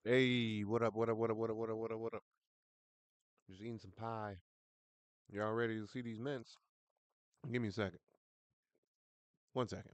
Hey, what up? What up? What up? What up? What up? What up? What up? Just eating some pie. Y'all ready to see these mints? Give me a second. 1 second.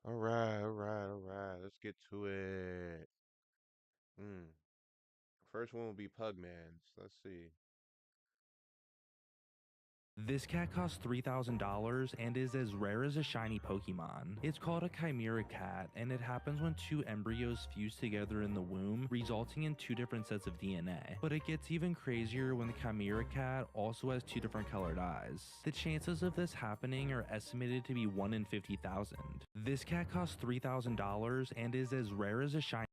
All right, all right, all right. Let's get to it. Hmm. First one will be Pugman's. Let's see. This cat costs $3,000 and is as rare as a shiny Pokemon. It's called a Chimera cat, and it happens when two embryos fuse together in the womb, resulting in two different sets of DNA. But it gets even crazier when the Chimera cat also has two different colored eyes. The chances of this happening are estimated to be 1 in 50,000. This cat costs $3,000 and is as rare as a shiny.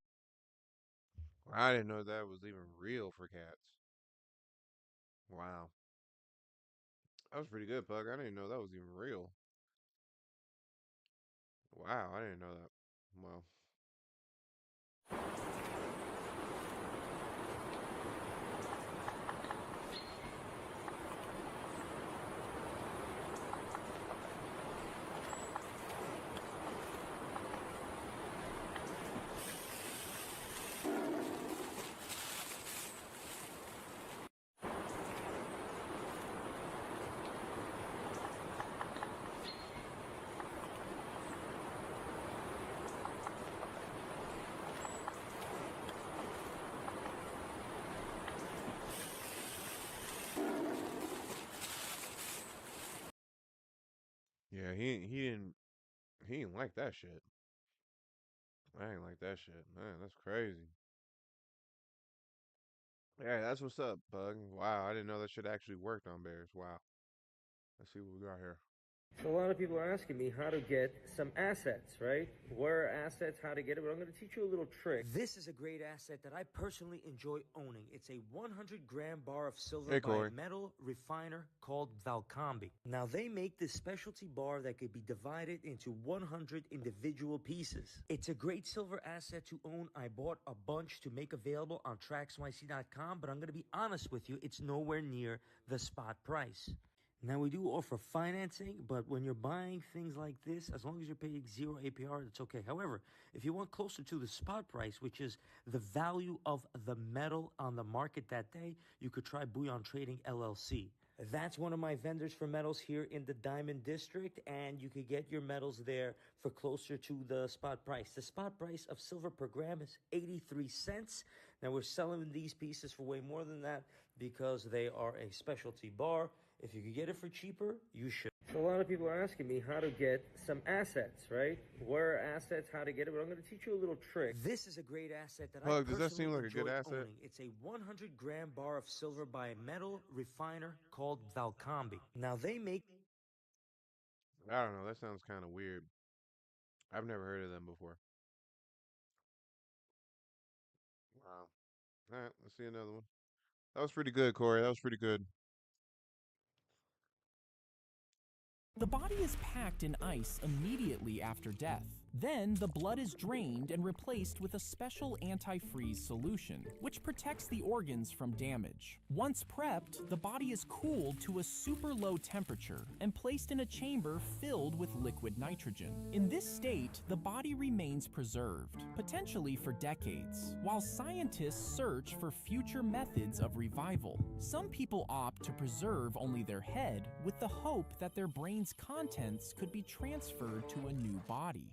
I didn't know that was even real for cats. Wow. That was pretty good, Pug. I didn't know that was even real. Wow, I didn't know that. Well, yeah, he didn't like that shit. I ain't like that shit. Man, that's crazy. Yeah, that's what's up, Bug. Wow, I didn't know that shit actually worked on bears. Wow. Let's see what we got here. So a lot of people are asking me how to get some assets, right? Where are assets, how to get it, but I'm going to teach you a little trick. This is a great asset that I personally enjoy owning. It's a 100-gram bar of silver Hey, by a Corey. metal refiner called Valcambi. Now, they make this specialty bar that could be divided into 100 individual pieces. It's a great silver asset to own. I bought a bunch to make available on tracksnyc.com, but I'm going to be honest with you, it's nowhere near the spot price. Now, we do offer financing, but when you're buying things like this, as long as you're paying zero APR, it's okay. However, if you want closer to the spot price, which is the value of the metal on the market that day, you could try Bouillon Trading LLC. That's one of my vendors for metals here in the Diamond District, and you could get your metals there for closer to the spot price. The spot price of silver per gram is 83 cents. Now, we're selling these pieces for way more than that because they are a specialty bar. If you could get it for cheaper, you should. So a lot of people are asking me how to get some assets, right? Where are assets, how to get it, but I'm going to teach you a little trick. This is a great asset that I Pug, does that personally seem like a good enjoy asset? owning. It's a 100-gram bar of silver by a metal refiner called Valcambi. Now, they make I don't know. That sounds kind of weird. I've never heard of them before. Wow. All right, let's see another one. That was pretty good, Corey. That was pretty good. The body is packed in ice immediately after death. Then the blood is drained and replaced with a special antifreeze solution, which protects the organs from damage. Once prepped, the body is cooled to a super low temperature and placed in a chamber filled with liquid nitrogen. In this state, the body remains preserved, potentially for decades, while scientists search for future methods of revival. Some people opt to preserve only their head with the hope that their brain's contents could be transferred to a new body.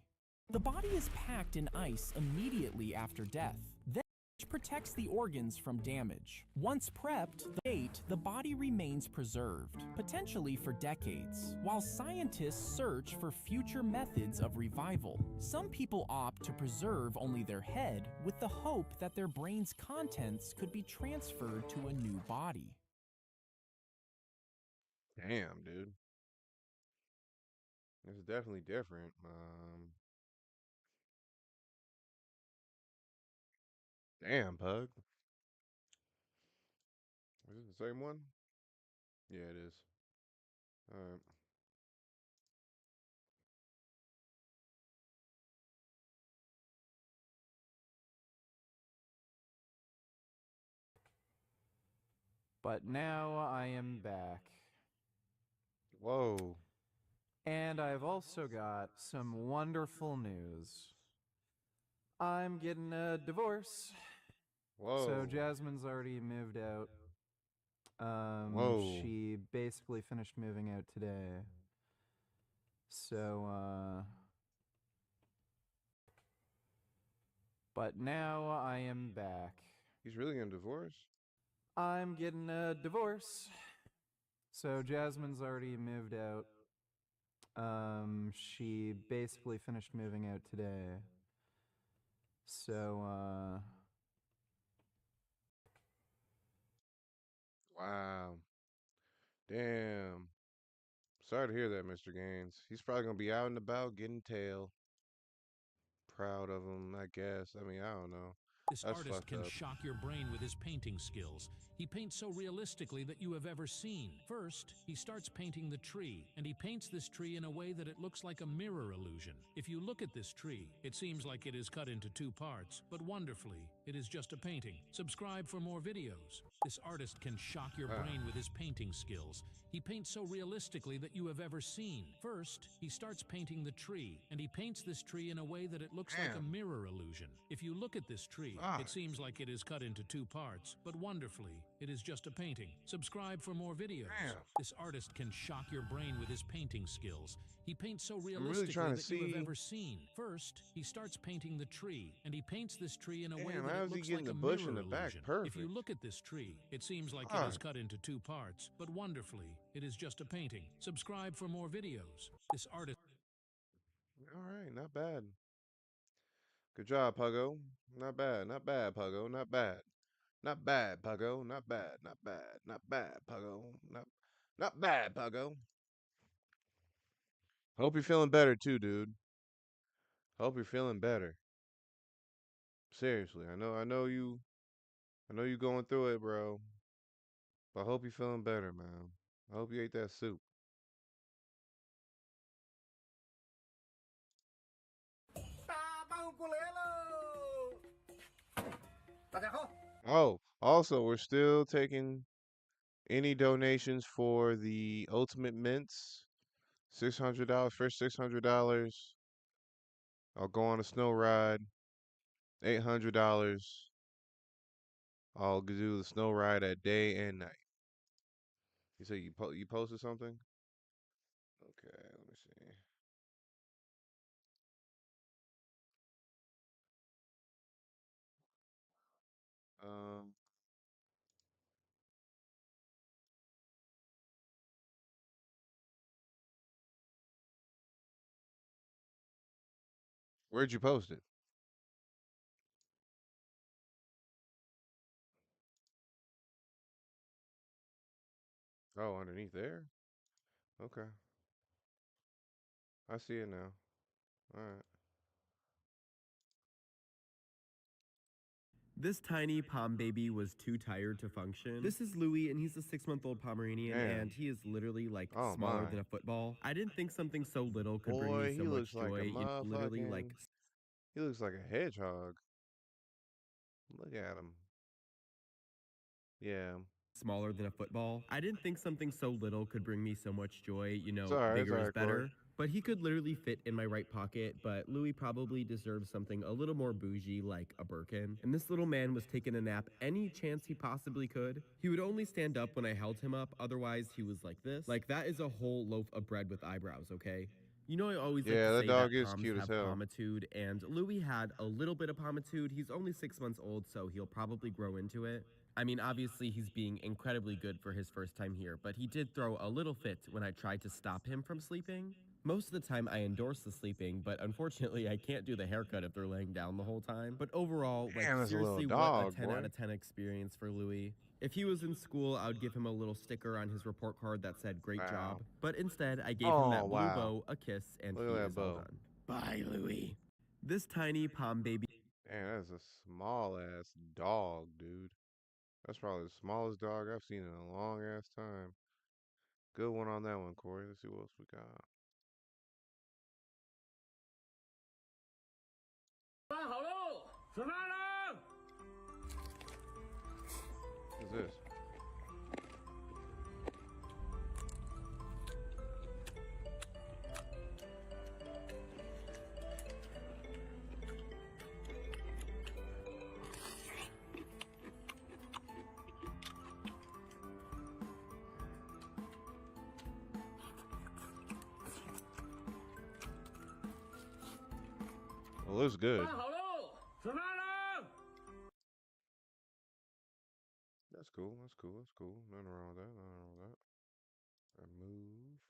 The body is packed in ice immediately after death, then which protects the organs from damage. Once prepped, the body remains preserved, potentially for decades, while scientists search for future methods of revival. Some people opt to preserve only their head with the hope that their brain's contents could be transferred to a new body. Damn, dude. It's definitely different. Damn, Pug. Is it the same one? Yeah, it is. All right. But now I am back. Whoa. And I've also got some wonderful news. I'm getting a divorce. So Whoa. Jasmine's already moved out. Whoa. She basically finished moving out today. So, but now I am back. He's really gonna divorce? I'm getting a divorce. So Jasmine's already moved out. She basically finished moving out today. So, Wow. Damn. Sorry to hear that, Mr. Gaines. He's probably gonna be out and about getting tail. Proud of him, I guess. I mean, I don't know. This That's artist fucked can up. shock your brain with his painting skills. He paints so realistically that you have ever seen. First, he starts painting the tree, and he paints this tree in a way that it looks like a mirror illusion. If you look at this tree, it seems like it is cut into two parts, but wonderfully, it is just a painting. Subscribe for more videos. This artist can shock your Ah. brain with his painting skills. He paints so realistically that you have ever seen. First, he starts painting the tree, and he paints this tree in a way that it looks like a Damn. mirror illusion. If you look at this tree, Fuck. it seems like it is cut into two parts, but wonderfully, it is just a painting. Subscribe for more videos. Damn. This artist can shock your brain with his painting skills. He paints so really realistically trying to that you have see. ever seen. First, he starts painting the tree, and he paints this tree in a way Damn, that how it is he looks getting like the a bush in mirror the back illusion. perfect? If you look at this tree, it seems like it is Fuck. cut into two parts, but wonderfully, it is just a painting. Subscribe for more videos. This artist. All right, not bad. Good job, Puggo. Not bad, not bad, Puggo. Not bad. Not bad, Puggo. Not bad, not bad, not bad, Puggo. Not bad, Puggo. Hope you're feeling better too, dude. Hope you're feeling better. Seriously, I know you going through it, bro. But I hope you're feeling better, man. I hope you ate that soup. Oh, also, we're still taking any donations for the Ultimate Mints. $600, first $600. I'll go on a snow ride. $800. I'll do the snow ride at day and night. You say you posted something? Okay, let me see. Um, where'd you post it? Oh, underneath there. Okay, I see it now. All right. This tiny Pom baby was too tired to function. This is Louis, and he's a 6-month-old Pomeranian, Damn. and he is literally like Oh, smaller my. than a football. I didn't think something so little could bring Boy, me so he much looks like joy. a Literally like motherfucking... He looks like a hedgehog. Look at him. Yeah. smaller than a football. I didn't think something so little could bring me so much joy. It's alright, Bigger is better. Corey. But he could literally fit in my right pocket, but Louis probably deserves something a little more bougie like a Birkin. And this little man was taking a nap any chance he possibly could. He would only stand up when I held him up, otherwise he was like this. Like that is a whole loaf of bread with eyebrows, okay? You know I always like Yeah, to that say dog that is Poms cute as have hell. pomitude, and Louis had a little bit of pomitude. He's only 6 months old, so he'll probably grow into it. I mean, obviously he's being incredibly good for his first time here, but he did throw a little fit when I tried to stop him from sleeping. Most of the time I endorse the sleeping, but unfortunately I can't do the haircut if they're laying down the whole time. But overall, like Damn, that's a little seriously, dog, what a 10 boy. out of 10 experience for Louis. If he was in school, I would give him a little sticker on his report card that said great Wow. job. But instead, I gave him that blue wow. bow, a kiss, and Look he at that is all bow. done. Bye, Louis. This tiny Pom baby. Damn, that's a small ass dog, dude. That's probably the smallest dog I've seen in a long ass time. Good one on that one, Corey. Let's see what else we got. What's this? Well, it looks good. That's cool. That's cool. That's cool. Nothing wrong with that. Nothing wrong with that. Remove.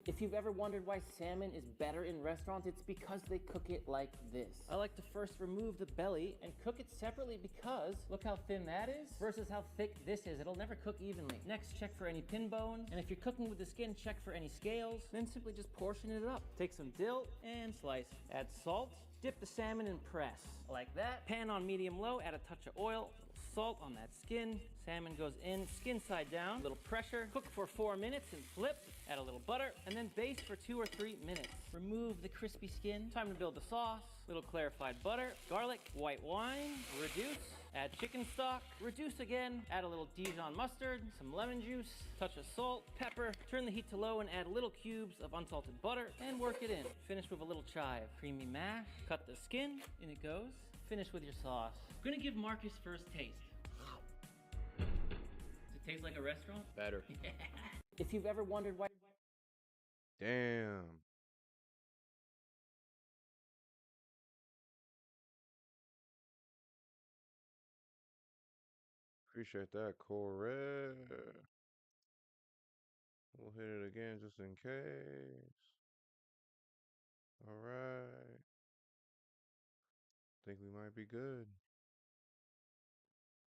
If you've ever wondered why salmon is better in restaurants, it's because they cook it like this. I like to first remove the belly and cook it separately because look how thin that is versus how thick this is. It'll never cook evenly. Next, check for any pin bones. And if you're cooking with the skin, check for any scales. Then simply just portion it up. Take some dill and slice. Add salt. Dip the salmon and press. Like that. Pan on medium-low, add a touch of oil. Salt on that skin. Salmon goes in, skin side down, little pressure. Cook for 4 minutes and flip. Add a little butter, and then baste for 2 or 3 minutes. Remove the crispy skin. Time to build the sauce. Little clarified butter, garlic, white wine, reduce. Add chicken stock, reduce again. Add a little Dijon mustard, some lemon juice, touch of salt, pepper. Turn the heat to low and add little cubes of unsalted butter and work it in. Finish with a little chive. Creamy mash, cut the skin, in it goes. Finish with your sauce. I'm gonna give Marcus first taste. Does it taste like a restaurant? Better. If you've ever wondered why... Damn. Appreciate that, Corey. We'll hit it again just in case. All right. Think we might be good.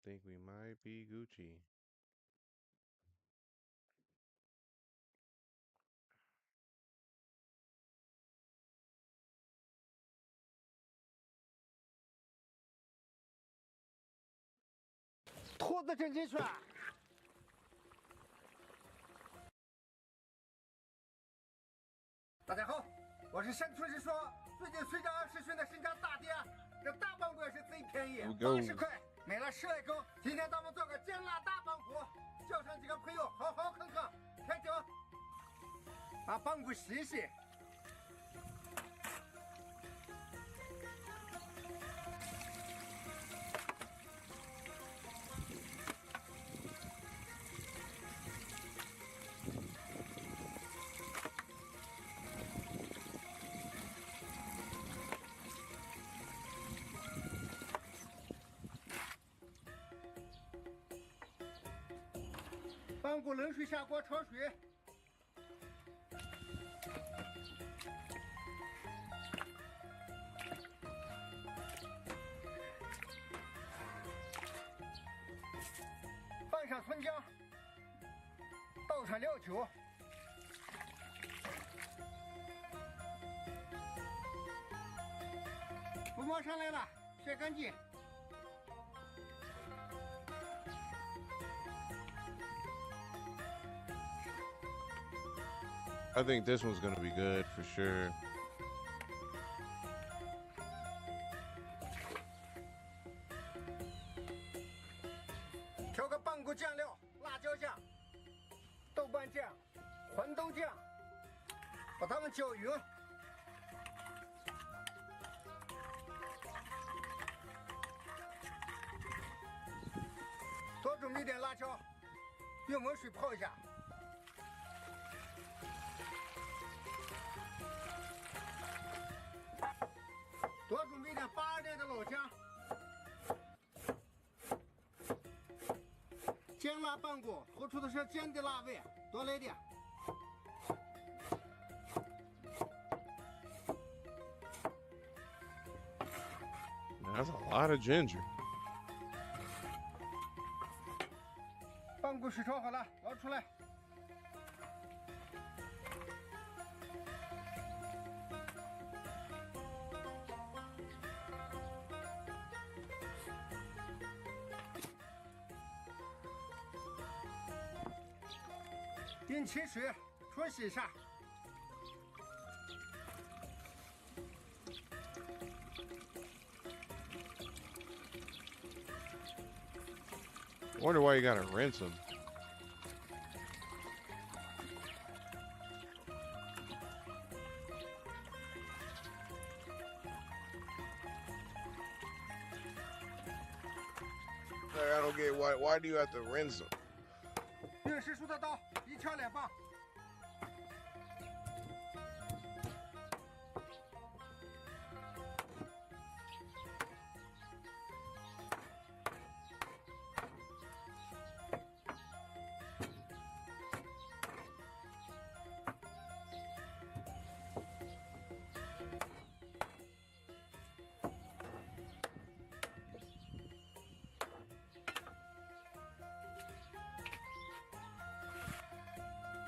Think we might be Gucci.大家好，我是山村之说，最近随着20旬的身价大跌，这大棒骨也是贼便宜，80块买了10来根。今天咱们做个煎辣大棒骨，叫上几个朋友好好啃啃。开酒，把棒骨洗一洗。棒骨冷水下锅焯水，放上葱姜，倒上料酒，锅上来了，撇干净。I think this one's gonna be good for sure. 调个半锅酱料，辣椒酱、豆瓣酱、黄豆酱，把它们搅匀。多准备点辣椒，用温水泡一下。多准备点82店的老姜，煎辣半锅，突出的是姜的辣味，多来点。That's a lot of ginger. 半锅水焯好了，捞出来。冰起水，冲洗一下。Wonder why you gotta rinse them. I don't get why do you have to rinse them? 用时熟的刀，一条2磅。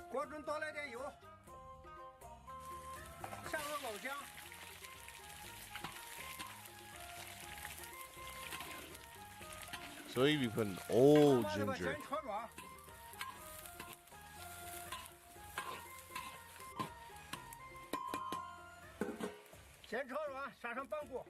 锅中多来点油，下入老姜，So you be putting old 慢慢地把 ginger. 姜炒软。先炒软，撒上半锅。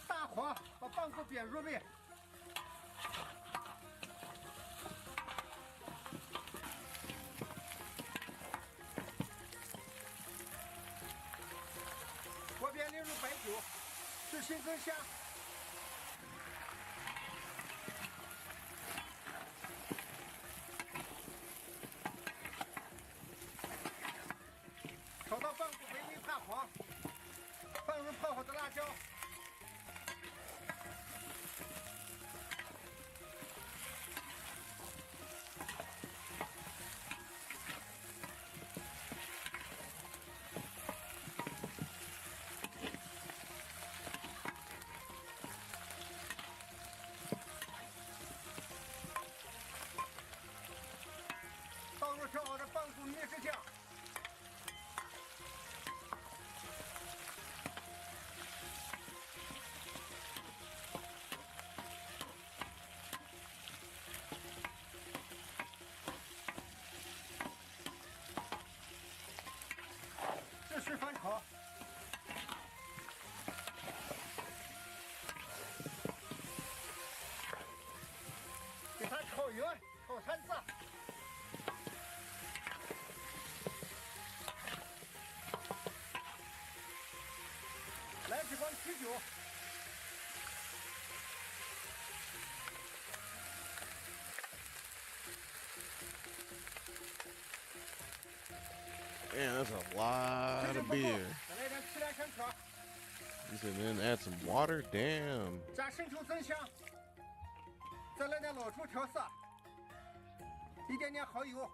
大火把半锅煸入味。锅边淋入白酒，去腥增香。炒到半锅微微泛黄，放入泡好的辣椒。倒入调好的半股秘制酱，继续翻炒。给它炒匀，炒3次。来几罐啤酒，Man, that's a lot of beer. 再来点提拉香条， You said then add some water? Damn. 加生抽增香，再来点老抽调色，一点点蚝油，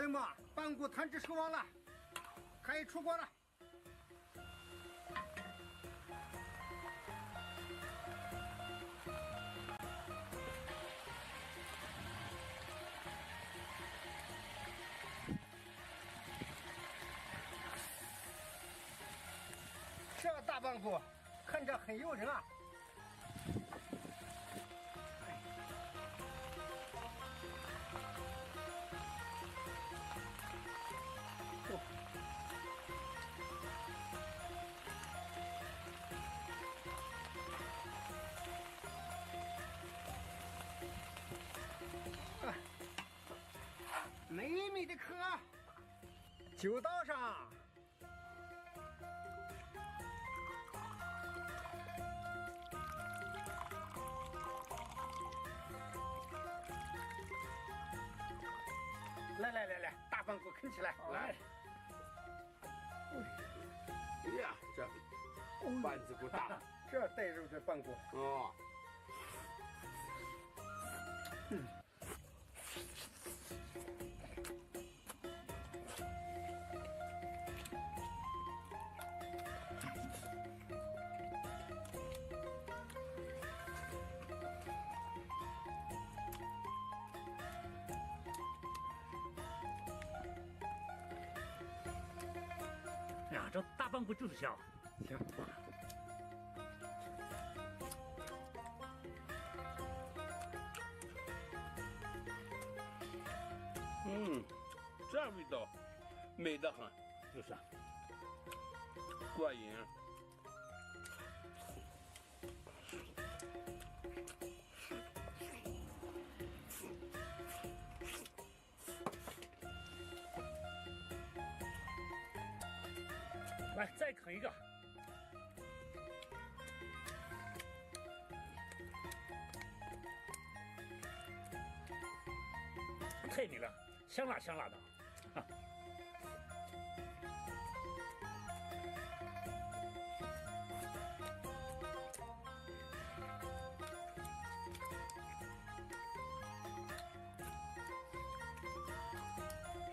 回末，半骨摊制熟完了，可以出锅了。这大半骨看着很诱人啊。美美的壳就倒上。来，大棒骨啃起来，来。哎呀，这板子骨大，这带肉的棒骨。哦。哎呀，这大棒骨就是香。行。这味道美得很，就是啊，过瘾。来，再啃一个。太美了，香辣香辣的。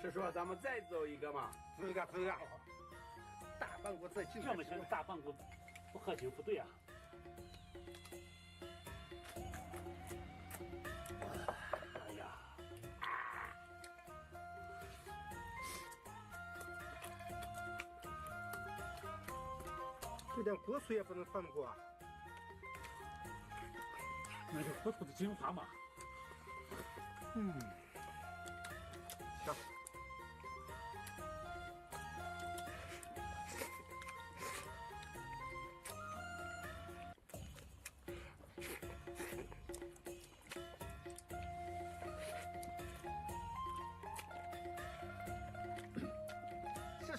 是说咱们再走一个嘛？走一个。大棒骨再进。这么香的大棒骨，不喝酒不对啊。哎呀，这点骨髓也不能放过啊。那是糊涂的精华嘛。行。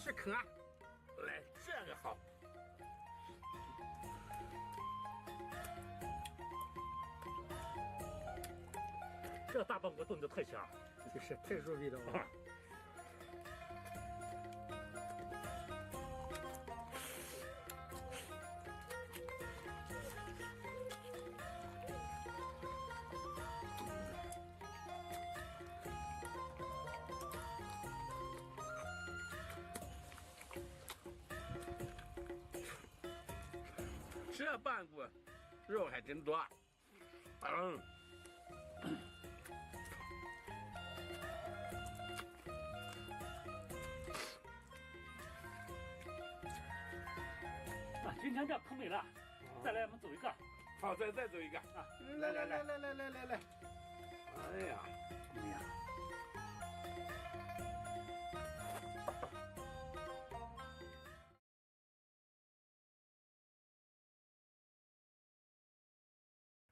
试啃啊！来，这个好。这大棒骨炖的太香，就是太入味了啊！这半骨肉还真多。今天这可美了，再来我们走一个。好，再走一个啊！来！哎呀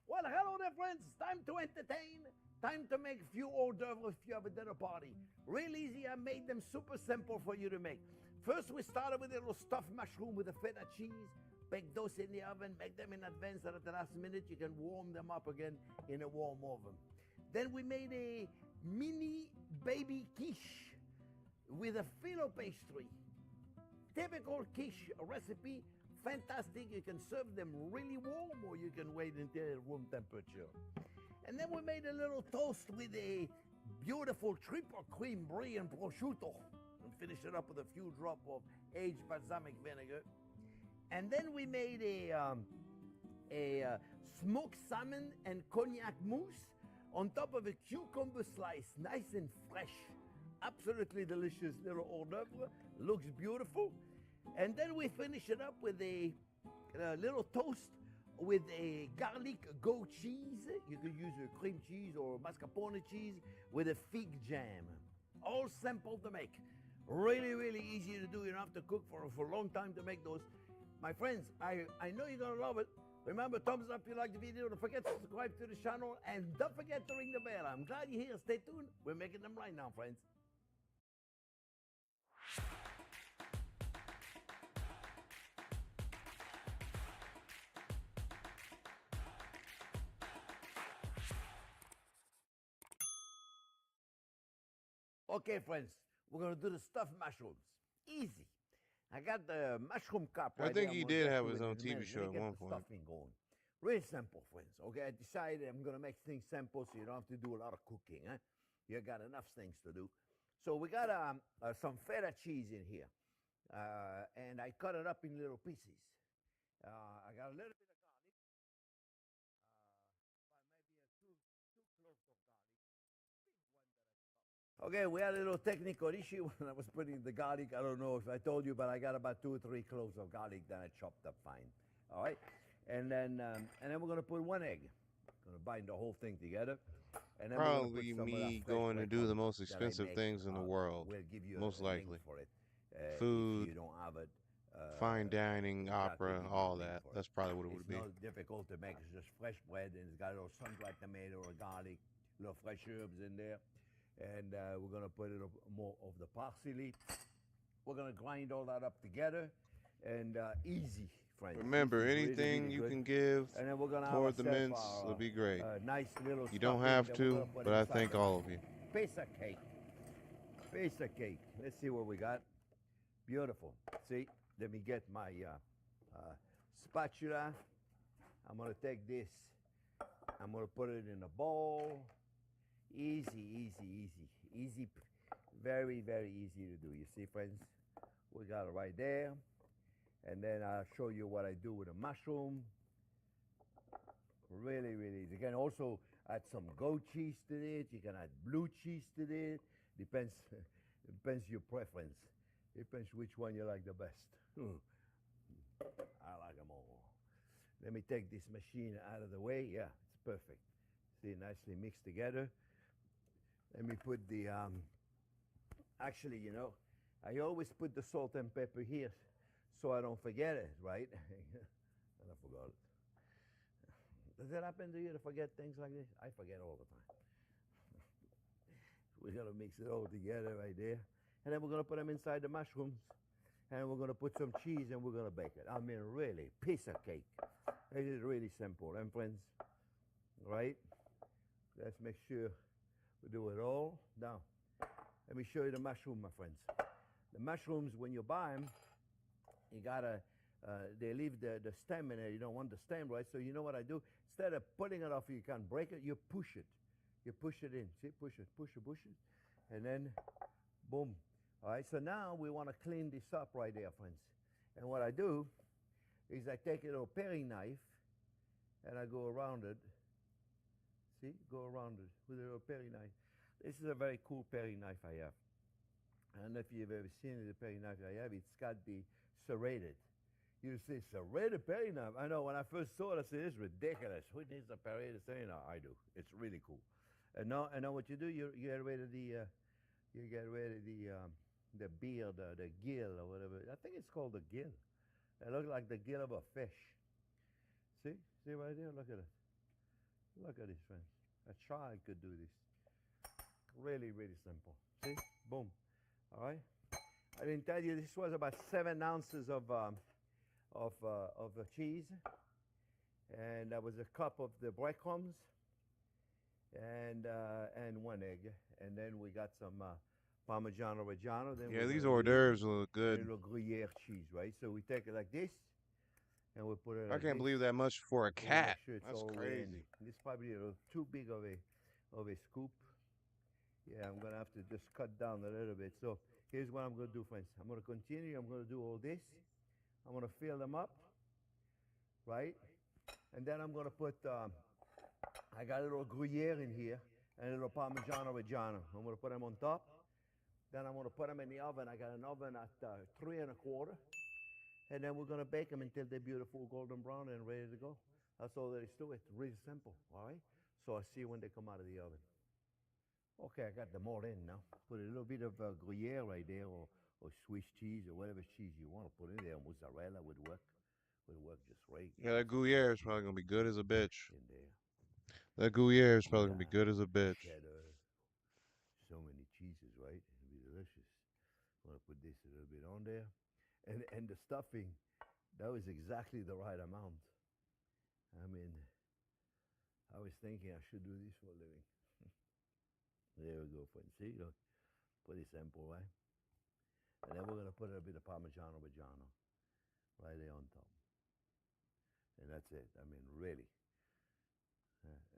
，Well, hello there, friends. Time to entertain. Time to make a few hors d'oeuvres if you have a dinner party. Real easy. I made them super simple for you to make. First, we started with a little stuffed mushroom with a feta cheese. Bake those in the oven. Make them in advance, and at the last minute, you can warm them up again in a warm oven. Then we made a mini baby quiche with a phyllo pastry. Typical quiche recipe. Fantastic. You can serve them really warm, or you can wait until room temperature. And then we made a little toast with a beautiful triple cream brie and prosciutto. And finish it up with a few drops of aged balsamic vinegar. And then we made a smoked salmon and cognac mousse on top of a cucumber slice, nice and fresh. Absolutely delicious little hors d'oeuvre. Looks beautiful. And then we finish it up with a little toast with a garlic goat cheese. You could use a cream cheese or mascarpone cheese with a fig jam. All simple to make. Really, really easy to do. You don't have to cook for a long time to make those. My friends, I know you're going to love it. Remember, thumbs up if you like the video. Don't forget to subscribe to the channel. And don't forget to ring the bell. I'm glad you're here. Stay tuned. We're making them right now, friends. Okay, friends, we're going to do the stuffed mushrooms. Easy. I got the mushroom cup right I think there. he did have his own TV show at one point. Stuffing going. Really simple, friends. Okay, I decided I'm going to make things simple so you don't have to do a lot of cooking. Huh? You got enough things to do. So we got some feta cheese in here. And I cut it up in little pieces. I got a little bit of garlic. Okay, we had a little technical issue when I was putting the garlic. I don't know if I told you, but I got about 2 or 3 cloves of garlic that I chopped up fine. All right, and then we're gonna put 1 egg. Gonna bind the whole thing together. And then Probably me going to do the most expensive things in the world. We'll give you Most a likely. link for it. Food, if you don't have it. fine dining, opera, all that. That's probably what it would be. It's not difficult to make. It's just fresh bread, and it's got a little sun-dried tomato or garlic, little fresh herbs in there. And we're going to put it more of the parsley. We're going to grind all that up together. And easy, friends. Remember, anything really you good. can give And then we're gonna toward the have mints will be great. Nice little You don't stuffing have that we're to, gonna put but I inside thank the all of you. Piece of cake. Piece of cake. Let's see what we got. Beautiful. See, let me get my spatula. I'm going to take this. I'm going to put it in a bowl. Easy, easy, easy. Easy, very, very easy to do. You see, friends? We got it right there. And then I'll show you what I do with a mushroom. Really, really easy. You can also add some goat cheese to it. You can add blue cheese to it. Depends your preference. Depends which one you like the best. I like them all. Let me take this machine out of the way. Yeah, it's perfect. See, nicely mixed together. Let me put the, actually, you know, I always put the salt and pepper here so I don't forget it, right? And I forgot it. Does it happen to you to forget things like this? I forget all the time. We're going to mix it all together right there. And then we're going to put them inside the mushrooms. And we're going to put some cheese and we're going to bake it. I mean, really, piece of cake. It is really simple, and friends, right? Let's make sure we do it all. Now, let me show you the mushroom, my friends. The mushrooms, when you buy them, you gotta, they leave the stem in there. You don't want the stem, right? So you know what I do? Instead of putting it off, you can't break it, you push it. You push it in. See, push it, push it, push it. And then, boom. All right, so now we want to clean this up right there, friends. And what I do is I take a little paring knife and I go around it. See, go around it with a little paring knife. This is a very cool paring knife I have. I don't know if you've ever seen the paring knife I have. It's got the serrated. You say, serrated paring knife? I know, when I first saw it, I said, it's ridiculous. Who needs a serrated paring knife? I do. It's really cool. And now what you do, you get rid of the, the beard, the gill or whatever. I think it's called the gill. It looks like the gill of a fish. See? See right there? Look at it. Look at this, friends. A child could do this. Really, really simple. See? Boom. All right? I didn't tell you, this was about 7 ounces of cheese. And that was a cup of the breadcrumbs. And 1 egg. And then we got some Parmigiano Reggiano. Then yeah, these hors d'oeuvres look good. A little Gruyere cheese, right? So we take it like this, and we put it. I can't believe that much for a cat. Sure, that's crazy. This is probably a little too big of a scoop, Yeah, I'm going to have to just cut down a little bit. So here's what I'm going to do, friends. I'm going to continue. I'm going to do all this. I'm going to fill them up, right? And then I'm going to put, I got a little Gruyere in here and a little Parmigiano Reggiano. I'm going to put them on top. Then I'm going to put them in the oven. I got an oven at 3 1/4. And then we're going to bake them until they're beautiful golden brown and ready to go. That's all there is to it. Really simple, all right? So I'll see you when they come out of the oven. Okay, I got them all in now. Put a little bit of Gruyere right there, or Swiss cheese, or whatever cheese you want to put in there. Mozzarella would work. Would work just right. Yeah, that Gruyere is probably gonna be good as a bitch. In there. That Gruyere is probably gonna be good as a bitch. Cheddar. So many cheeses, right? It'll be delicious. I'm going to put this a little bit on there. And the stuffing, that was exactly the right amount. I mean, I was thinking I should do this for a living. There we go, friends. See, look, pretty simple, right? And then we're going to put a bit of Parmigiano Reggiano right there on top. And that's it. I mean, really.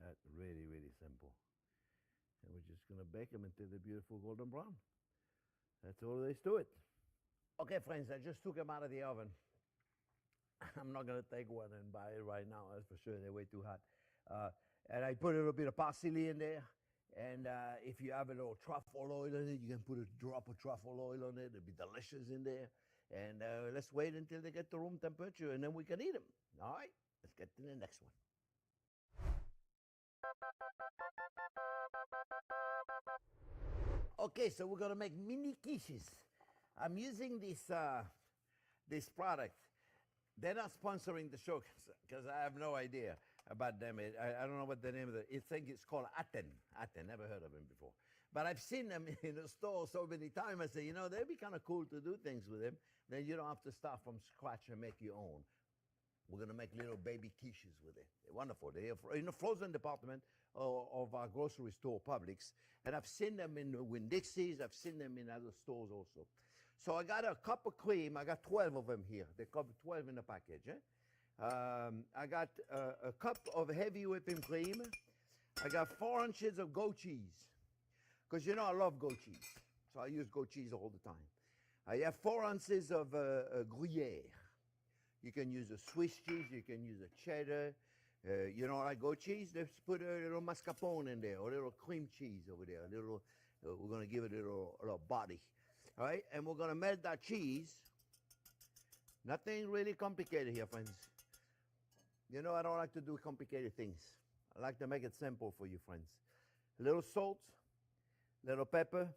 That's really, really simple. And we're just going to bake them until they're beautiful golden brown. That's all there is to it. Okay, friends, I just took them out of the oven. I'm not going to take one and buy it right now, that's for sure. They're way too hot. And I put a little bit of parsley in there. And if you have a little truffle oil in it, you can put a drop of truffle oil on it. It'll be delicious in there. And let's wait until they get to room temperature, and then we can eat them. All right, let's get to the next one. Okay, so we're gonna make mini quiches. I'm using this product. They're not sponsoring the show because I have no idea about them. I don't know what the name of it. I think it's called Aten. Aten, never heard of them before. But I've seen them in the store so many times. I say, you know, they'd be kind of cool to do things with them. Then you don't have to start from scratch and make your own. We're going to make little baby quiches with it. They're wonderful. They're in the frozen department of our grocery store, Publix. And I've seen them in Winn-Dixie's. I've seen them in other stores also. So I got a cup of cream. I got 12 of them here. They come 12 in the package. I got a cup of heavy whipping cream. I got 4 inches of goat cheese. Because you know I love goat cheese. So I use goat cheese all the time. I have 4 ounces of Gruyere. You can use a Swiss cheese, you can use a cheddar. You know, like goat cheese, let's put a little mascarpone in there, or a little cream cheese over there. A little, we're going to give it a little body. All right, and we're going to melt that cheese. Nothing really complicated here, friends. You know, I don't like to do complicated things. I like to make it simple for you, friends. A little salt, little pepper,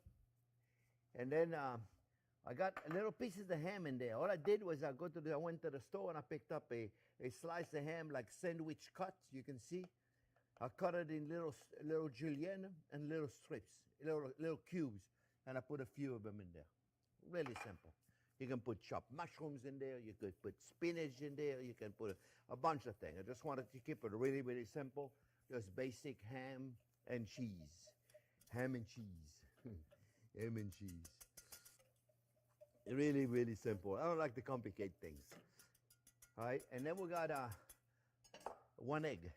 and then I got little pieces of ham in there. All I did was I went to the store and I picked up a slice of ham, like sandwich cuts, you can see. I cut it in little julienne and little strips, little cubes, and I put a few of them in there. Really simple. You can put chopped mushrooms in there. You could put spinach in there. You can put a bunch of things. I just wanted to keep it really, really simple. Just basic ham and cheese. Ham and cheese. Ham and cheese. Really, really simple. I don't like to complicate things. All right, and then we got 1 egg.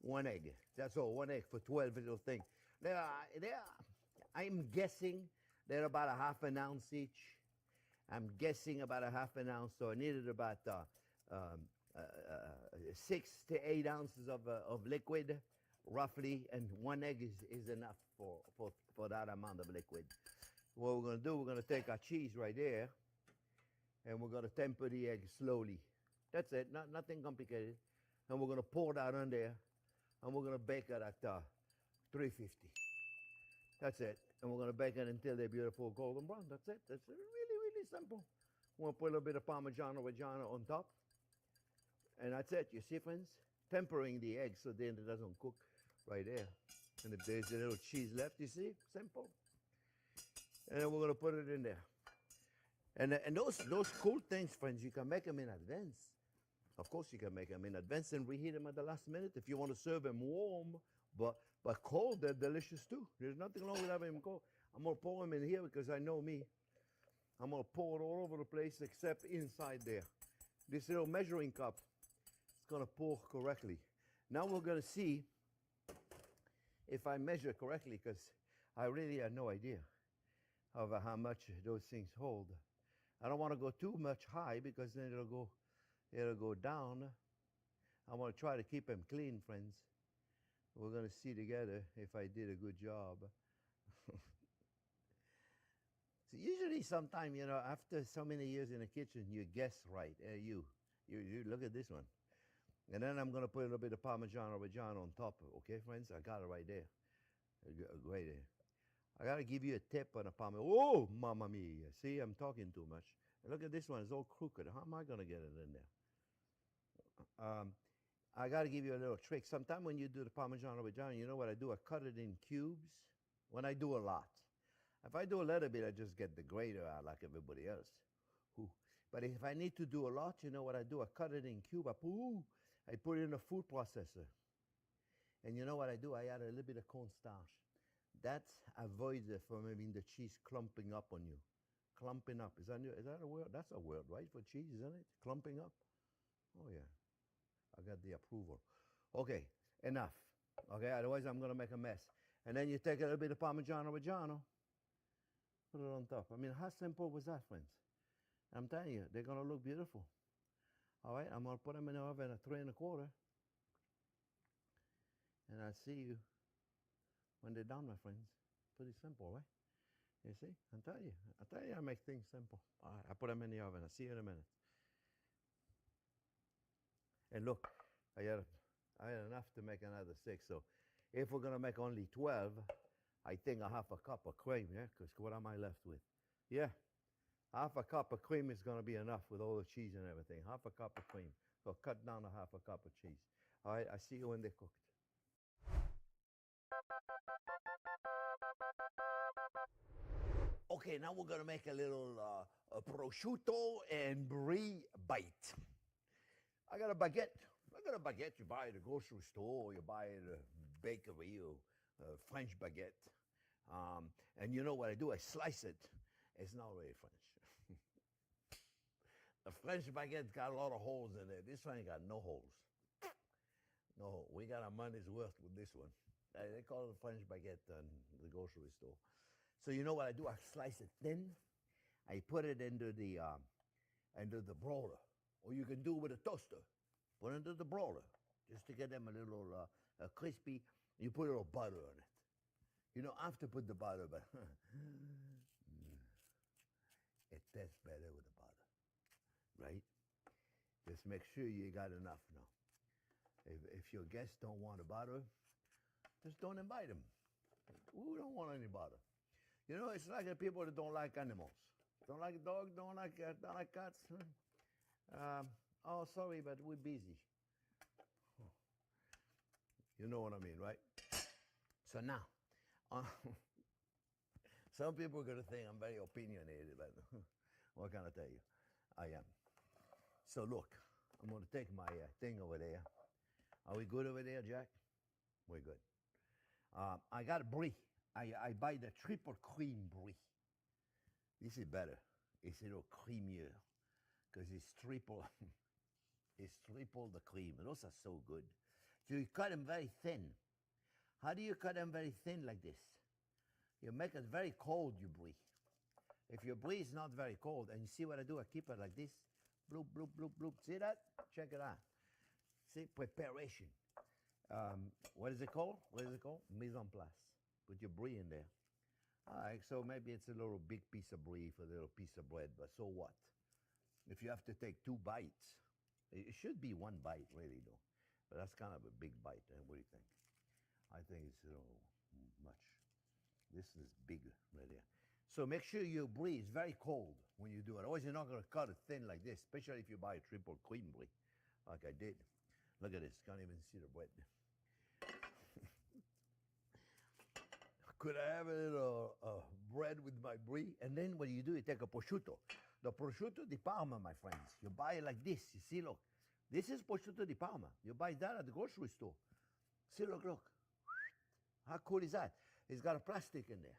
1 egg. That's all, 1 egg for 12 little things. I'm guessing they're about a half an ounce each. I'm guessing about a half an ounce, so I needed about 6 to 8 ounces of liquid, roughly, and 1 egg is enough for that amount of liquid. What we're going to do, we're going to take our cheese right there, and we're going to temper the egg slowly. That's it, nothing complicated. And we're going to pour that on there, and we're going to bake it at 350. That's it. And we're going to bake it until they're beautiful golden brown. That's it. That's really, really simple. We're going to put a little bit of Parmigiano Reggiano on top. And that's it. You see, friends? Tempering the egg so then it doesn't cook right there. And if there's a little cheese left, you see? Simple. And then we're going to put it in there. And those cool things, friends, you can make them in advance. Of course, you can make them in advance and reheat them at the last minute if you want to serve them warm. But cold, they're delicious too. There's nothing wrong with having them cold. I'm going to pour them in here because I know me. I'm going to pour it all over the place except inside there. This little measuring cup is going to pour correctly. Now we're going to see if I measure correctly, because I really have no idea of how much those things hold. I don't want to go too much high because then it'll go down. I want to try to keep them clean, friends. We're going to see together if I did a good job. So usually sometime, after so many years in the kitchen, you guess right. You look at this one. And then I'm going to put a little bit of Parmigiano Reggiano on top. Okay, friends? I got it right there. Right there. I got to give you a tip on a Parmigiano. Oh, mamma mia. See, I'm talking too much. Look at this one. It's all crooked. How am I going to get it in there? I got to give you a little trick. Sometimes when you do the Parmigiano Reggiano, you know what I do? I cut it in cubes when I do a lot. If I do a little bit, I just get the grater out like everybody else. Ooh. But if I need to do a lot, you know what I do? I cut it in cube. I put it in a food processor. And you know what I do? I add a little bit of cornstarch. That avoids it from having the cheese clumping up on you. Clumping up. Is that a word? That's a word, right, for cheese, isn't it? Clumping up? Oh, yeah. I got the approval. Okay, enough. Okay, otherwise I'm going to make a mess. And then you take a little bit of Parmigiano Reggiano, put it on top. I mean, how simple was that, friends? I'm telling you, they're going to look beautiful. All right, I'm going to put them in the oven at 3 1/4. And I'll see you when they're done, my friends. Pretty simple, right? You see? I tell you, I make things simple. All right, I put them in the oven. I'll see you in a minute. And look, I had enough to make another 6. So if we're going to make only 12, I think a half a cup of cream, yeah? Because what am I left with? Yeah, half a cup of cream is going to be enough with all the cheese and everything. Half a cup of cream. So cut down a half a cup of cheese. All right, I see you when they're cooked. Okay, now we're going to make a little prosciutto and brie bite. I got a baguette. You buy at the grocery store, or you buy at a bakery, or French baguette. And you know what I do? I slice it. It's not really French. The French baguette's got a lot of holes in it. This one ain't got no holes. No, we got our money's worth with this one. They call it a French baguette in the grocery store. So you know what I do? I slice it thin. I put it into the broiler. Or you can do it with a toaster. Put it into the broiler just to get them a little crispy. You put a little butter on it. You don't have to put the butter, but it tastes better with the butter, right? Just make sure you got enough now. If your guests don't want the butter, just don't invite them. Who don't want any butter? You know, it's like the people that don't like animals. Don't like dogs, don't like cats. Oh, sorry, but we're busy. You know what I mean, right? So now, some people are going to think I'm very opinionated, but what can I tell you? I am. So look, I'm going to take my thing over there. Are we good over there, Jack? We're good. I got a brie. I buy the triple cream brie. This is better. It's a little creamier because it's triple. It's triple the cream. Those are so good. So you cut them very thin. How do you cut them very thin like this? You make it very cold, your brie. If your brie is not very cold, and you see what I do? I keep it like this. Bloop, bloop, bloop, bloop. See that? Check it out. See, preparation. What is it called? Mise en place. Put your brie in there. All right, so maybe it's a little big piece of brie for a little piece of bread, but so what? If you have to take 2 bites, it should be 1 bite, really, though. But that's kind of a big bite. What do you think? I think it's a little much. This is big right there. So make sure your brie is very cold when you do it. Otherwise, you're not going to cut it thin like this, especially if you buy a triple cream brie, like I did. Look at this. Can't even see the bread. Could I have a little bread with my brie? And then what do? You take a prosciutto. The prosciutto di Parma, my friends. You buy it like this. You see, look. This is prosciutto di Parma. You buy that at the grocery store. See, look. How cool is that? It's got a plastic in there.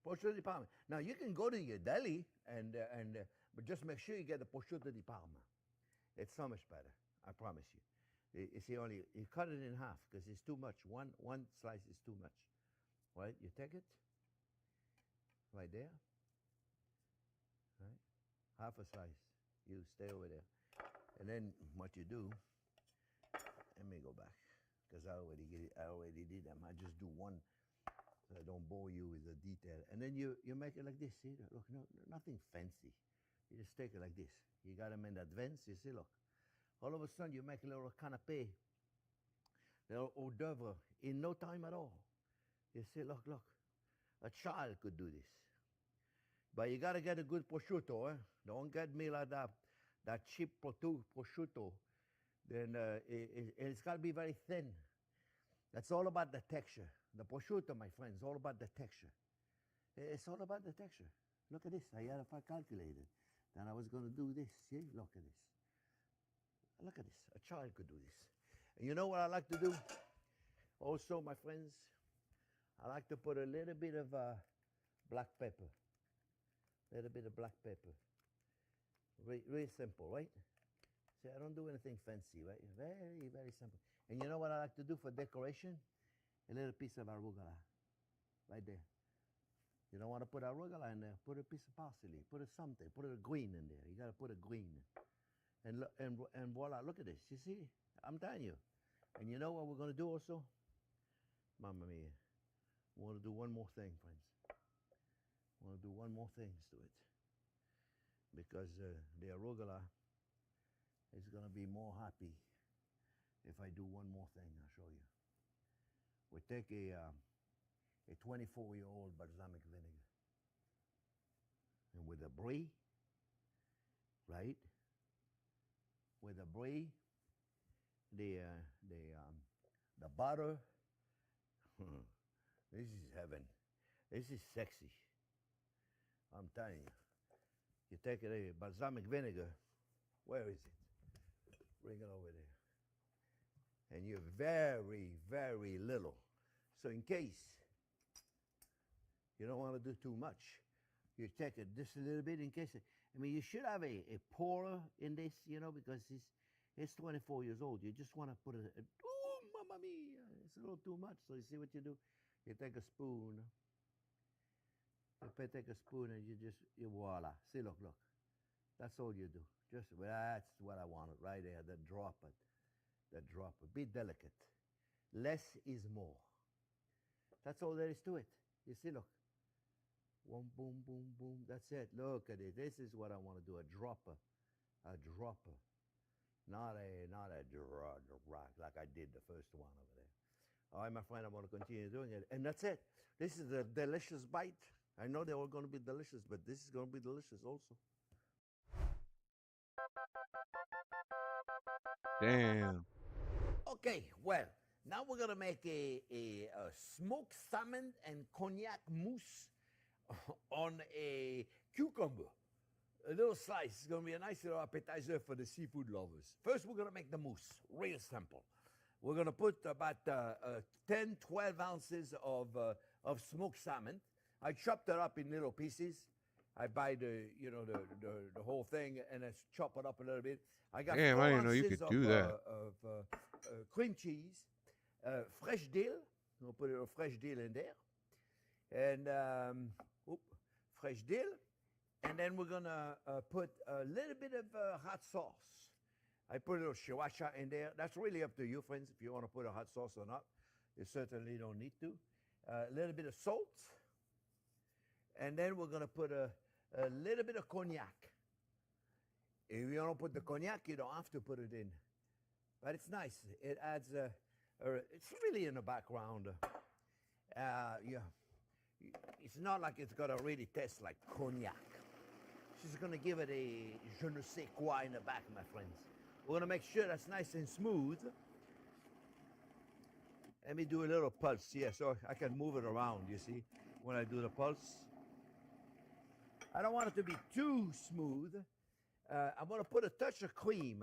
Prosciutto di Parma. Now, you can go to your deli, but just make sure you get the prosciutto di Parma. It's so much better. I promise you. You see, you cut it in half because it's too much. One slice is too much. Right? You take it, right there. Right? Half a slice. You stay over there. And then what you do, let me go back, because I already did them. I just do one, so I don't bore you with the detail. And then you make it like this, see? Look, nothing fancy. You just take it like this. You got them in advance, you see, look. All of a sudden, you make a little canapé, little hors d'oeuvre, in no time at all. You see, look. A child could do this. But you got to get a good prosciutto, eh? Don't get me like that cheap prosciutto. Then it's got to be very thin. That's all about the texture. The prosciutto, my friends, all about the texture. It's all about the texture. Look at this. I had if I calculated. Then I was going to do this. See? Look at this. Look at this. A child could do this. And you know what I like to do? Also, my friends, I like to put a little bit of black pepper. A little bit of black pepper. Really simple, right? See, I don't do anything fancy, right? Very, very simple. And you know what I like to do for decoration? A little piece of arugula. Right there. You don't want to put arugula in there, put a piece of parsley, put a something, put a green in there. You got to put a green. And voila, look at this. You see? I'm telling you. And you know what we're going to do also? Mamma mia. We want to do one more thing, friends. We want to do one more thing to it. Because the arugula is going to be more happy if I do one more thing. I'll show you. We take a 24-year-old balsamic vinegar. And with the brie, right? With the brie, the butter. This is heaven. This is sexy. I'm telling you. You take a balsamic vinegar. Where is it? Bring it over there. And you're very, very little. So in case you don't want to do too much, you take it just a little bit in case. I mean, you should have a pourer in this, you know, because it's 24 years old. You just want to put it. Oh, mamma mia! It's a little too much. So you see what you do? You take a spoon. You take a spoon and you voila. See, look. That's all you do. Just, that's what I wanted right there. The dropper. Be delicate. Less is more. That's all there is to it. You see, look. One, boom, boom, boom. That's it. Look at it. This is what I want to do. A dropper. Not a rock like I did the first one over there. All right, my friend, I want to continue doing it. And that's it. This is a delicious bite. I know they're all going to be delicious, but this is going to be delicious also. Damn. Okay, well, now we're going to make a smoked salmon and cognac mousse on a cucumber. A little slice. It's going to be a nice little appetizer for the seafood lovers. First, we're going to make the mousse. Real simple. We're going to put about 10, 12 ounces of smoked salmon. I chopped it up in little pieces. I buy the whole thing and I chop it up a little bit. I got Damn, 4 I didn't know you ounces could do that. of cream cheese, fresh dill. We'll put a little fresh dill in there. And fresh dill. And then we're going to put a little bit of hot sauce. I put a little sriracha in there. That's really up to you, friends, if you want to put a hot sauce or not. You certainly don't need to. A little bit of salt. And then we're going to put a little bit of cognac. If you don't put the cognac, you don't have to put it in. But it's nice. It adds it's really in the background. It's not like it's going to really taste like cognac. She's going to give it a je ne sais quoi in the back, my friends. We're going to make sure that's nice and smooth. Let me do a little pulse here so I can move it around, you see, when I do the pulse. I don't want it to be too smooth. I'm going to put a touch of cream.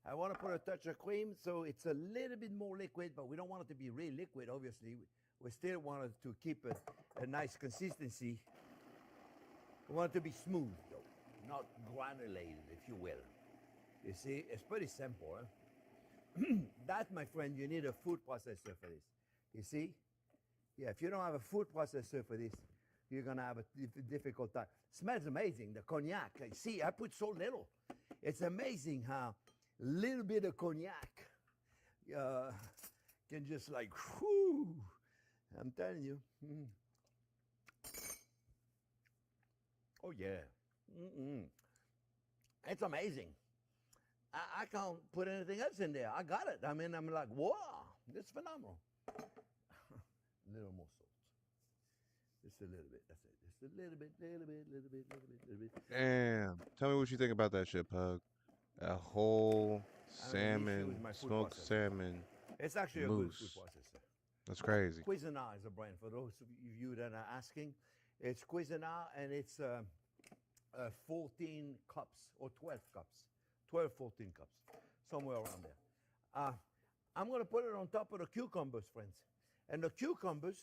I want to put a touch of cream so it's a little bit more liquid, but we don't want it to be really liquid, obviously. We still want it to keep a nice consistency. We want it to be smooth, though, not granulated, if you will. You see, it's pretty simple. Huh? That, my friend, you need a food processor for this. You see? Yeah, if you don't have a food processor for this, you're gonna have a difficult time. Smells amazing. The cognac. See, I put so little. It's amazing how little bit of cognac can just like, whoo. I'm telling you. Mm. Oh yeah. Mm-mm. It's amazing. I can't put anything else in there. I got it. I mean, I'm like, wow, it's phenomenal. Little more salt. Just a little bit. That's it. Just a little bit, little bit, little bit, little bit, little bit. Damn. Tell me what you think about that shit, Pug. A whole I have an issue salmon, with my food smoked processor. salmon It's actually a good food mousse. processor. That's crazy. Cuisinart is a brand. For those of you that are asking, it's Cuisinart, and it's 14 cups or 12 cups. 12, 14 cups. Somewhere around there. I'm going to put it on top of the cucumbers, friends. And the cucumbers,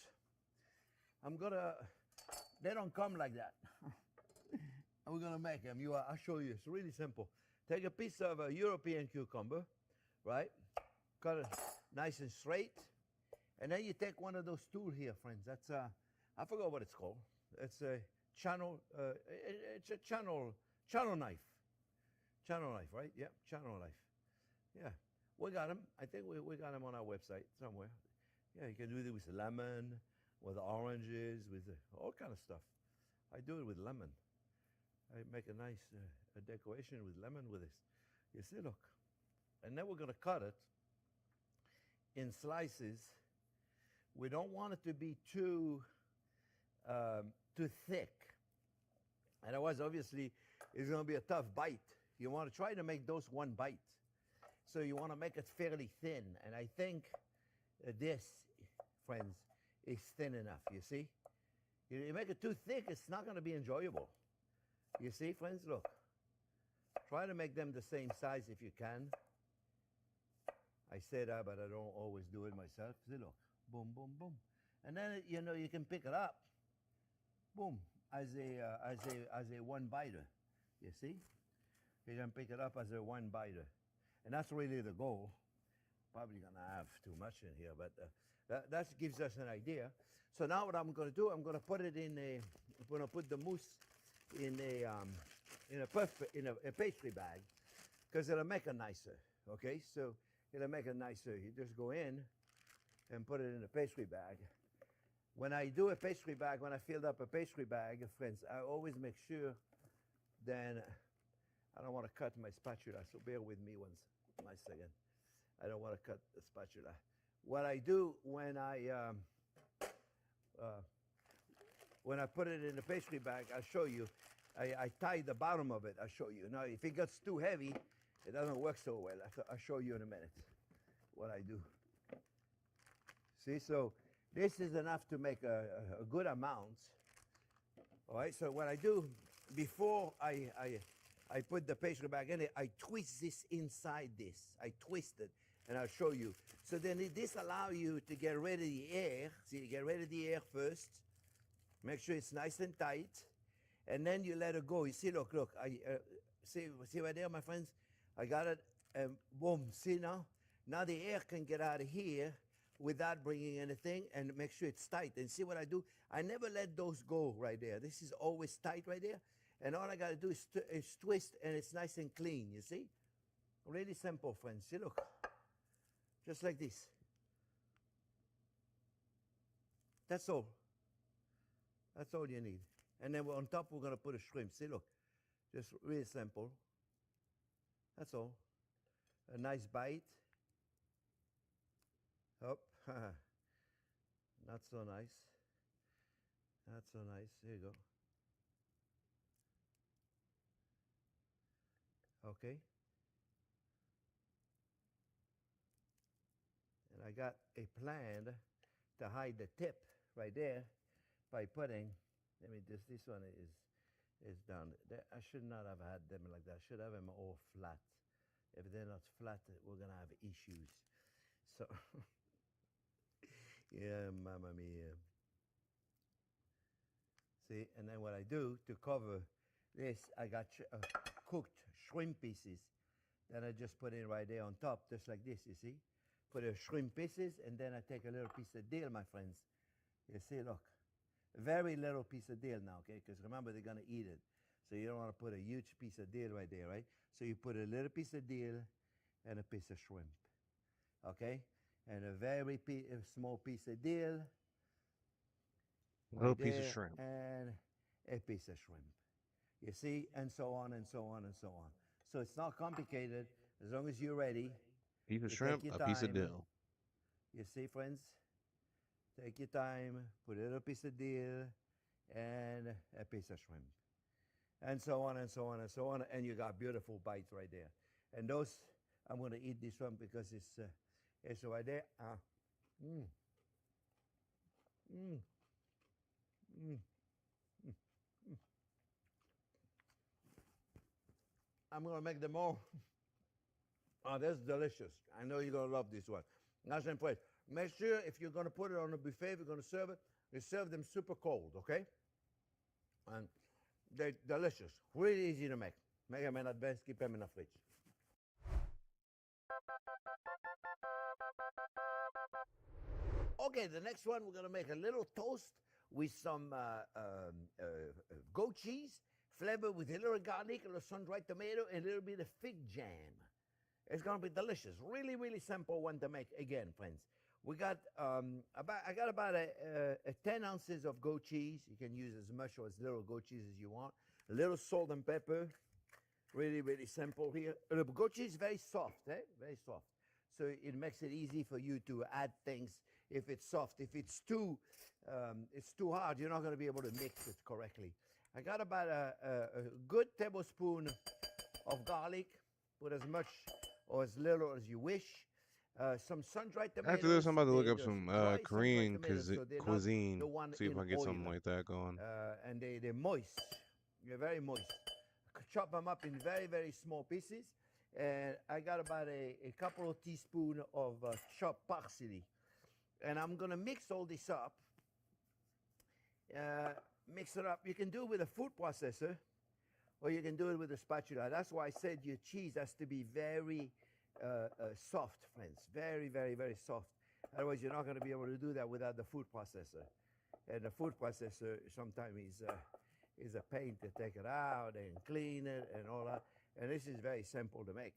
they don't come like that. And we're going to make them. I'll show you. It's really simple. Take a piece of a European cucumber, right? Cut it nice and straight. And then you take one of those tools here, friends. That's, I forgot what it's called. It's a channel, it's a channel knife. Channel knife, right? Yep, channel knife. Yeah, we got them. I think we got them on our website somewhere. Yeah, you can do it with lemon, with oranges, with all kind of stuff. I do it with lemon. I make a nice a decoration with lemon with this. You see, look. And then we're going to cut it in slices. We don't want it to be too thick. Otherwise, obviously, it's going to be a tough bite. You want to try to make those one bite. So you want to make it fairly thin. And I think this, friends, is thin enough, you see? You make it too thick, it's not going to be enjoyable. You see, friends, look. Try to make them the same size if you can. I say that, but I don't always do it myself. See, look. Boom, boom, boom. And then, you can pick it up. Boom. As a one-biter. You see? You can pick it up as a one-biter. And that's really the goal. Probably going to have too much in here, but that gives us an idea. So now what I'm going to do, I'm going to put it in I'm going to put the mousse in a pastry bag, because it'll make it nicer. Okay, so it'll make it nicer. You just go in and put it in a pastry bag. When I do a pastry bag, when I filled up a pastry bag, friends, I always make sure. Then I don't want to cut my spatula, so bear with me one second. I don't want to cut the spatula. What I do when I put it in the pastry bag, I'll show you. I tie the bottom of it. I'll show you. Now, if it gets too heavy, it doesn't work so well. I'll show you in a minute what I do. See, so this is enough to make a good amount. All right, so what I do, before I put the pastry bag in it, I twist this inside this. I twist it, and I'll show you. So then this allows you to get rid of the air. See, get rid of the air first. Make sure it's nice and tight. And then you let it go. You see, look. See right there, my friends? I got it, and boom. See now? Now the air can get out of here without bringing anything, and make sure it's tight. And see what I do? I never let those go right there. This is always tight right there. And all I got to do is twist, and it's nice and clean, you see? Really simple, friends. See, look. Just like this. That's all. That's all you need. And then on top, we're going to put a shrimp. See, look. Just really simple. That's all. A nice bite. Oh, not so nice. Not so nice. There you go. Okay. And I got a plan to hide the tip right there by putting, this one is down there. I should not have had them like that. I should have them all flat. If they're not flat, we're going to have issues. So, yeah, mamma mia. See, and then what I do to cover this, I got cooked shrimp pieces that I just put in right there on top, just like this, you see? Put the shrimp pieces, and then I take a little piece of dill, my friends. You see, look. Very little piece of dill now, okay? Because remember, they're going to eat it. So you don't want to put a huge piece of dill right there, right? So you put a little piece of dill and a piece of shrimp, okay? And a very small piece of dill. Little piece of shrimp. And a piece of shrimp. You see? And so on and so on and so on. So it's not complicated as long as you're ready. Piece of shrimp, a piece of dill. You see, friends? Take your time, put a little piece of dill and a piece of shrimp. And so on and so on and so on. And you got beautiful bites right there. And those, I'm going to eat this one because it's right there. Mm. Mm. Mm. Mm. Mm. I'm going to make them all. Oh, that's delicious. I know you're going to love this one. Nice and fresh. Make sure if you're going to put it on a buffet, if you're going to serve it, you serve them super cold, okay? And they're delicious. Really easy to make. Make them in advance, keep them in the fridge. Okay, the next one, we're going to make a little toast with some goat cheese, flavored with a little garlic, a little sun-dried tomato, and a little bit of fig jam. It's going to be delicious. Really, really simple one to make. Again, friends, we got I got about a 10 ounces of goat cheese. You can use as much or as little goat cheese as you want. A little salt and pepper. Really, really simple here. The goat cheese is very soft, very soft. So it makes it easy for you to add things if it's soft. If it's too hard, you're not going to be able to mix it correctly. I got about a good tablespoon of garlic. Put as much or as little as you wish. Some sun-dried tomatoes. After this, I'm about to look up some Korean cuisine. See if I get something like that going. And they're moist. They're very moist. Chop them up in very, very small pieces. And I got about a couple of teaspoons of chopped parsley. And I'm going to mix all this up. Mix it up. You can do it with a food processor, or you can do it with a spatula. That's why I said your cheese has to be very soft, friends. Very, very, very soft. Otherwise, you're not going to be able to do that without the food processor. And the food processor sometimes is a pain to take it out and clean it and all that. And this is very simple to make.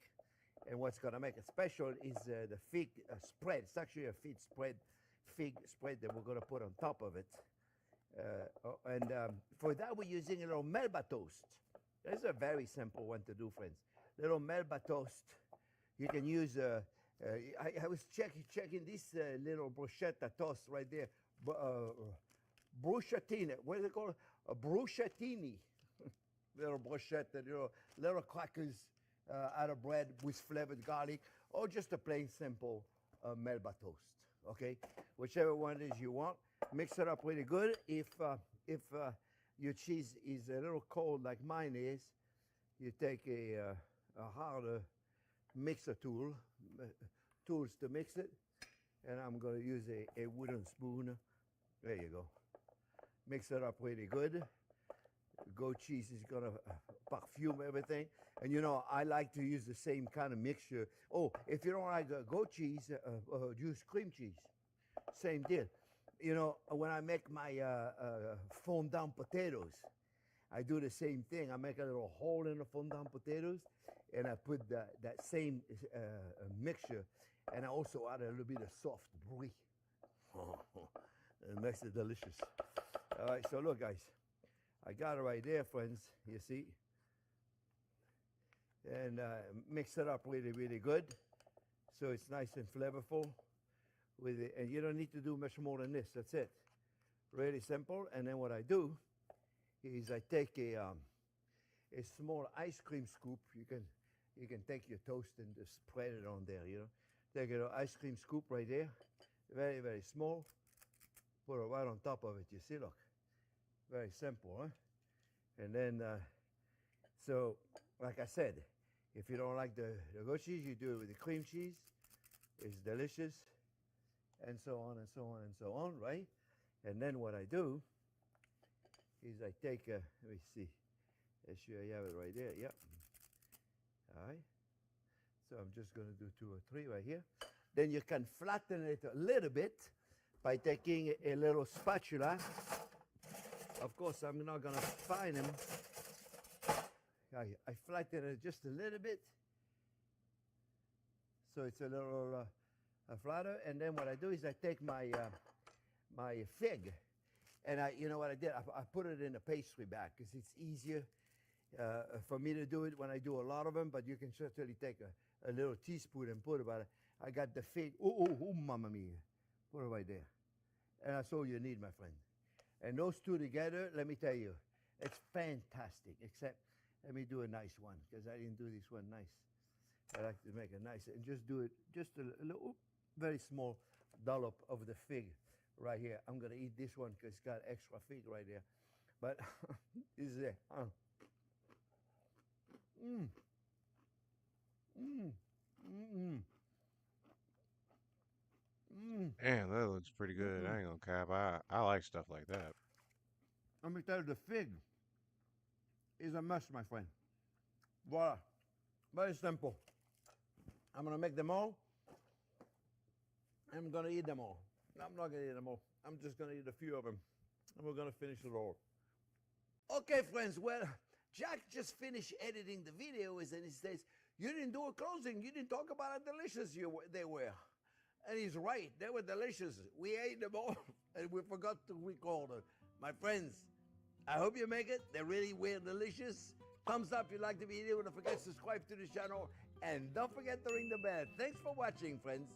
And what's going to make it special is the fig spread. It's actually a fig spread that we're going to put on top of it. For that, we're using a little Melba toast. This is a very simple one to do, friends. Little Melba toast. You can use, I was checking this little bruschetta toast right there. Bruschettina. What is it called? A bruschettini. Little bruschetta, little crackers out of bread with flavored garlic, or just a plain simple Melba toast. Okay, whichever one it is you want. Mix it up really good. If your cheese is a little cold like mine is, you take a harder mixer tools to mix it, and I'm going to use a wooden spoon. There you go. Mix it up really good. Goat cheese is going to perfume everything. And you know, I like to use the same kind of mixture. Oh, if you don't like goat cheese, use cream cheese. Same deal. You know, when I make my fondant potatoes, I do the same thing. I make a little hole in the fondant potatoes, and I put that same mixture, and I also add a little bit of soft brie. It makes it delicious. All right, so look, guys. I got it right there, friends, you see. And mix it up really, really good so it's nice and flavorful. With it. And you don't need to do much more than this. That's it. Really simple. And then what I do is I take a small ice cream scoop. You can take your toast and just spread it on there, you know. Take an ice cream scoop right there. Very, very small. Put it right on top of it. You see, look. Very simple, huh? And then, so, like I said, if you don't like the goat cheese, you do it with the cream cheese. It's delicious. And so on and so on and so on, right? And then what I do is I take, let me see. Make sure I have it right there. Yep. All right. So I'm just going to do 2 or 3 right here. Then you can flatten it a little bit by taking a little spatula Of course, I'm not gonna find them. I flatten it just a little bit, so it's a little flatter. And then what I do is I take my my fig, and you know what I did? I put it in a pastry bag because it's easier for me to do it when I do a lot of them. But you can certainly take a little teaspoon and put about it. I got the fig. Oh, mamma mia! Put it right there, and that's all you need, my friend. And those two together, let me tell you, it's fantastic. Except, let me do a nice one, because I didn't do this one nice. I like to make it nice. And just do it, just a little, very small dollop of the fig right here. I'm going to eat this one because it's got extra fig right there. But, this is it. Damn, that looks pretty good. I ain't gonna cap. I like stuff like that. Let me tell you, the fig is a must, my friend. Voila. Very simple. I'm going to make them all. I'm going to eat them all. I'm not going to eat them all. I'm just going to eat a few of them. And we're going to finish it all. Okay, friends. Well, Jack just finished editing the videos, and he says, you didn't do a closing. You didn't talk about how delicious they were. And he's right. They were delicious. We ate them all, and we forgot to record it. My friends, I hope you make it. They really were delicious. Thumbs up if you like the video. Don't forget to subscribe to the channel. And don't forget to ring the bell. Thanks for watching, friends.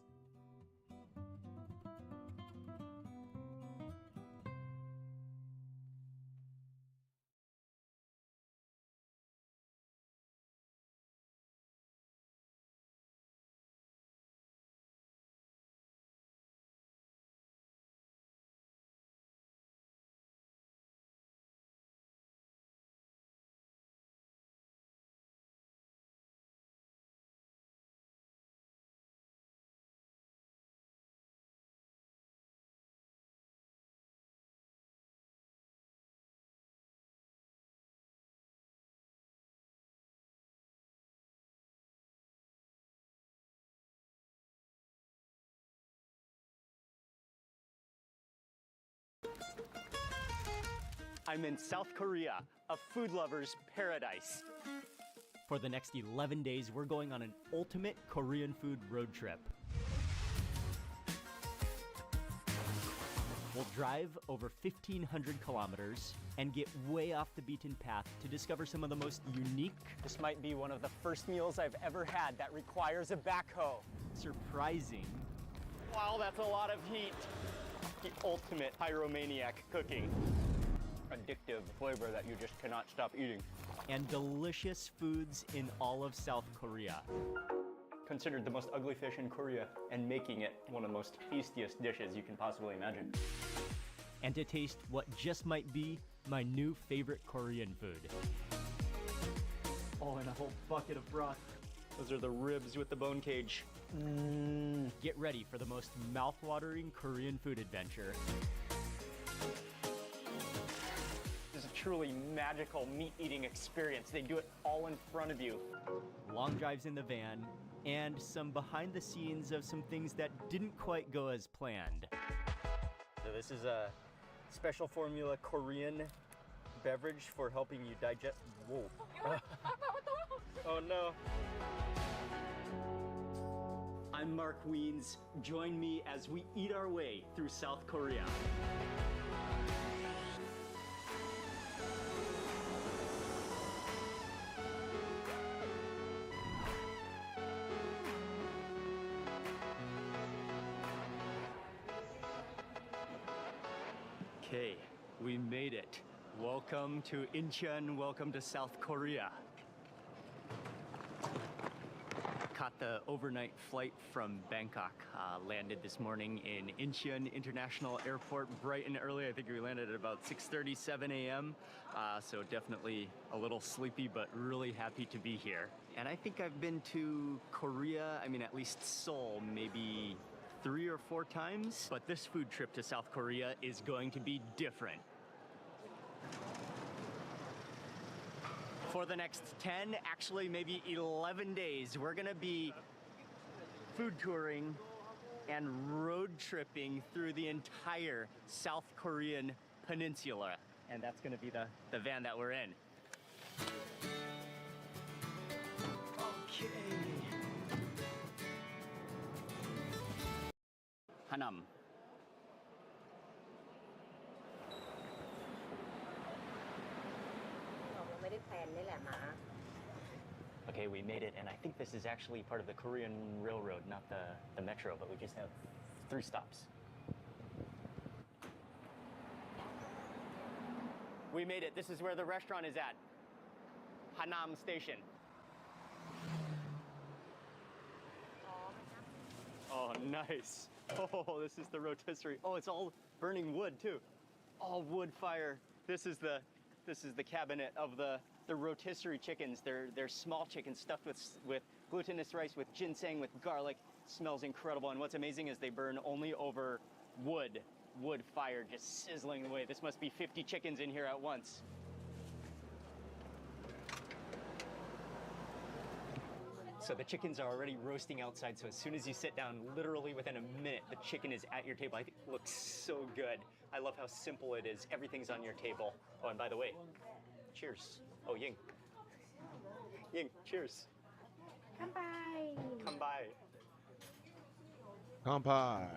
I'm in South Korea, a food lover's paradise. For the next 11 days, we're going on an ultimate Korean food road trip. We'll drive over 1,500 kilometers and get way off the beaten path to discover some of the most unique. This might be one of the first meals I've ever had that requires a backhoe. Surprising. Wow, that's a lot of heat. The ultimate pyromaniac cooking. Addictive flavor that you just cannot stop eating. And delicious foods in all of South Korea. Considered the most ugly fish in Korea and making it one of the most tastiest dishes you can possibly imagine. And to taste what just might be my new favorite Korean food. Oh, and a whole bucket of broth. Those are the ribs with the bone cage. Get ready for the most mouth-watering Korean food adventure. It's a truly magical meat-eating experience. They do it all in front of you. Long drives in the van, and some behind the scenes of some things that didn't quite go as planned. So this is a special formula Korean beverage for helping you digest. Whoa. Oh no. I'm Mark Wiens. Join me as we eat our way through South Korea. Okay, we made it. Welcome to Incheon, welcome to South Korea. Caught the overnight flight from Bangkok. Landed this morning in Incheon International Airport bright and early. I think we landed at about 6:37 a.m. So definitely a little sleepy, but really happy to be here. And I think I've been to Korea, I mean at least Seoul, maybe 3 or 4 times. But this food trip to South Korea is going to be different. For the next 10, actually maybe 11 days, we're gonna be food touring and road tripping through the entire South Korean peninsula. and that's gonna be the van that we're in. Okay. Hanam. Okay, we made it, and I think this is actually part of the Korean Railroad, not the metro, but we just have 3 stops. We made it. This is where the restaurant is at. Hanam Station. Oh, nice. Oh, this is the rotisserie. Oh, it's all burning wood too. All wood fire. This is the cabinet of the rotisserie chickens. They're small chickens stuffed with glutinous rice, with ginseng, with garlic. Smells incredible. And what's amazing is they burn only over wood fire, just sizzling away. This must be 50 chickens in here at once. So the chickens are already roasting outside, so as soon as you sit down, literally within a minute, the chicken is at your table. I think it looks so good. I love how simple it is. Everything's on your table. Oh, and by the way, cheers. Oh, Ying. Ying, cheers. Kanpai. Kanpai. Kanpai.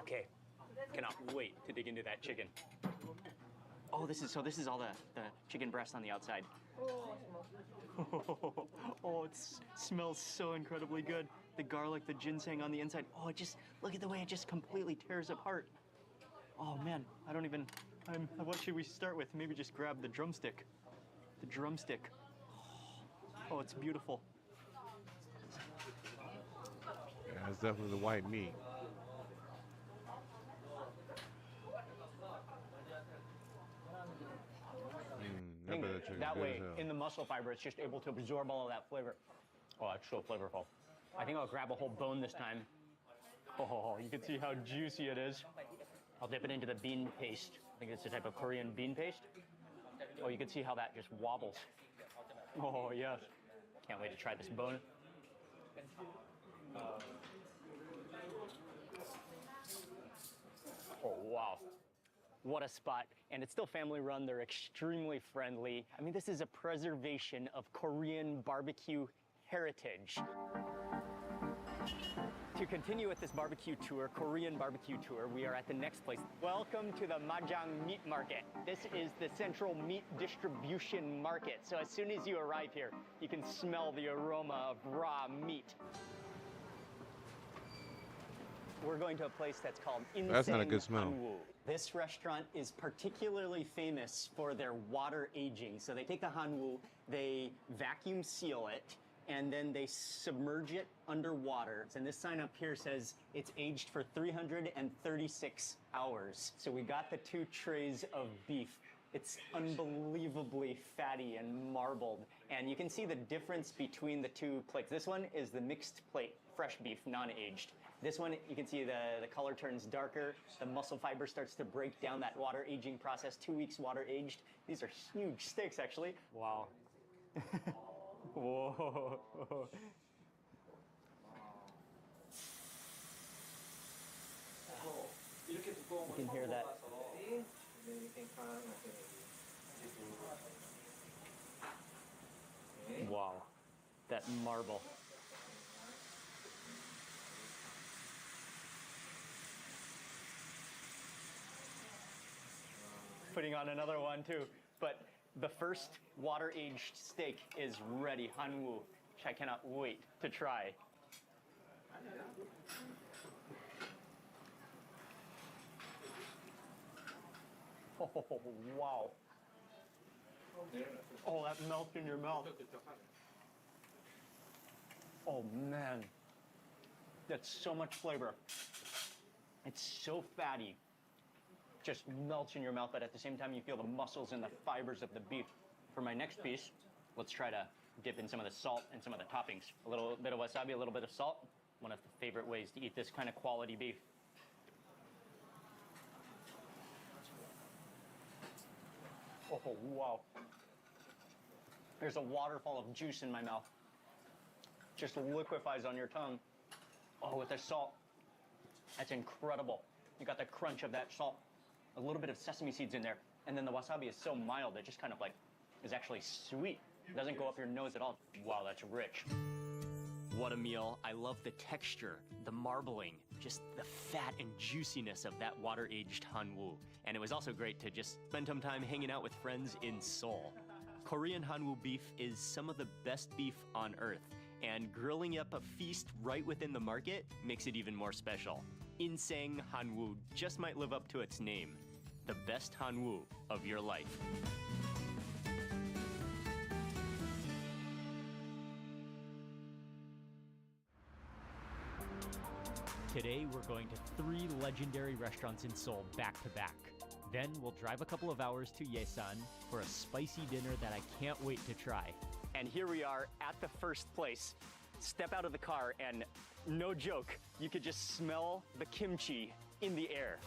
Okay, cannot wait to dig into that chicken. Oh, this is all the chicken breast on the outside. Oh, it smells so incredibly good. The garlic, the ginseng on the inside. Oh, look at the way it just completely tears apart. Oh man, what should we start with? Maybe just grab the drumstick. The drumstick. Oh, it's beautiful. Yeah, it's definitely the white meat. I think that way, in the muscle fiber, it's just able to absorb all of that flavor. Oh, it's so flavorful. I think I'll grab a whole bone this time. Oh, you can see how juicy it is. I'll dip it into the bean paste. I think it's a type of Korean bean paste. Oh, you can see how that just wobbles. Oh, yes. Can't wait to try this bone. Oh, wow. What a spot. And it's still family run. They're extremely friendly. I mean, this is a preservation of Korean barbecue heritage. To continue with this barbecue tour, Korean barbecue tour, we are at the next place. Welcome to the Majang Meat Market. This is the central meat distribution market. So as soon as you arrive here, you can smell the aroma of raw meat. We're going to a place that's called Inseng That's not a good smell. Hanwoo. This restaurant is particularly famous for their water aging. So they take the hanwoo, they vacuum seal it, and then they submerge it underwater. And this sign up here says it's aged for 336 hours. So we got the 2 trays of beef. It's unbelievably fatty and marbled. And you can see the difference between the 2 plates. This one is the mixed plate, fresh beef, non-aged. This one, you can see the color turns darker. The muscle fiber starts to break down that water aging process. 2 weeks water aged. These are huge steaks, actually. Wow. Whoa. You can hear that. Wow. That marble. Putting on another one too. But the first water-aged steak is ready, hanwoo, which I cannot wait to try. Oh, wow. Oh, that melts in your mouth. Oh, man. That's so much flavor. It's so fatty. Just melts in your mouth, but at the same time, you feel the muscles and the fibers of the beef. For my next piece, let's try to dip in some of the salt and some of the toppings. A little bit of wasabi, a little bit of salt. One of the favorite ways to eat this kind of quality beef. Oh, wow. There's a waterfall of juice in my mouth. Just liquefies on your tongue. Oh, with the salt. That's incredible. You got the crunch of that salt. a little bit of sesame seeds in there, and then the wasabi is so mild, it just kind of like is actually sweet. It doesn't go up your nose at all. Wow, that's rich. What a meal. I love the texture, the marbling, just the fat and juiciness of that water-aged hanwoo. And it was also great to just spend some time hanging out with friends in Seoul. Korean hanwoo beef is some of the best beef on earth, and grilling up a feast right within the market makes it even more special. Insang hanwoo just might live up to its name. The best hanwoo of your life. Today, we're going to 3 legendary restaurants in Seoul back to back. Then we'll drive a couple of hours to Yesan for a spicy dinner that I can't wait to try. And here we are at the first place. Step out of the car and no joke, you could just smell the kimchi in the air.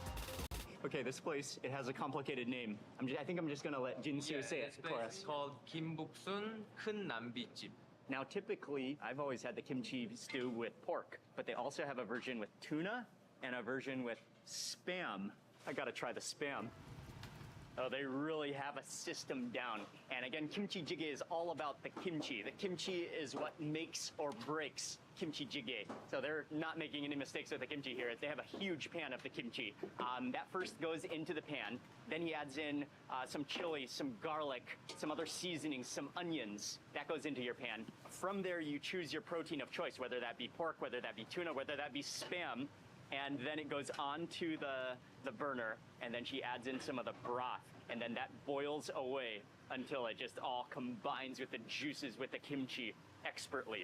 Okay, this place, it has a complicated name. I think I'm just gonna let Jin-Soo say it for us. It's called Kimbuksun 큰 남비집. Now, typically, I've always had the kimchi stew with pork, but they also have a version with tuna and a version with Spam. I gotta try the Spam. Oh, they really have a system down. And again, kimchi jjigae is all about the kimchi. The kimchi is what makes or breaks kimchi jjigae. So they're not making any mistakes with the kimchi here. They have a huge pan of the kimchi. That first goes into the pan. Then he adds in some chili, some garlic, some other seasonings, some onions. That goes into your pan. From there, you choose your protein of choice, whether that be pork, whether that be tuna, whether that be Spam. And then it goes onto the burner, and then she adds in some of the broth, and then that boils away until it just all combines with the juices with the kimchi expertly.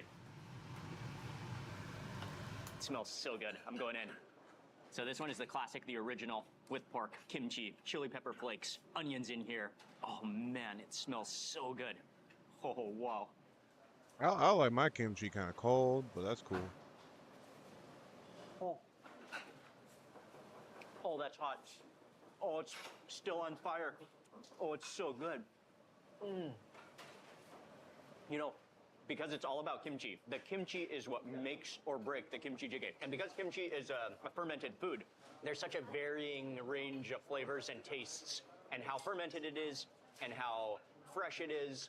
It smells so good. I'm going in. So this one is the classic, the original, with pork, kimchi, chili pepper flakes, onions in here. Oh man, it smells so good. Oh, wow. I like my kimchi kind of cold, but that's cool. Oh, that's hot. Oh, it's still on fire. Oh, it's so good. You know, because it's all about kimchi, the kimchi is what makes or breaks the kimchi jjigae. And because kimchi is a fermented food, there's such a varying range of flavors and tastes, and how fermented it is and how fresh it is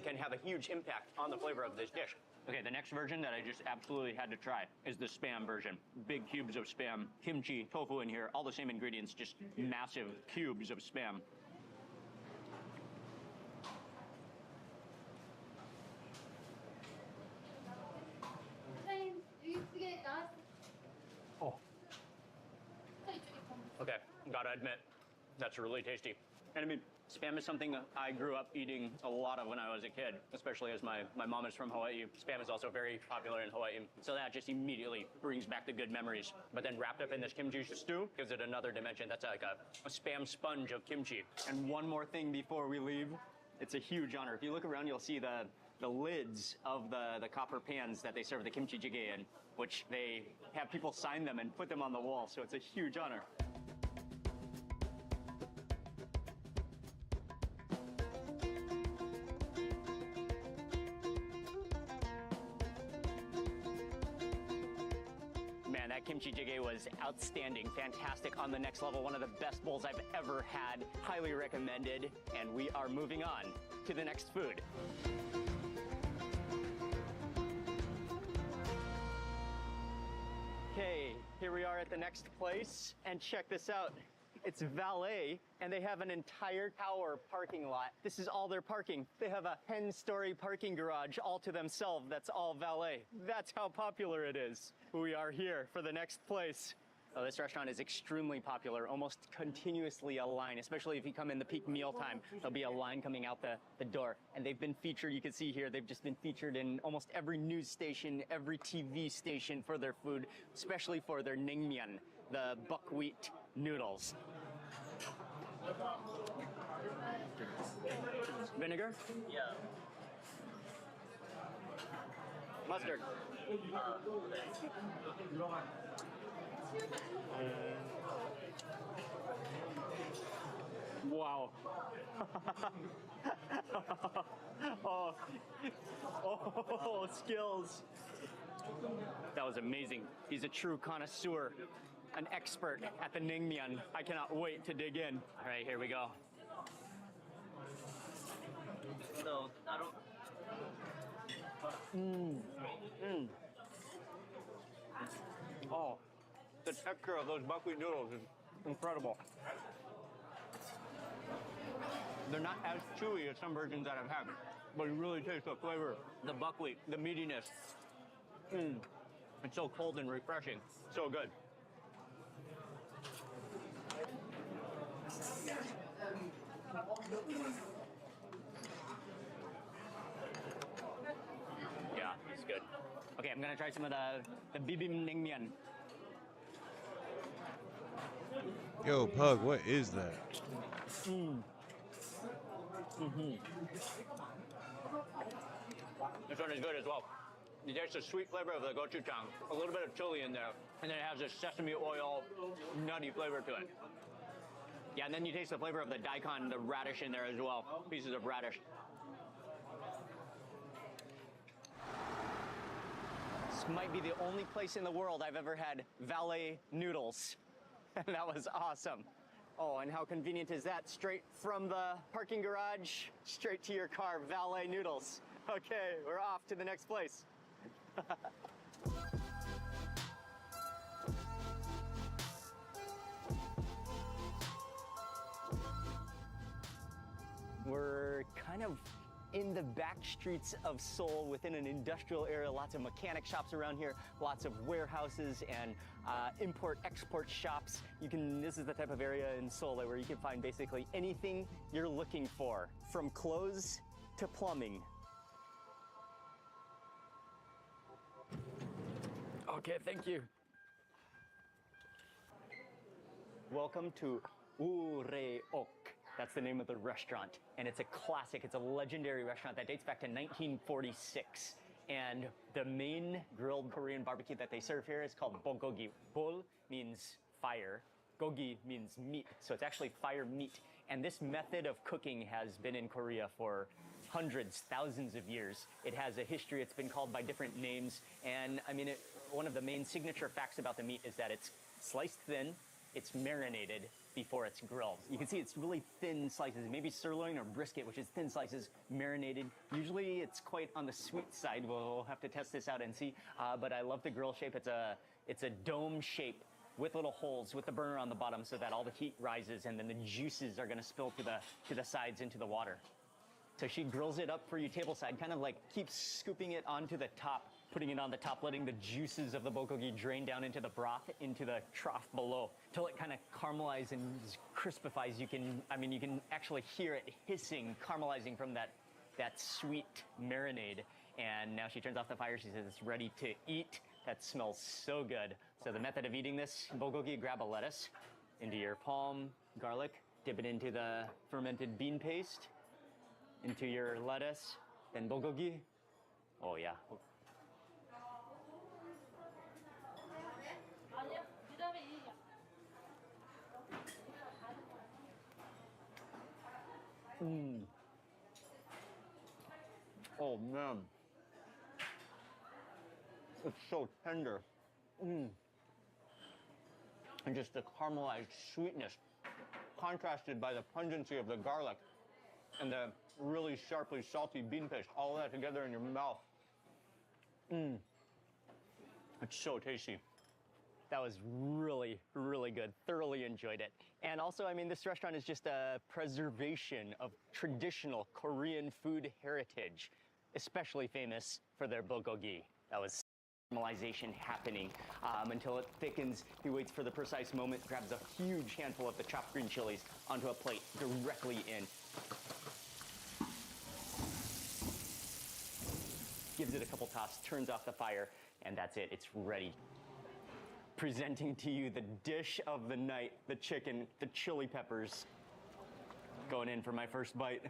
can have a huge impact on the flavor of this dish. Okay, the next version that I just absolutely had to try is the Spam version. Big cubes of Spam, kimchi, tofu in here, all the same ingredients, just massive cubes of Spam. Oh. Okay, gotta admit, that's really tasty. And I mean, Spam is something I grew up eating a lot of when I was a kid, especially as my mom is from Hawaii. Spam is also very popular in Hawaii. So that just immediately brings back the good memories. But then wrapped up in this kimchi stew gives it another dimension. That's like a Spam sponge of kimchi. And one more thing before we leave, it's a huge honor. If you look around, you'll see the lids of the copper pans that they serve the kimchi jjigae in, which they have people sign them and put them on the wall. So it's a huge honor. Man, that kimchi jjigae was outstanding, fantastic, on the next level, one of the best bowls I've ever had, highly recommended, and we are moving on to the next food. Okay, here we are at the next place, and check this out. It's valet, and they have an entire tower parking lot. This is all their parking. They have a 10-story parking garage all to themselves. That's all valet. That's how popular it is. We are here for the next place. Oh, this restaurant is extremely popular, almost continuously a line, especially if you come in the peak meal time. There'll be a line coming out the door. And they've been featured, you can see here, they've just been featured in almost every news station, every TV station for their food, especially for their naengmyeon, the buckwheat noodles. Vinegar? Yeah. Mustard. Wow. Oh, skills. That was amazing. He's a true connoisseur. an expert at the naengmyeon. I cannot wait to dig in. All right, here we go. So, I don't... Oh, the texture of those buckwheat noodles is incredible. They're not as chewy as some versions that I've had, but you really taste the flavor, the buckwheat, the meatiness. It's so cold and refreshing. So good. Yeah, it's good. Okay, I'm gonna try some of the bibim naengmyeon. Yo, Pug, what is that? This one is good as well. You taste the sweet flavor of the gochujang, a little bit of chili in there, and then it has this sesame oil, nutty flavor to it. Yeah, and then you taste the flavor of the daikon, the radish in there as well, pieces of radish. This might be the only place in the world I've ever had valet noodles. And that was awesome. Oh, and how convenient is that? Straight from the parking garage, straight to your car, valet noodles. Okay, we're off to the next place. We're kind of in the back streets of Seoul within an industrial area, lots of mechanic shops around here, lots of warehouses and import-export shops. This is the type of area in Seoul where you can find basically anything you're looking for, from clothes to plumbing. Okay, thank you. Welcome to Ureok. That's the name of the restaurant, and it's a classic. It's a legendary restaurant that dates back to 1946. And the main grilled Korean barbecue that they serve here is called bulgogi. Bul means fire, gogi means meat, so it's actually fire meat. And this method of cooking has been in Korea for hundreds, thousands of years. It has a history. It's been called by different names. And I mean, one of the main signature facts about the meat is that it's sliced thin, it's marinated before it's grilled. You can see it's really thin slices, maybe sirloin or brisket, which is thin slices, marinated. Usually it's quite on the sweet side. We'll have to test this out and see. But I love the grill shape. It's a dome shape with little holes with the burner on the bottom so that all the heat rises and then the juices are gonna spill to the sides into the water. So she grills it up for you tableside, kind of like keeps scooping it onto the top, putting it on the top, letting the juices of the bulgogi drain down into the broth, into the trough below, till it kind of caramelizes and crispifies. You can actually hear it hissing, caramelizing from that sweet marinade. And now she turns off the fire. She says it's ready to eat. That smells so good. So the method of eating this bulgogi: grab a lettuce into your palm, garlic, dip it into the fermented bean paste, into your lettuce, then bulgogi. Oh yeah. Oh man, it's so tender. And just the caramelized sweetness, contrasted by the pungency of the garlic and the really sharply salty bean paste, all of that together in your mouth. It's so tasty. That was really, really good. Thoroughly enjoyed it. And also, I mean, this restaurant is just a preservation of traditional Korean food heritage, especially famous for their bulgogi. That was caramelization happening until it thickens. He waits for the precise moment, grabs a huge handful of the chopped green chilies onto a plate directly in. Gives it a couple tosses, turns off the fire, and that's it. It's ready. Presenting to you the dish of the night, the chicken, the chili peppers. Going in for my first bite,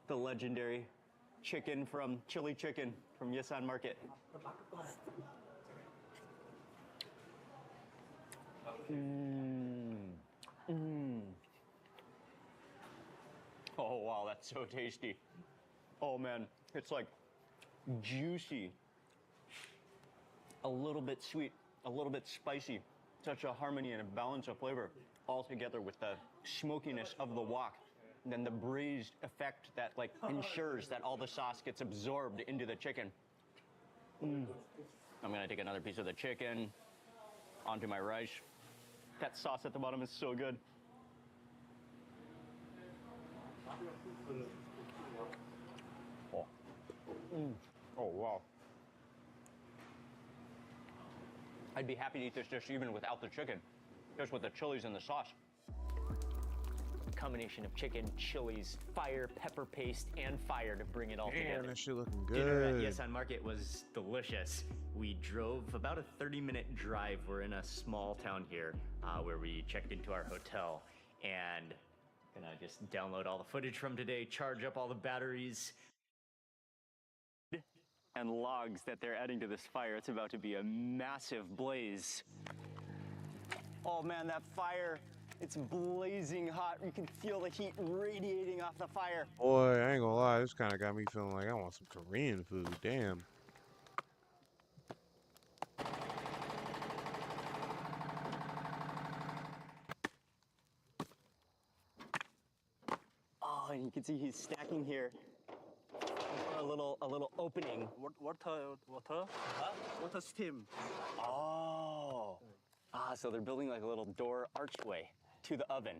the legendary chili chicken from Yesan Market. Oh wow, that's so tasty. Oh man, it's like juicy, a little bit sweet, a little bit spicy, Such a harmony and a balance of flavor all together with the smokiness of the wok. And then the braised effect that like ensures that all the sauce gets absorbed into the chicken. I'm gonna take another piece of the chicken onto my rice. That sauce at the bottom is so good. Oh, oh wow. I'd be happy to eat this dish even without the chicken, just with the chilies and the sauce. Combination of chicken, chilies, fire, pepper paste, and fire to bring it all together. Man, that shit looking good. Dinner at Yes on Market was delicious. We drove about a 30-minute drive. We're in a small town here where we checked into our hotel, and gonna just download all the footage from today, charge up all the batteries and logs that they're adding to this fire. It's about to be a massive blaze. Oh man, that fire. It's blazing hot. You can feel the heat radiating off the fire. Boy, I ain't gonna lie, this kind of got me feeling like I want some Korean food. Damn. Oh, and you can see he's stacking here. A little opening. Water? Huh? Water steam. Oh. So they're building like a little door archway to the oven.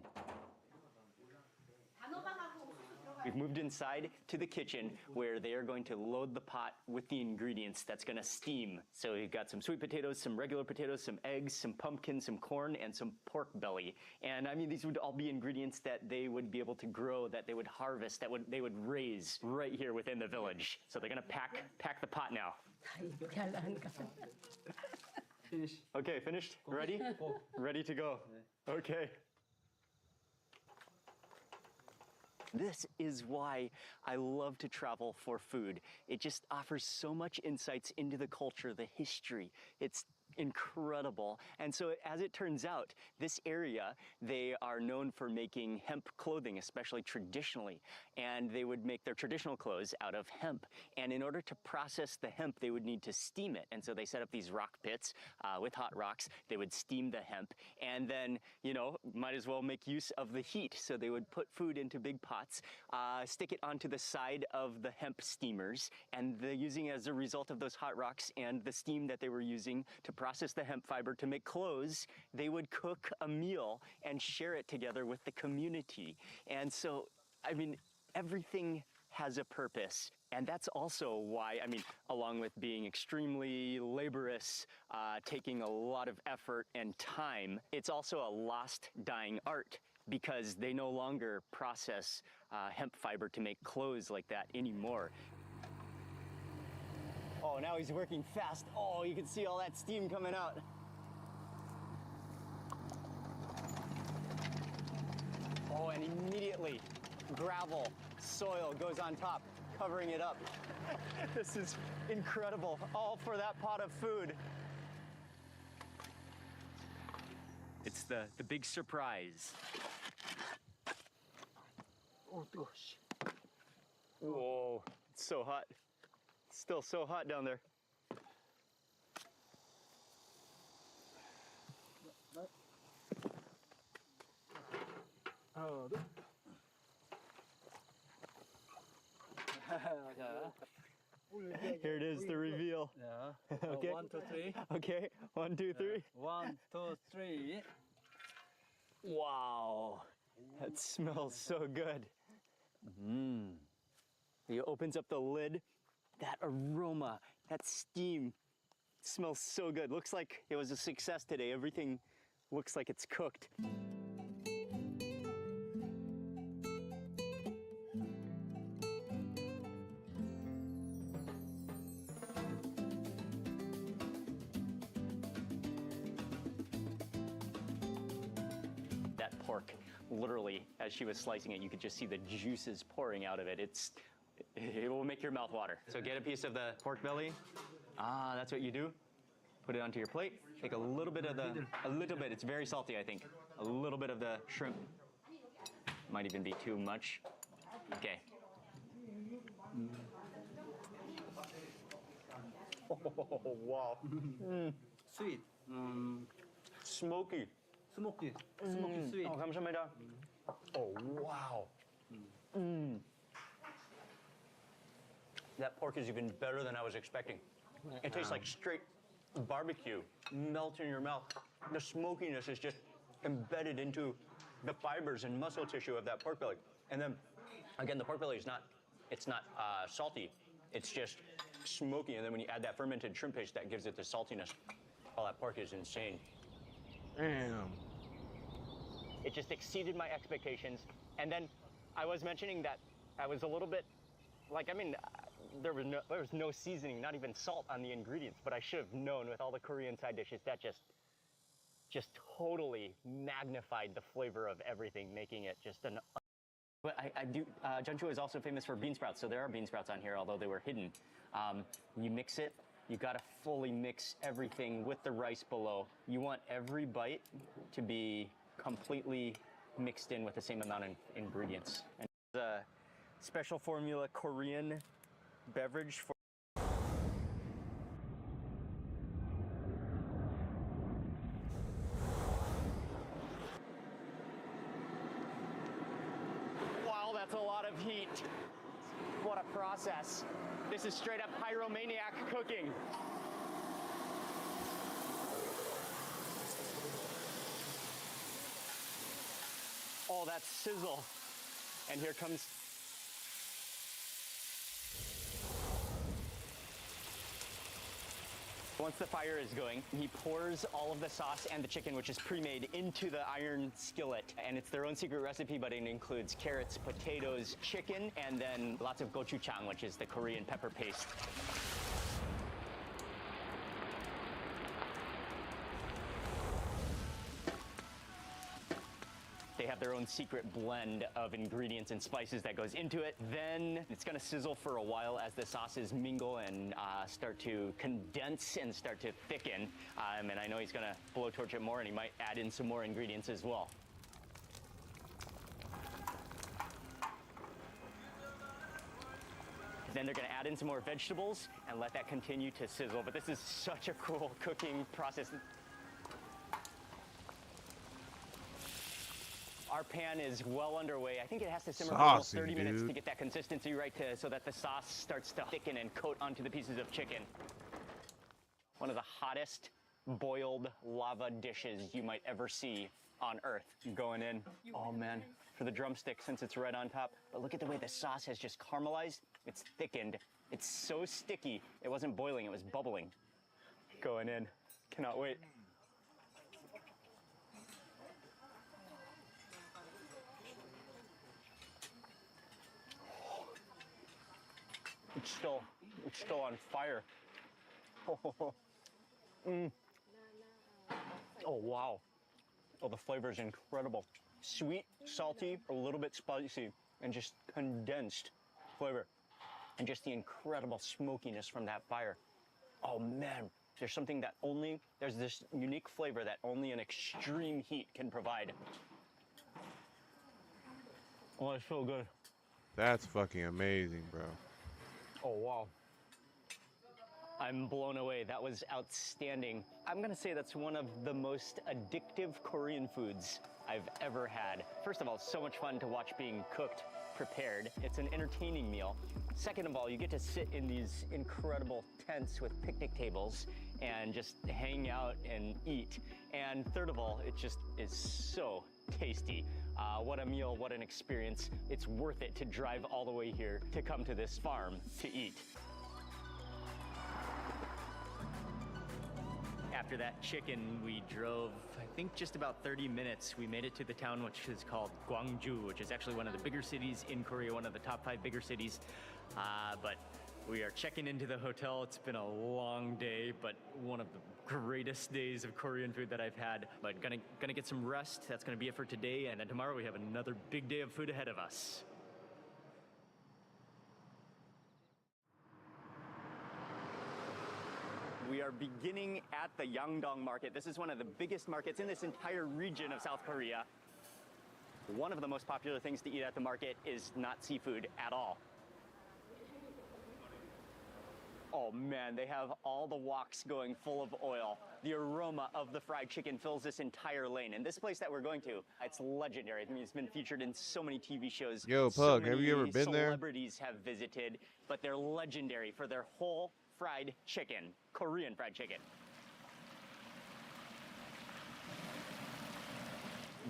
We've moved inside to the kitchen where they are going to load the pot with the ingredients that's going to steam. So we've got some sweet potatoes, some regular potatoes, some eggs, some pumpkin, some corn, and some pork belly. And I mean, these would all be ingredients that they would be able to grow, that they would harvest, that they would raise right here within the village. So they're going to pack the pot now. Okay, finished? Ready? Ready to go. Okay. This is why I love to travel for food. It just offers so much insights into the culture, the history. It's incredible. And so as it turns out, this area, they are known for making hemp clothing, especially traditionally. And they would make their traditional clothes out of hemp. And in order to process the hemp, they would need to steam it. And so they set up these rock pits with hot rocks. They would steam the hemp and then, you know, might as well make use of the heat. So they would put food into big pots, stick it onto the side of the hemp steamers, and they're using, as a result of those hot rocks and the steam that they were using to process the hemp fiber to make clothes, they would cook a meal and share it together with the community. And so, I mean, everything has a purpose. And that's also why, I mean, along with being extremely laborious, taking a lot of effort and time, it's also a lost, dying art, because they no longer process hemp fiber to make clothes like that anymore. Oh, now he's working fast. Oh, you can see all that steam coming out. Oh, and immediately gravel, soil goes on top, covering it up. This is incredible, all for that pot of food. It's the big surprise. Oh gosh. Whoa, it's so hot. It's still so hot down there. Oh. Here it is, the reveal. Yeah. Okay. 1, 2, 3. Okay, 1, 2, 3. 1, 2, 3. Wow, that smells so good. He opens up the lid. That aroma, that steam, smells so good. Looks like it was a success today. Everything looks like it's cooked. That pork, literally, as she was slicing it, you could just see the juices pouring out of it. It will make your mouth water. So get a piece of the pork belly. That's what you do. Put it onto your plate. Take a little bit, it's very salty, I think. A little bit of the shrimp. Might even be too much. Okay. Oh, wow. Sweet. smoky. Smoky. Smoky sweet. Oh, 감사합니다. Oh, wow. That pork is even better than I was expecting. It tastes like straight barbecue, melts in your mouth. The smokiness is just embedded into the fibers and muscle tissue of that pork belly. And then, again, the pork belly is not salty. It's just smoky. And then when you add that fermented shrimp paste, that gives it the saltiness. Oh, that pork is insane. Damn. It just exceeded my expectations. And then I was mentioning that I was a little bit, like, I mean, there was no seasoning, not even salt on the ingredients, but I should have known with all the Korean side dishes, that just totally magnified the flavor of everything, making it just an... But I do, Jeonju is also famous for bean sprouts, so there are bean sprouts on here, although they were hidden. You mix it, you gotta fully mix everything with the rice below. You want every bite to be completely mixed in with the same amount of ingredients. And the special formula Korean beverage for wow, that's a lot of heat. What a process. This is straight up pyromaniac cooking. Oh, that sizzle. And here comes once the fire is going, he pours all of the sauce and the chicken, which is pre-made, into the iron skillet. And it's their own secret recipe, but it includes carrots, potatoes, chicken, and then lots of gochujang, which is the Korean pepper paste. They have their own secret blend of ingredients and spices that goes into it. Then it's gonna sizzle for a while as the sauces mingle and start to condense and start to thicken. And I know he's gonna blowtorch it more, and he might add in some more ingredients as well. Then they're gonna add in some more vegetables and let that continue to sizzle. But this is such a cool cooking process. Our pan is well underway. I think it has to simmer for almost 30 minutes to get that consistency right, so that the sauce starts to thicken and coat onto the pieces of chicken. One of the hottest boiled lava dishes you might ever see on Earth going in. Oh man, for the drumstick, since it's right on top. But look at the way the sauce has just caramelized. It's thickened. It's so sticky. It wasn't boiling, it was bubbling. Going in. Cannot wait. It's still on fire. Oh, wow. Oh, the flavor is incredible. Sweet, salty, a little bit spicy, and just condensed flavor. And just the incredible smokiness from that fire. Oh, man. There's this unique flavor that only an extreme heat can provide. Oh, it's so good. That's fucking amazing, bro. Oh, wow. I'm blown away. That was outstanding. I'm gonna say that's one of the most addictive Korean foods I've ever had. First of all, it's so much fun to watch being cooked, prepared. It's an entertaining meal. Second of all, you get to sit in these incredible tents with picnic tables and just hang out and eat. And third of all, it just is so tasty. What a meal, what an experience. It's worth it to drive all the way here to come to this farm to eat. After that chicken, we drove, I think, just about 30 minutes. We made it to the town, which is called Gwangju, which is actually one of the bigger cities in Korea, one of the top 5 bigger cities. But we are checking into the hotel. It's been a long day, but one of the greatest days of Korean food that I've had. But gonna get some rest. That's gonna be it for today. And then tomorrow we have another big day of food ahead of us. We are beginning at the Yangdong market. This is one of the biggest markets in this entire region of South Korea. One of the most popular things to eat at the market is not seafood at all. Oh man, they have all the woks going full of oil. The aroma of the fried chicken fills this entire lane. And this place that we're going to, it's legendary. I mean, it's been featured in so many TV shows. Yo, so Pug, have you ever been there? Celebrities have visited, but they're legendary for their whole fried chicken, Korean fried chicken.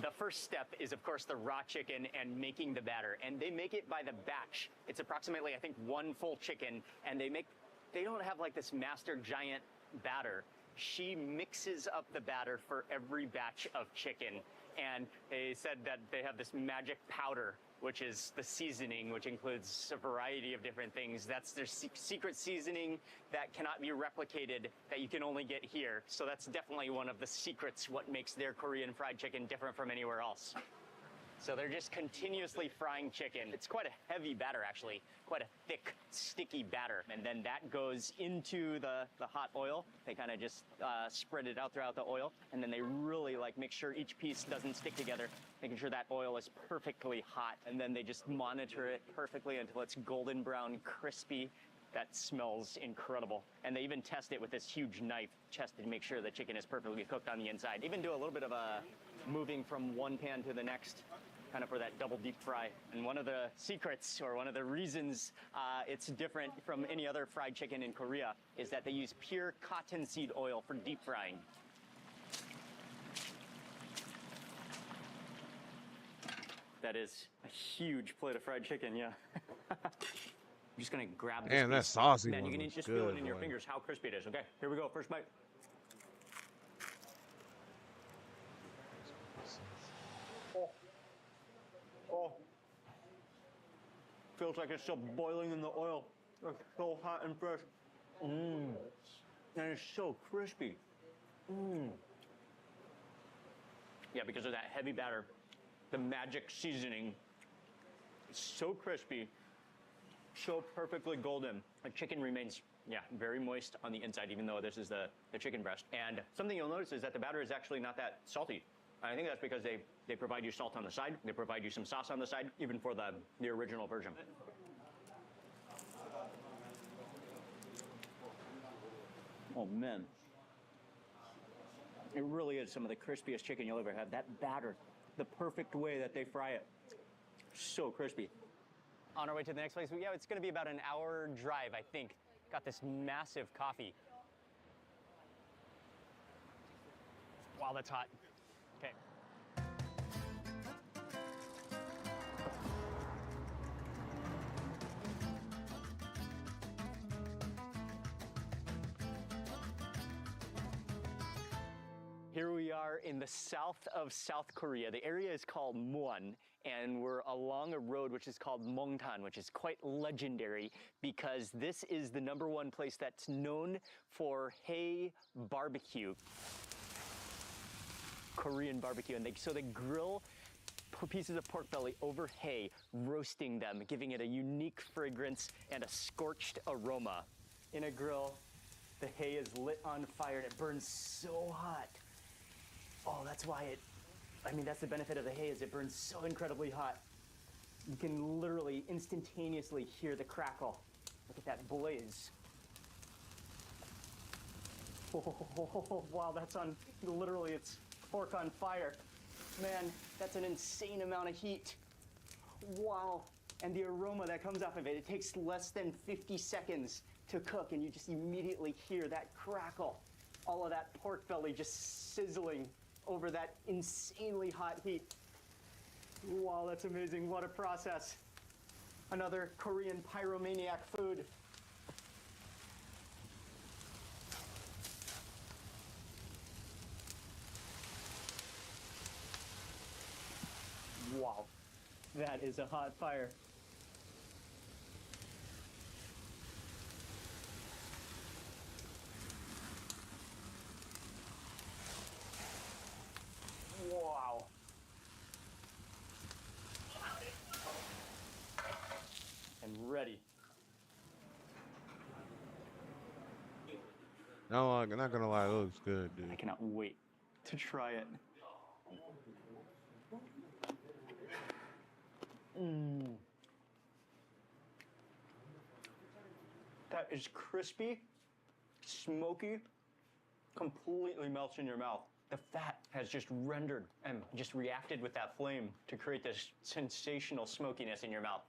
The first step is, of course, the raw chicken and making the batter. And they make it by the batch. It's approximately, I think, one full chicken. And they don't have like this master giant batter. She mixes up the batter for every batch of chicken. And they said that they have this magic powder, which is the seasoning, which includes a variety of different things. That's their secret seasoning that cannot be replicated, that you can only get here. So that's definitely one of the secrets, what makes their Korean fried chicken different from anywhere else. So they're just continuously frying chicken. It's quite a heavy batter, actually, quite a thick, sticky batter. And then that goes into the hot oil. They kind of just spread it out throughout the oil. And then they really like make sure each piece doesn't stick together, making sure that oil is perfectly hot. And then they just monitor it perfectly until it's golden brown, crispy. That smells incredible. And they even test it with this huge knife, just to make sure the chicken is perfectly cooked on the inside. Even do a little bit of a moving from one pan to the next, kind of for that double deep fry. And one of the secrets, or one of the reasons it's different from any other fried chicken in Korea, is that they use pure cottonseed oil for deep frying. That is a huge plate of fried chicken, yeah. I'm just gonna grab this Man, that piece. saucy Man, one you can looks just feel it good, in your boy. fingers how crispy it is. Okay, here we go, first bite. Oh. Feels like it's still boiling in the oil. It's so hot and fresh. Mmm. And it's so crispy. Mmm. Yeah, because of that heavy batter, the magic seasoning. It's so crispy, so perfectly golden. The chicken remains, yeah, very moist on the inside, even though this is the chicken breast. And something you'll notice is that the batter is actually not that salty. I think that's because they provide you salt on the side. They provide you some sauce on the side, even for the original version. Oh, man. It really is some of the crispiest chicken you'll ever have. That batter, the perfect way that they fry it. So crispy. On our way to the next place, yeah, it's going to be about an hour drive, I think. Got this massive coffee. Wow, that's hot. Okay. Here we are in the south of South Korea. The area is called Muon, and we're along a road which is called Mongtan, which is quite legendary because this is the #1 place that's known for Hae barbecue, Korean barbecue. And so they grill pieces of pork belly over hay, roasting them, giving it a unique fragrance and a scorched aroma. In a grill, the hay is lit on fire and it burns so hot. Oh, that's why that's the benefit of the hay, is it burns so incredibly hot. You can literally instantaneously hear the crackle. Look at that blaze. Oh, wow, that's on, literally it's pork on fire. Man, that's an insane amount of heat. Wow, and the aroma that comes off of it, it takes less than 50 seconds to cook and you just immediately hear that crackle. All of that pork belly just sizzling over that insanely hot heat. Wow, that's amazing. What a process. Another Korean pyromaniac food. Wow, that is a hot fire. Wow. And ready. No, I'm not gonna lie, it looks good, dude. I cannot wait to try it. Mmm. That is crispy, smoky, completely melts in your mouth. The fat has just rendered and just reacted with that flame to create this sensational smokiness in your mouth.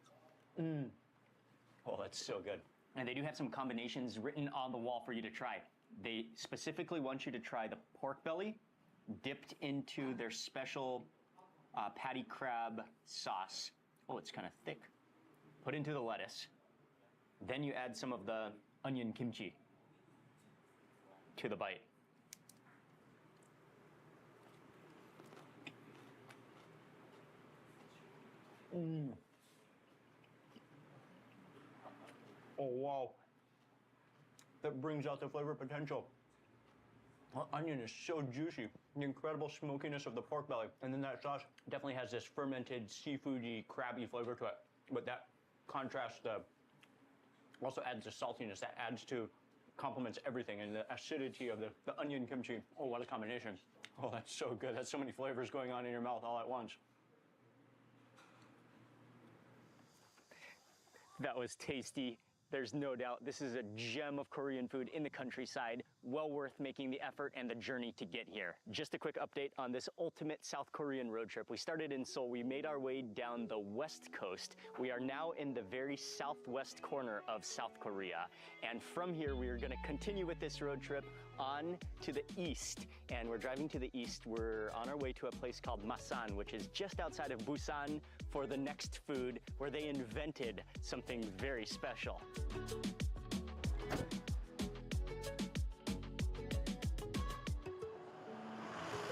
Oh, that's so good. And they do have some combinations written on the wall for you to try. They specifically want you to try the pork belly dipped into their special patty crab sauce. Oh, it's kind of thick. Put into the lettuce. Then you add some of the onion kimchi to the bite. Oh, wow. That brings out the flavor potential. The onion is so juicy. The incredible smokiness of the pork belly. And then that sauce definitely has this fermented, seafoody, crabby flavor to it. But that contrast also adds the saltiness. That adds to, complements everything. And the acidity of the onion kimchi. Oh, what a combination. Oh, that's so good. That's so many flavors going on in your mouth all at once. That was tasty. There's no doubt this is a gem of Korean food in the countryside, well worth making the effort and the journey to get here. Just a quick update on this ultimate South Korean road trip. We started in Seoul, we made our way down the west coast. We are now in the very southwest corner of South Korea. And from here, we are gonna continue with this road trip on to the east. And we're driving to the east. We're on our way to a place called Masan, which is just outside of Busan, for the next food where they invented something very special.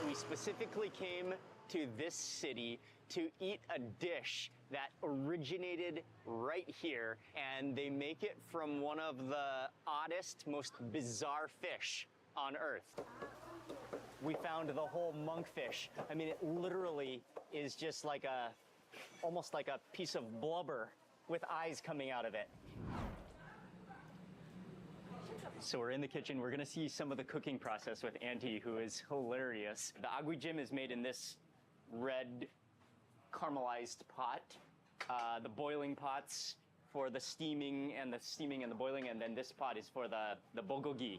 We specifically came to this city to eat a dish that originated right here, and they make it from one of the oddest, most bizarre fish on Earth. We found the whole monkfish. I mean, it literally is just like almost like a piece of blubber with eyes coming out of it. So we're in the kitchen. We're gonna see some of the cooking process with Auntie, who is hilarious. The agwijim is made in this red caramelized pot. The boiling pots for the steaming and the boiling, and then this pot is for the bulgogi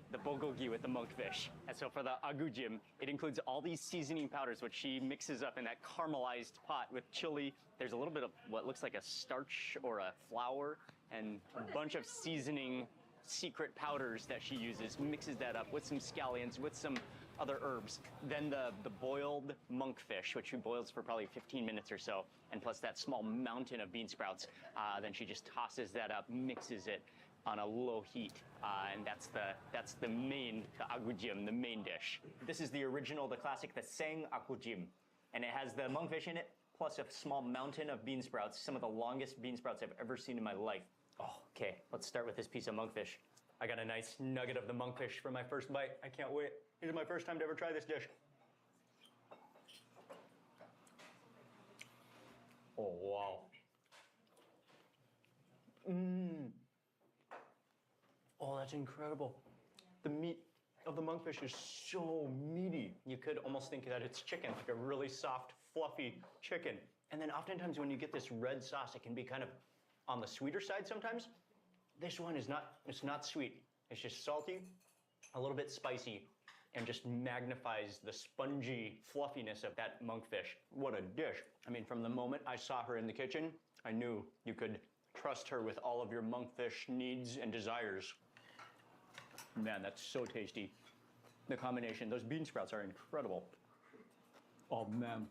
with the monkfish. And so for the agwijim, it includes all these seasoning powders, which she mixes up in that caramelized pot with chili. There's a little bit of what looks like a starch or a flour, and a bunch of seasoning secret powders that she uses, mixes that up with some scallions, with some other herbs. Then the boiled monkfish, which she boils for probably 15 minutes or so, and plus that small mountain of bean sprouts. Then she just tosses that up, mixes it on a low heat, and that's the agwijim, the main dish. This is the original, the classic, the sang agwijim, and it has the monkfish in it, plus a small mountain of bean sprouts, some of the longest bean sprouts I've ever seen in my life. Oh, okay, let's start with this piece of monkfish. I got a nice nugget of the monkfish for my first bite. I can't wait. This is my first time to ever try this dish. Oh, wow. Oh, that's incredible. The meat of the monkfish is so meaty. You could almost think that it's chicken, like a really soft, fluffy chicken. And then oftentimes when you get this red sauce, it can be kind of on the sweeter side sometimes. This one is not, it's not sweet. It's just salty, a little bit spicy, and just magnifies the spongy fluffiness of that monkfish. What a dish. I mean, from the moment I saw her in the kitchen, I knew you could trust her with all of your monkfish needs and desires. Man, that's so tasty. The combination, those bean sprouts are incredible. Oh man.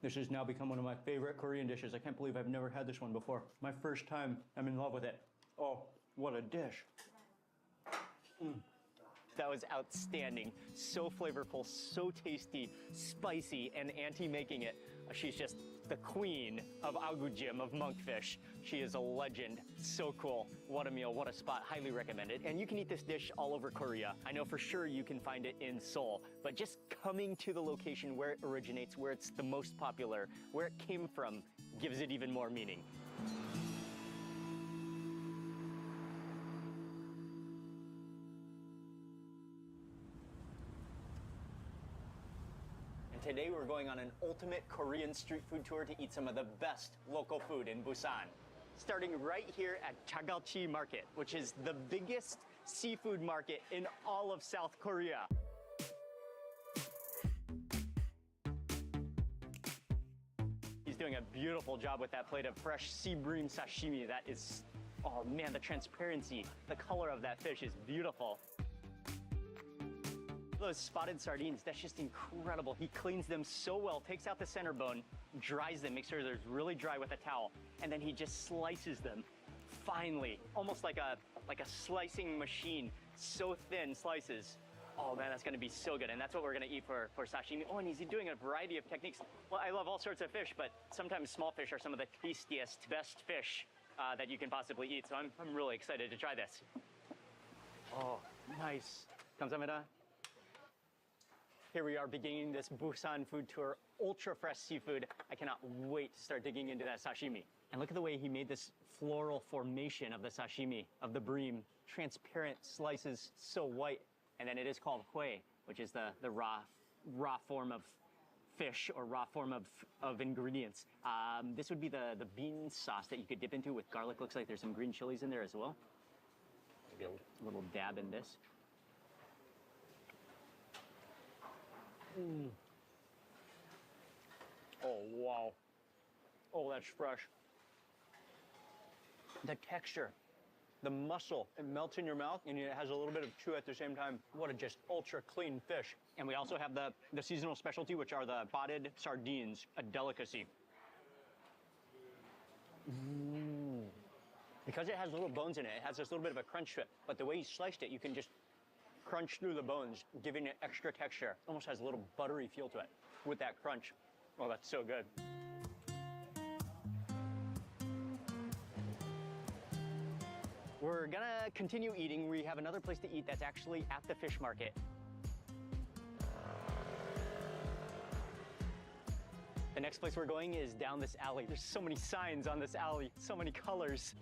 This has now become one of my favorite Korean dishes. I can't believe I've never had this one before. My first time, I'm in love with it. Oh, what a dish. That was outstanding. So flavorful, so tasty, spicy, and Auntie making it. She's just the queen of agwijim, of monkfish. She is a legend. So cool. What a meal, what a spot. Highly recommended. And you can eat this dish all over Korea. I know for sure you can find it in Seoul, but just coming to the location where it originates, where it's the most popular, where it came from, gives it even more meaning. Today we're going on an ultimate Korean street food tour to eat some of the best local food in Busan. Starting right here at Chagalchi Market, which is the biggest seafood market in all of South Korea. doing a beautiful job with that plate of fresh sea bream sashimi. That is, oh man, the transparency, the color of that fish is beautiful. Those spotted sardines, that's just incredible. He cleans them so well, takes out the center bone, dries them, makes sure they're really dry with a towel, and then he just slices them finely, almost like a slicing machine, so thin slices. Oh man, that's gonna be so good, and that's what we're gonna eat for sashimi. Oh, and he's doing a variety of techniques. Well, I love all sorts of fish, but sometimes small fish are some of the tastiest, best fish that you can possibly eat, so I'm really excited to try this. Oh, nice. 감사합니다. Here we are beginning this Busan food tour, ultra fresh seafood. I cannot wait to start digging into that sashimi. And look at the way he made this floral formation of the sashimi, of the bream. Transparent slices, so white. And then it is called hui, which is the raw form of fish or raw form of ingredients. This would be the bean sauce that you could dip into with garlic. Looks like there's some green chilies in there as well. Maybe a little dab in this. Mm. Oh, wow. Oh, that's fresh. The texture, the muscle, it melts in your mouth and it has a little bit of chew at the same time. What a just ultra clean fish. And we also have the seasonal specialty, which are the spotted sardines, a delicacy. Mm. Because it has little bones in it, it has this little bit of a crunch to it. But the way he sliced it, you can just crunch through the bones, giving it extra texture. Almost has a little buttery feel to it with that crunch. Oh, that's so good. We're gonna continue eating. We have another place to eat that's actually at the fish market. The next place we're going is down this alley. There's so many signs on this alley, so many colors.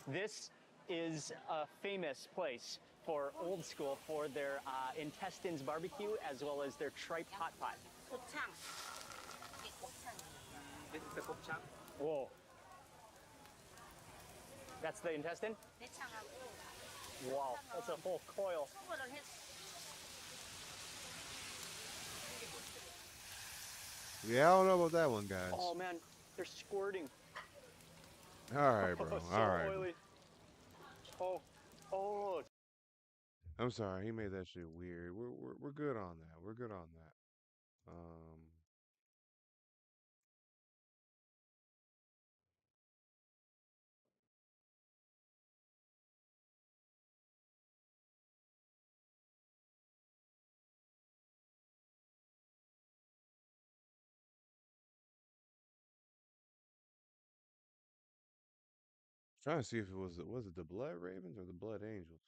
This is a famous place for Old School for their intestines barbecue as well as their tripe hot pot. This is the gopchang. Whoa. That's the intestine? Wow, that's a whole coil. Yeah, I don't know about that one, guys. Oh man, they're squirting. All right, bro. So All right. oily. Oh. I'm sorry, he made that shit weird. We're good on that. We're good on that. Trying to see if it was it the Blood Ravens or the Blood Angels?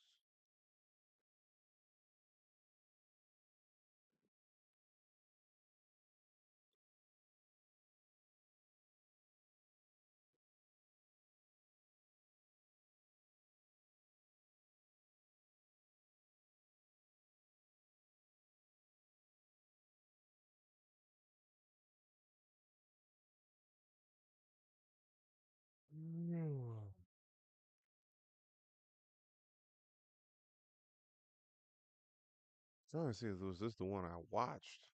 Trying to see if was this the one I watched.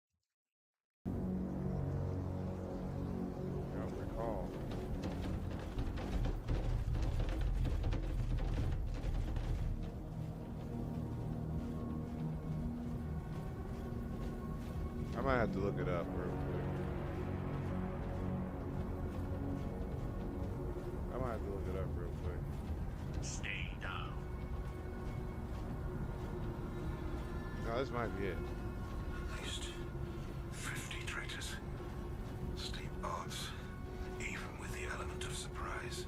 I don't recall. I might have to look it up real quick. I might have to look it up real quick. Stay down. No, this might be it. At least 50 traitors. Steep odds, even with the element of surprise.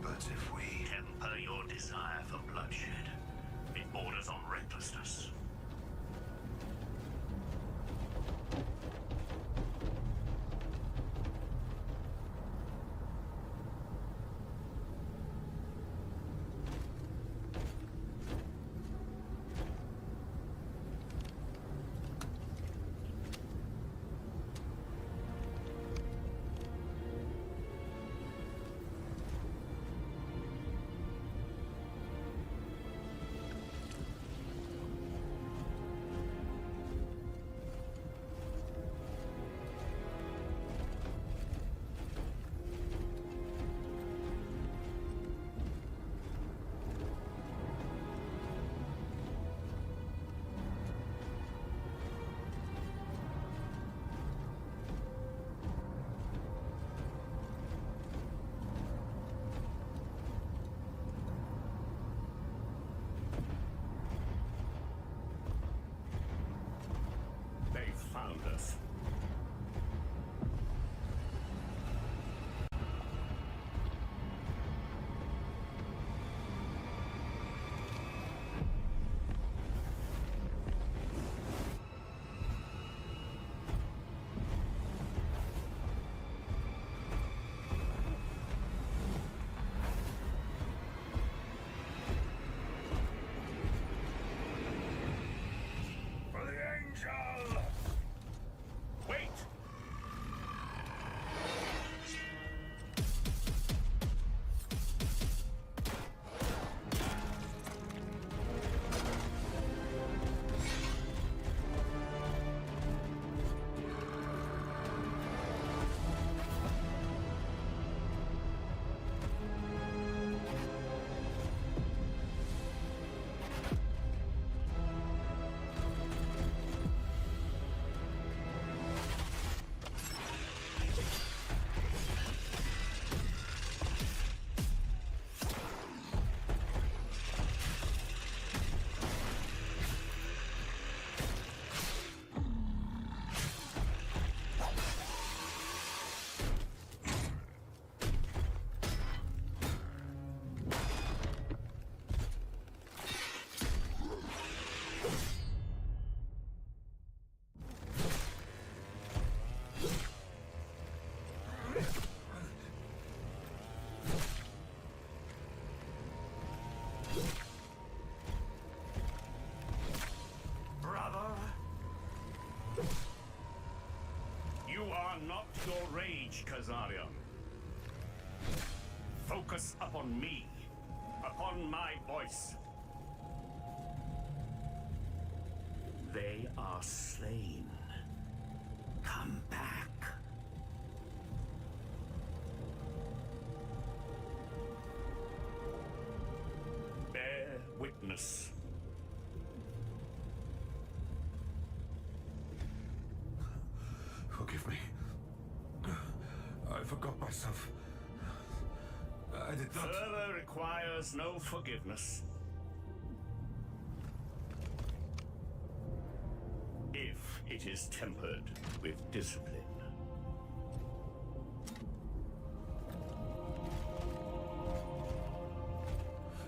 But if we temper your desire for bloodshed, it borders on recklessness. your rage, Kazarian. Focus upon me, upon my voice. They are slain. Come back. Bear witness. Forgive me. I forgot myself. I did not. Further requires no forgiveness. If it is tempered with discipline.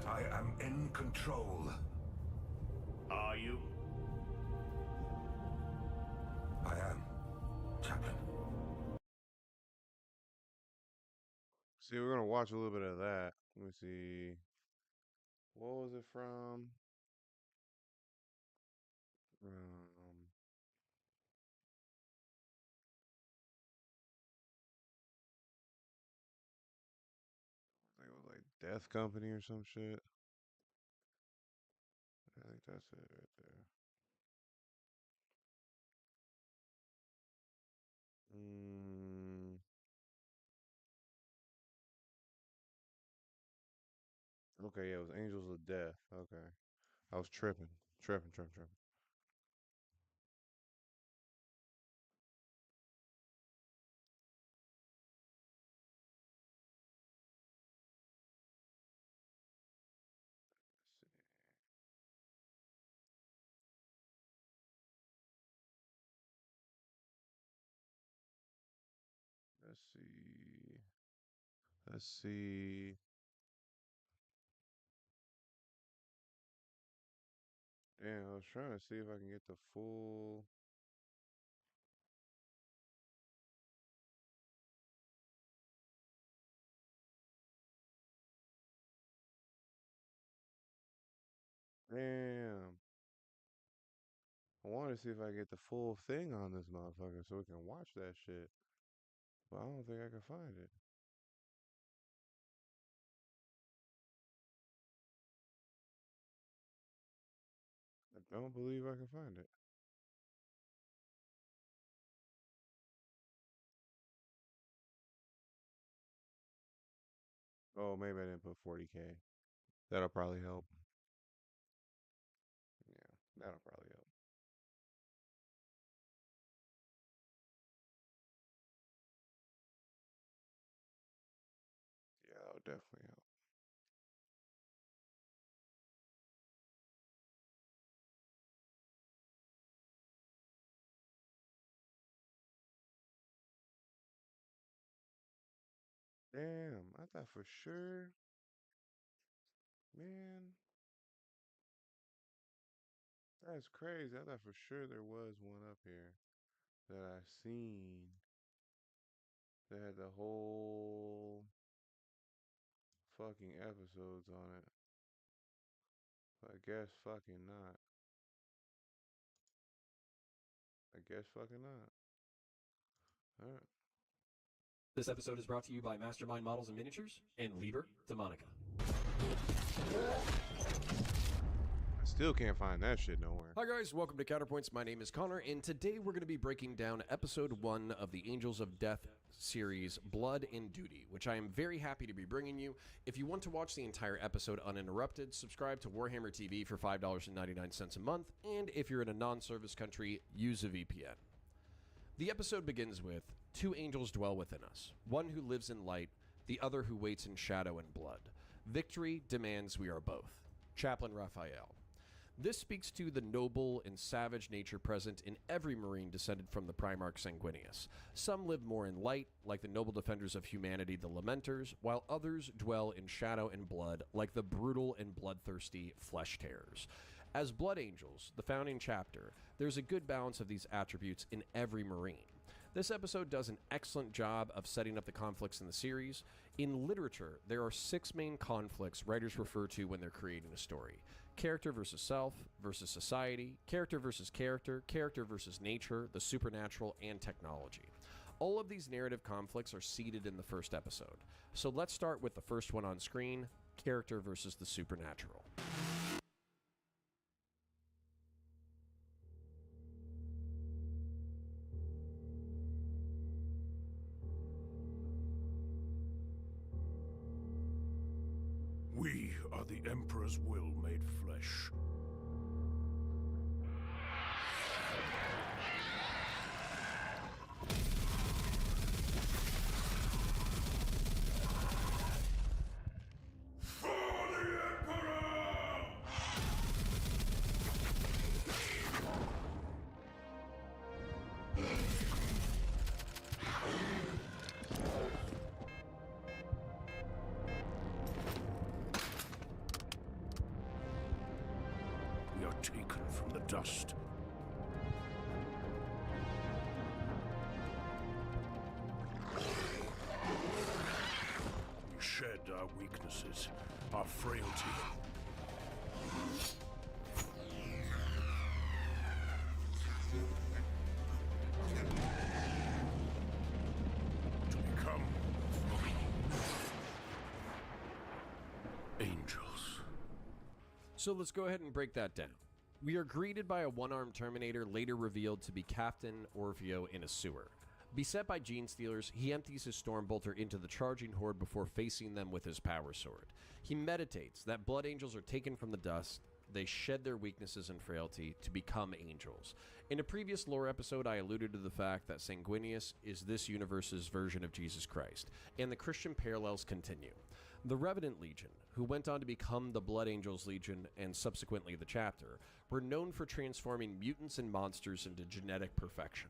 I am in control. Are you? I am, Chaplain. See, we're gonna watch a little bit of that. Let me see. What was it from? I think it was like Death Company or some shit. I think that's it right there. Okay, yeah, it was Angels of Death. Okay. I was tripping. Tripping. Let's see. Let's see. Damn, I was trying to see if I can get the full. Damn. I wanted to see if I can get the full thing on this motherfucker so we can watch that shit. But I don't think I can find it. I don't believe I can find it. Oh, maybe I didn't put 40K. That'll probably help. Yeah, that'll probably help. Yeah, that'll definitely help. Damn, I thought for sure. Man, that's crazy. I thought for sure there was one up here that I seen that had the whole fucking episodes on it. But I guess fucking not. I guess fucking not. Alright. This episode is brought to you by Mastermind Models and Miniatures and Liber to Monica. I still can't find that shit nowhere. Hi guys, welcome to Counterpoints. My name is Connor, and today we're going to be breaking down episode 1 of the Angels of Death series, Blood and Duty, which I am very happy to be bringing you. If you want to watch the entire episode uninterrupted, subscribe to Warhammer TV for $5.99 a month, and if you're in a non-service country, use a VPN. The episode begins with, two angels dwell within us, one who lives in light, the other who waits in shadow and blood. Victory demands we are both. Chaplain Raphael. This speaks to the noble and savage nature present in every Marine descended from the Primarch Sanguinius. Some live more in light, like the noble defenders of humanity, the Lamenters, while others dwell in shadow and blood, like the brutal and bloodthirsty Flesh Tearers. As Blood Angels, the founding chapter, there's a good balance of these attributes in every Marine. This episode does an excellent job of setting up the conflicts in the series. In literature, there are 6 main conflicts writers refer to when they're creating a story. Character versus self, versus society, character versus character, character versus nature, the supernatural, and technology. All of these narrative conflicts are seated in the first episode. So let's start with the first one on screen, character versus the supernatural. We are the Emperor's will made flesh. We are taken from the dust. We shed our weaknesses, our frailty. To become angels. So let's go ahead and break that down. We are greeted by a one-armed Terminator later revealed to be Captain Orvio in a sewer. Beset by gene stealers, he empties his Stormbolter into the charging horde before facing them with his power sword. He meditates that blood angels are taken from the dust, they shed their weaknesses and frailty to become angels. In a previous lore episode, I alluded to the fact that Sanguinius is this universe's version of Jesus Christ, and the Christian parallels continue. The Revenant Legion, who went on to become the Blood Angels Legion and subsequently the Chapter, were known for transforming mutants and monsters into genetic perfection.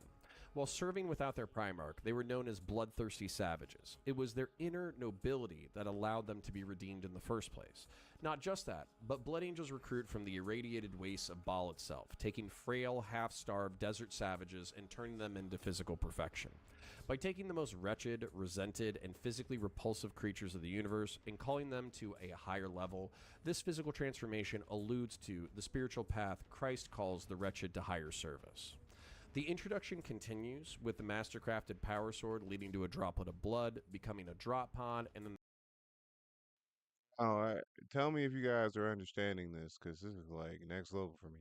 While serving without their Primarch, they were known as bloodthirsty savages. It was their inner nobility that allowed them to be redeemed in the first place. Not just that, but Blood Angels recruit from the irradiated wastes of Baal itself, taking frail, half-starved desert savages and turning them into physical perfection. By taking the most wretched, resented, and physically repulsive creatures of the universe and calling them to a higher level, this physical transformation alludes to the spiritual path Christ calls the wretched to higher service. The introduction continues with the mastercrafted power sword leading to a droplet of blood, becoming a drop pod, and then All right. Tell me if you guys are understanding this, because this is like next level for me.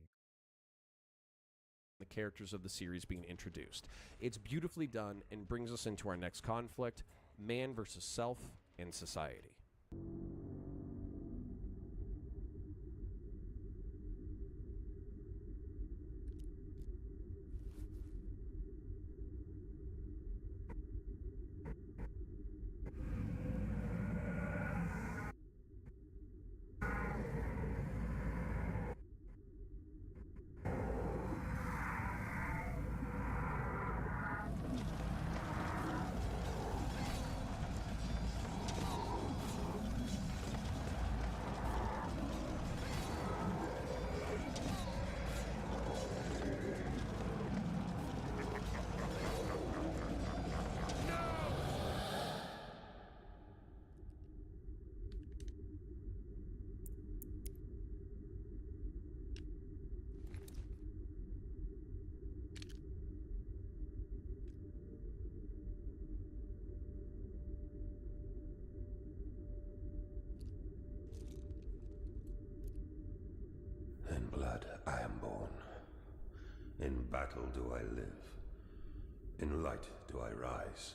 the characters of the series being introduced. It's beautifully done and brings us into our next conflict, man versus self and society. In blood I am born. In battle do I live. In light do I rise.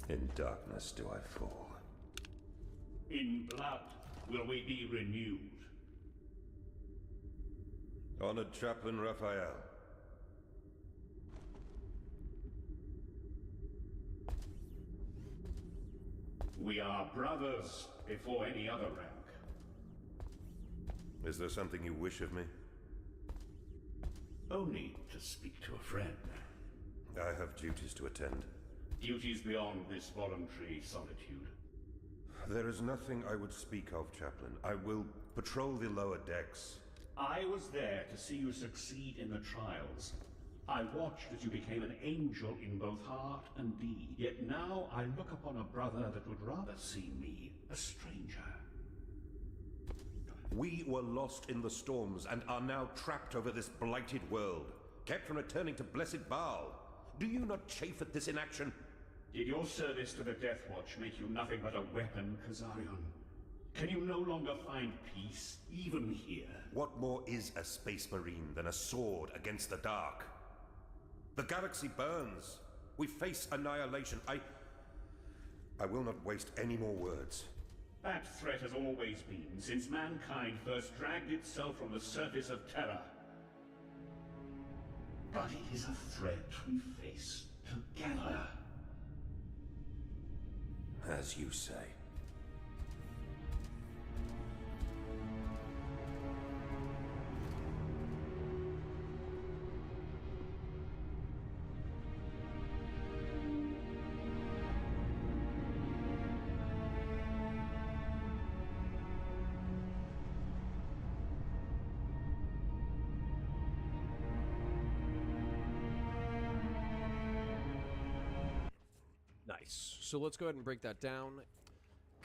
In darkness do I fall. In blood will we be renewed. Honored Chaplain Raphael. We are brothers before any other rank. Is there something you wish of me? Only to speak to a friend. I have duties to attend. Duties beyond this voluntary solitude. There is nothing I would speak of, Chaplain. I will patrol the lower decks. I was there to see you succeed in the trials. I watched as you became an angel in both heart and deed. Yet now I look upon a brother that would rather see me a stranger. We were lost in the storms and are now trapped over this blighted world, kept from returning to blessed Baal. Do you not chafe at this inaction? Did your service to the Death Watch make you nothing but a weapon, Kazarian? Can you no longer find peace, even here? What more is a Space Marine than a sword against the dark? The galaxy burns. We face annihilation. I will not waste any more words. That threat has always been, since mankind first dragged itself from the surface of Terra. But it is a threat we face together. As you say. Nice. So let's go ahead and break that down.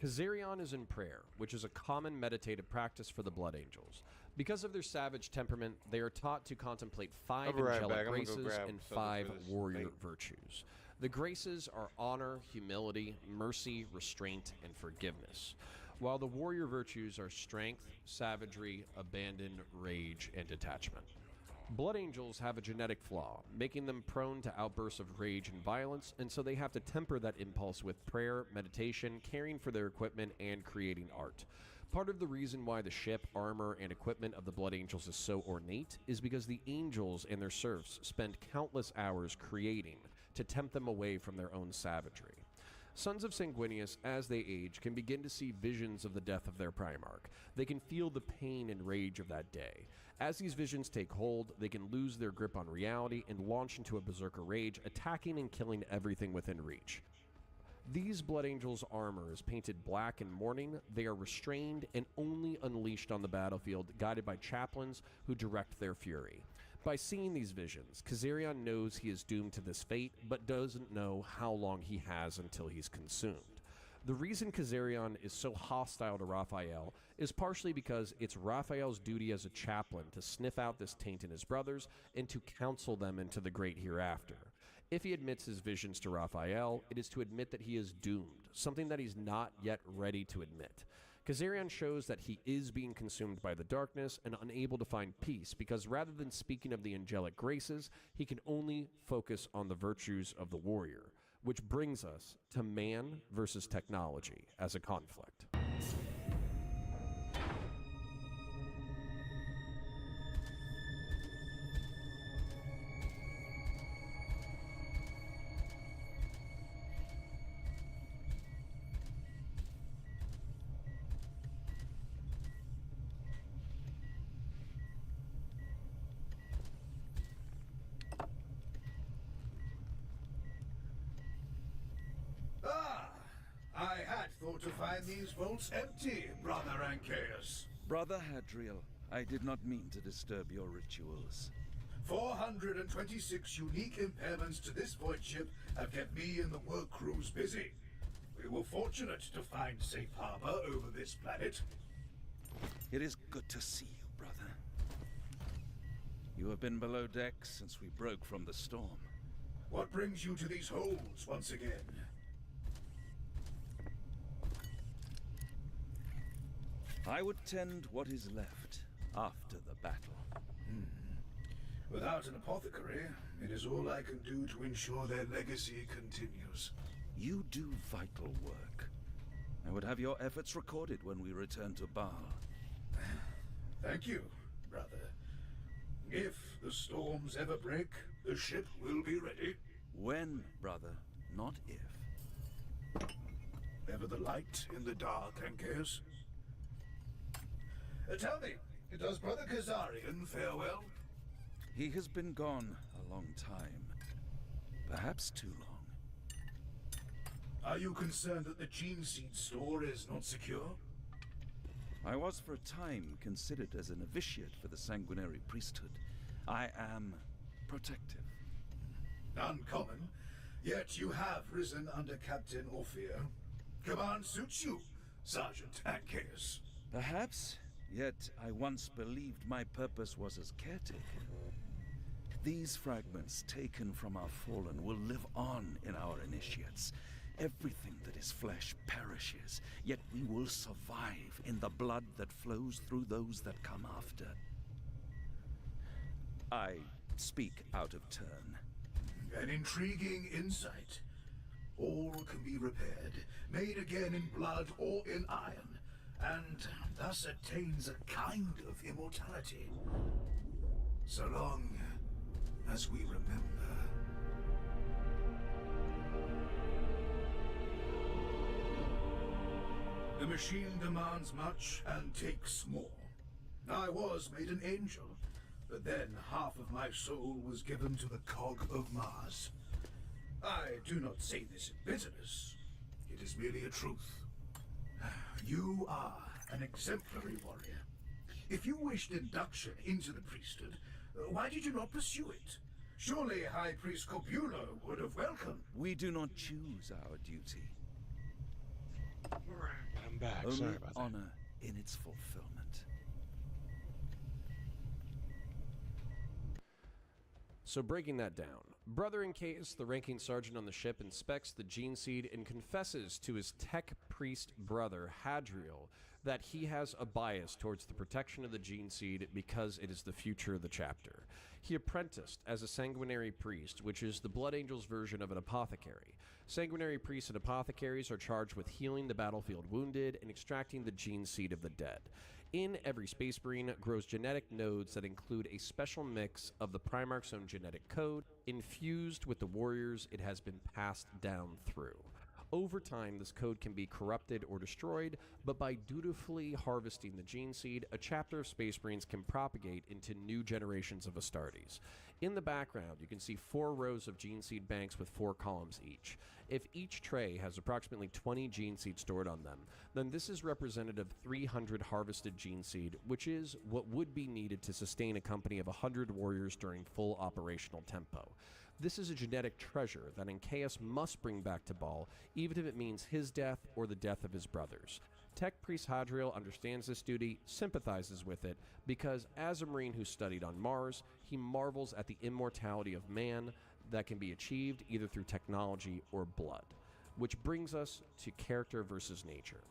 Kazarian is in prayer, which is a common meditative practice for the Blood Angels. Because of their savage temperament, they are taught to contemplate 5 angelic graces and 5 warrior virtues. The graces are honor, humility, mercy, restraint, and forgiveness, while the warrior virtues are strength, savagery, abandon, rage, and detachment. Blood Angels have a genetic flaw, making them prone to outbursts of rage and violence, and so they have to temper that impulse with prayer, meditation, caring for their equipment, and creating art. Part of the reason why the ship, armor, and equipment of the Blood Angels is so ornate is because the angels and their serfs spend countless hours creating to tempt them away from their own savagery. Sons of Sanguinius, as they age, can begin to see visions of the death of their Primarch. They can feel the pain and rage of that day. As these visions take hold, they can lose their grip on reality and launch into a berserker rage, attacking and killing everything within reach. These Blood Angels' armor is painted black in mourning. They are restrained and only unleashed on the battlefield, guided by chaplains who direct their fury. By seeing these visions, Kazarian knows he is doomed to this fate, but doesn't know how long he has until he's consumed. The reason Kazarian is so hostile to Raphael is partially because it's Raphael's duty as a chaplain to sniff out this taint in his brothers and to counsel them into the great hereafter. If he admits his visions to Raphael, it is to admit that he is doomed, something that he's not yet ready to admit. Kazarian shows that he is being consumed by the darkness and unable to find peace because rather than speaking of the angelic graces, he can only focus on the virtues of the warrior, which brings us to man versus technology as a conflict. I had thought to find these vaults empty, Brother Ancaeus. Brother Hadriel, I did not mean to disturb your rituals. 426 unique impairments to this void ship have kept me and the work crews busy. We were fortunate to find safe harbor over this planet. It is good to see you, brother. You have been below deck since we broke from the storm. What brings you to these holds once again? I would tend what is left after the battle. Without an apothecary, it is all I can do to ensure their legacy continues. You do vital work. I would have your efforts recorded when we return to Baal. Thank you, brother. If the storms ever break, the ship will be ready. When, brother, not if. Ever the light in the dark, Ancaeus? Tell me, does Brother Kazarian fare well? He has been gone a long time. Perhaps too long. Are you concerned that the gene seed store is not secure? I was for a time considered as a novitiate for the sanguinary priesthood. I am protective. Uncommon, yet you have risen under Captain Orphea. Command suits you, Sergeant Ancaeus. Perhaps, yet I once believed my purpose was as caretaker. These fragments taken from our fallen will live on in our initiates. Everything that is flesh perishes, yet we will survive in the blood that flows through those that come after. I speak out of turn. An intriguing insight. All can be repaired, made again in blood or in iron, and thus attains a kind of immortality. So long as we remember. The machine demands much and takes more. I was made an angel, but then half of my soul was given to the cog of Mars. I do not say this in bitterness. It is merely a truth. You are an exemplary warrior. If you wished induction into the priesthood, why did you not pursue it? Surely High Priest Corbulo would have welcomed. We do not choose our duty. I'm back. Only Sorry about that. honor in its fulfillment. So breaking that down, Brother Ancaeus, the ranking sergeant on the ship, inspects the gene seed and confesses to his tech priest brother, Hadriel, that he has a bias towards the protection of the gene seed because it is the future of the chapter. He apprenticed as a sanguinary priest, which is the Blood Angels' version of an apothecary. Sanguinary priests and apothecaries are charged with healing the battlefield wounded and extracting the gene seed of the dead. In every Space Marine grows genetic nodes that include a special mix of the Primarch's own genetic code. Infused with the warriors it has been passed down through. Over time, this code can be corrupted or destroyed, but by dutifully harvesting the gene seed, a chapter of Space Marines can propagate into new generations of Astartes. In the background, you can see 4 rows of gene seed banks with 4 columns each. If each tray has approximately 20 gene seed stored on them, then this is representative of 300 harvested gene seed, which is what would be needed to sustain a company of 100 warriors during full operational tempo. This is a genetic treasure that Ancaeus must bring back to Baal, even if it means his death or the death of his brothers. Tech Priest Hadriel understands this duty, sympathizes with it, because as a Marine who studied on Mars, he marvels at the immortality of man that can be achieved either through technology or blood. Which brings us to character versus nature.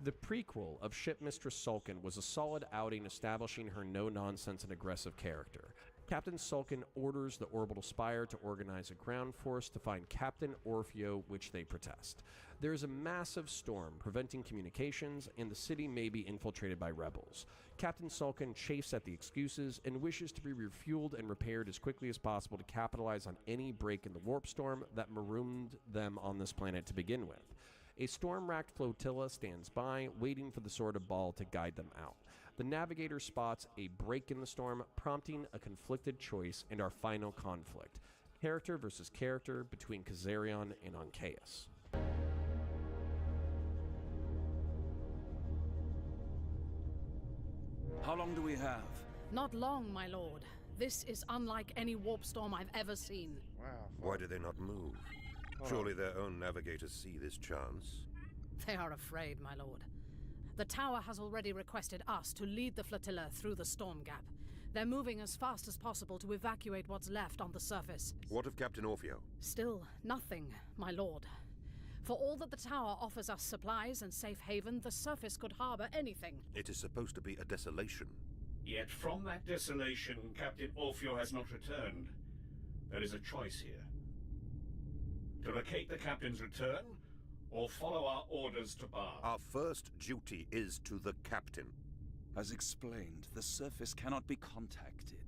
The prequel of Shipmistress Sulkin was a solid outing establishing her no-nonsense and aggressive character. Captain Sulkin orders the orbital spire to organize a ground force to find Captain Orfeo, which they protest. There is a massive storm preventing communications, and the city may be infiltrated by rebels. Captain Sulkin chafes at the excuses and wishes to be refueled and repaired as quickly as possible to capitalize on any break in the warp storm that marooned them on this planet to begin with. A storm-racked flotilla stands by, waiting for the Sword of Baal to guide them out. The navigator spots a break in the storm, prompting a conflicted choice and our final conflict. Character versus character between Kazarian and Ancaeus. How long do we have? Not long, my lord. This is unlike any warp storm I've ever seen. Wow. Why do they not move? Surely their own navigators see this chance. They are afraid, my lord. The tower has already requested us to lead the flotilla through the storm gap. They're moving as fast as possible to evacuate what's left on the surface. What of Captain Orfeo? Still nothing, my lord. For all that the tower offers us supplies and safe haven, the surface could harbor anything. It is supposed to be a desolation. Yet from that desolation, Captain Orfeo has not returned. There is a choice here. To locate the captain's return, or follow our orders to Bar. Our first duty is to the captain. As explained, the surface cannot be contacted.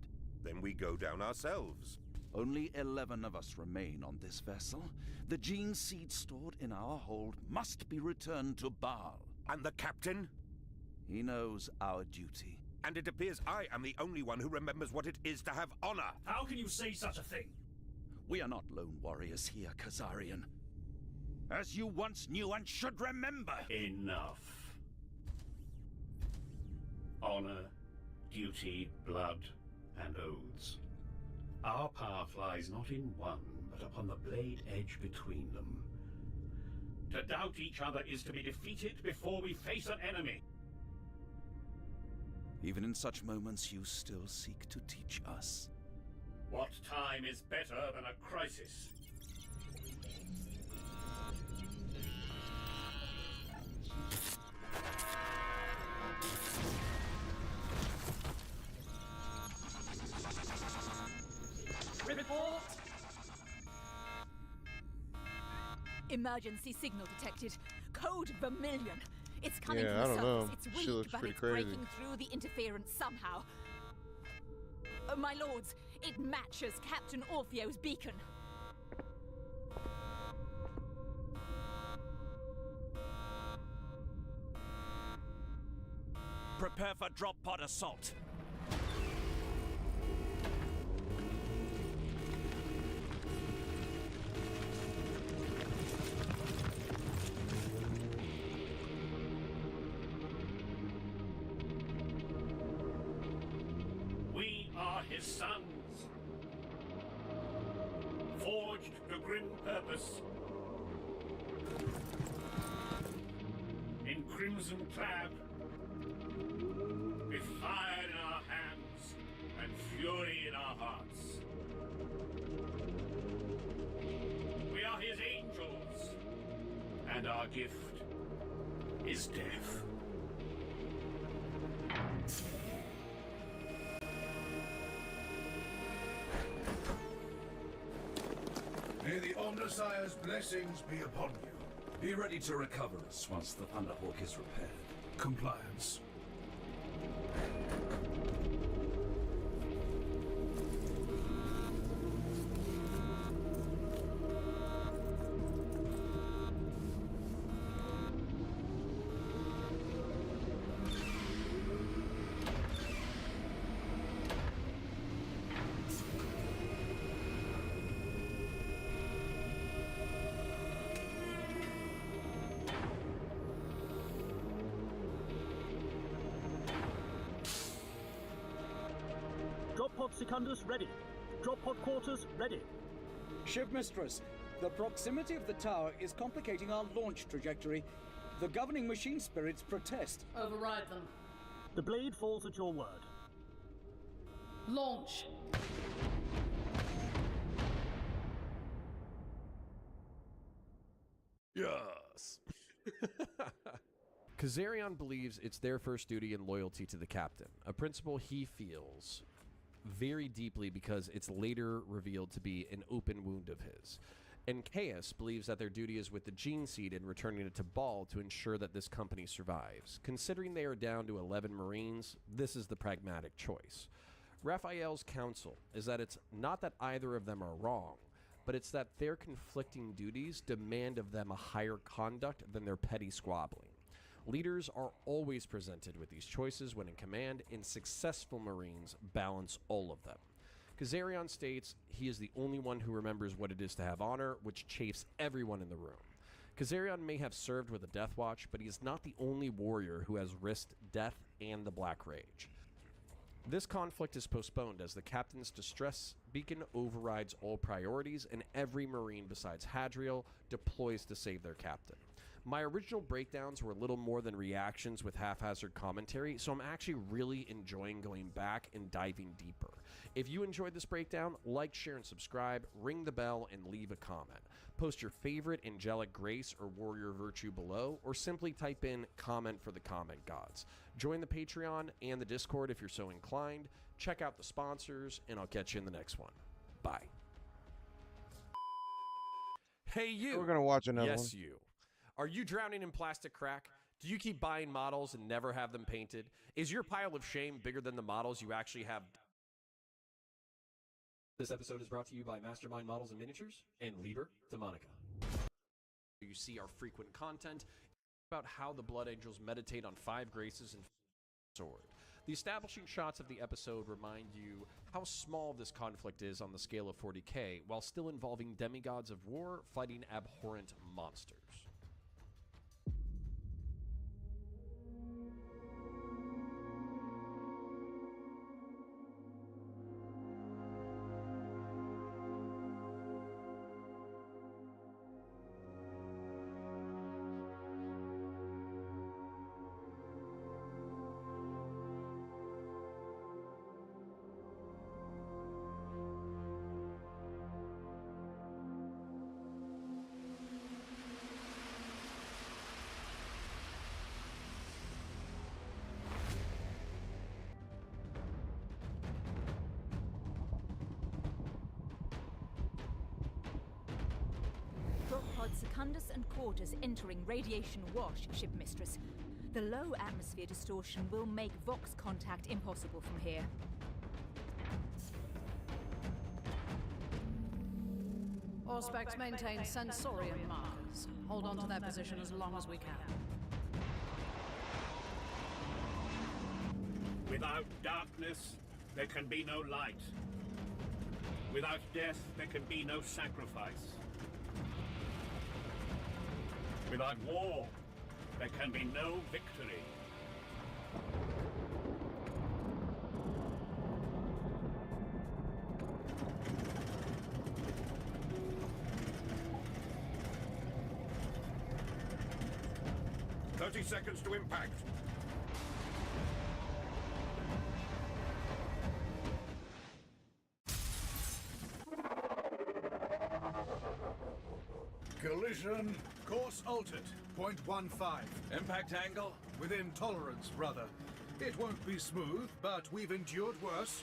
Then we go down ourselves. Only 11 of us remain on this vessel. The gene seed stored in our hold must be returned to Baal. And the captain? He knows our duty. And it appears I am the only one who remembers what it is to have honor. How can you say such a thing? We are not lone warriors here, Kazarian. As you once knew and should remember. Enough. Honor, duty, blood, and oaths. Our path lies not in one, but upon the blade edge between them. To doubt each other is to be defeated before we face an enemy. Even in such moments, you still seek to teach us. What time is better than a crisis? Report! Emergency signal detected. Code Vermilion. It's coming Yeah, from I the don't surface. know. It's She weak, looks but pretty it's crazy. breaking through the interference somehow. My lords, it matches Captain Orfeo's beacon. Prepare for drop pod assault. We are his sons, forged to grim purpose. In crimson clad, with fire in our hands and fury in our hearts. We are his angels, and our gift is death. May the Omnissiah's blessings be upon you. Be ready to recover us once the Thunderhawk is repaired. Compliance. Drop pod secundus ready. Drop pod quarters ready. Ship Mistress, the proximity of the tower is complicating our launch trajectory. The governing machine spirits protest. Override them. The blade falls at your word. Launch. Yes. Kazarian believes it's their first duty and loyalty to the captain, a principle he feels very deeply because it's later revealed to be an open wound of his. And Chaos believes that their duty is with the Gene Seed and returning it to Ball to ensure that this company survives. Considering they are down to 11 Marines, this is the pragmatic choice. Raphael's counsel is that it's not that either of them are wrong, but it's that their conflicting duties demand of them a higher conduct than their petty squabbling. Leaders are always presented with these choices when in command, and successful Marines balance all of them. Kazarian states he is the only one who remembers what it is to have honor, which chafes everyone in the room. Kazarian may have served with the Death Watch, but he is not the only warrior who has risked death and the Black Rage. This conflict is postponed as the captain's distress beacon overrides all priorities and every Marine besides Hadriel deploys to save their captain. My original breakdowns were little more than reactions with haphazard commentary, so I'm actually really enjoying going back and diving deeper. If you enjoyed this breakdown, like, share, and subscribe, ring the bell, and leave a comment. Post your favorite angelic grace or warrior virtue below, or simply type in comment for the comment gods. Join the Patreon and the Discord if you're so inclined. Check out the sponsors, and I'll catch you in the next one. Bye. Hey, you. We're gonna watch another one. Yes, you. Are you drowning in plastic crack? Do you keep buying models and never have them painted? Is your pile of shame bigger than the models you actually have? This episode is brought to you by Mastermind Models and Miniatures and Liber to Monica. You see our frequent content about how the Blood Angels meditate on 5 graces and sword. The establishing shots of the episode remind you how small this conflict is on the scale of 40K, while still involving demigods of war fighting abhorrent monsters. Secundus and Quartus entering radiation wash, Shipmistress. The low atmosphere distortion will make Vox contact impossible from here. Auspex maintain sensorium markers. Hold on to their position as long as we can. Without darkness, there can be no light. Without death, there can be no sacrifice. Without war, there can be no victory. Seconds to impact. Collision. Course altered. 0.15. Impact angle? Within tolerance, brother. It won't be smooth, but we've endured worse.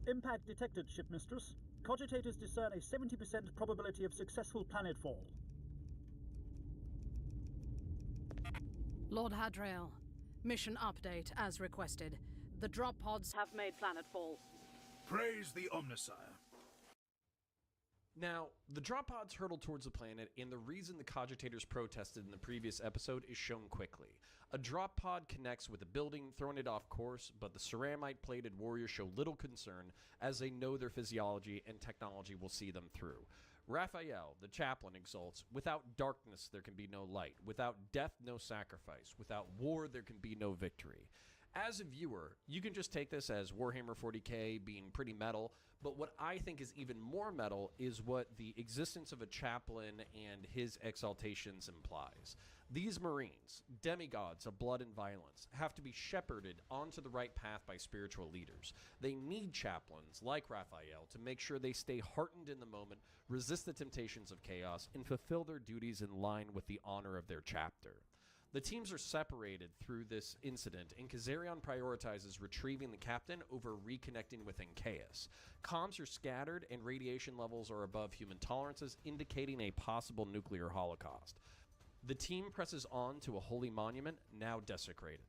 Impact detected, Shipmistress. Cogitators discern a 70% probability of successful planetfall. Lord Hadrail, mission update as requested. The drop pods have made planetfall. Praise the Omnissiah. Now, the drop pods hurtled towards the planet, and the reason the cogitators protested in the previous episode is shown quickly. A drop pod connects with a building, throwing it off course, but the ceramite-plated warriors show little concern as they know their physiology and technology will see them through. Raphael, the chaplain, exults, "Without darkness there can be no light. Without death, no sacrifice. Without war, there can be no victory." As a viewer, you can just take this as Warhammer 40k being pretty metal, but what I think is even more metal is what the existence of a chaplain and his exaltations implies. These Marines, demigods of blood and violence, have to be shepherded onto the right path by spiritual leaders. They need chaplains like Raphael to make sure they stay heartened in the moment, resist the temptations of chaos, and fulfill their duties in line with the honor of their chapter. The teams are separated through this incident, and Kazarian prioritizes retrieving the captain over reconnecting with Chaos. Comms are scattered, and radiation levels are above human tolerances, indicating a possible nuclear holocaust. The team presses on to a holy monument, now desecrated.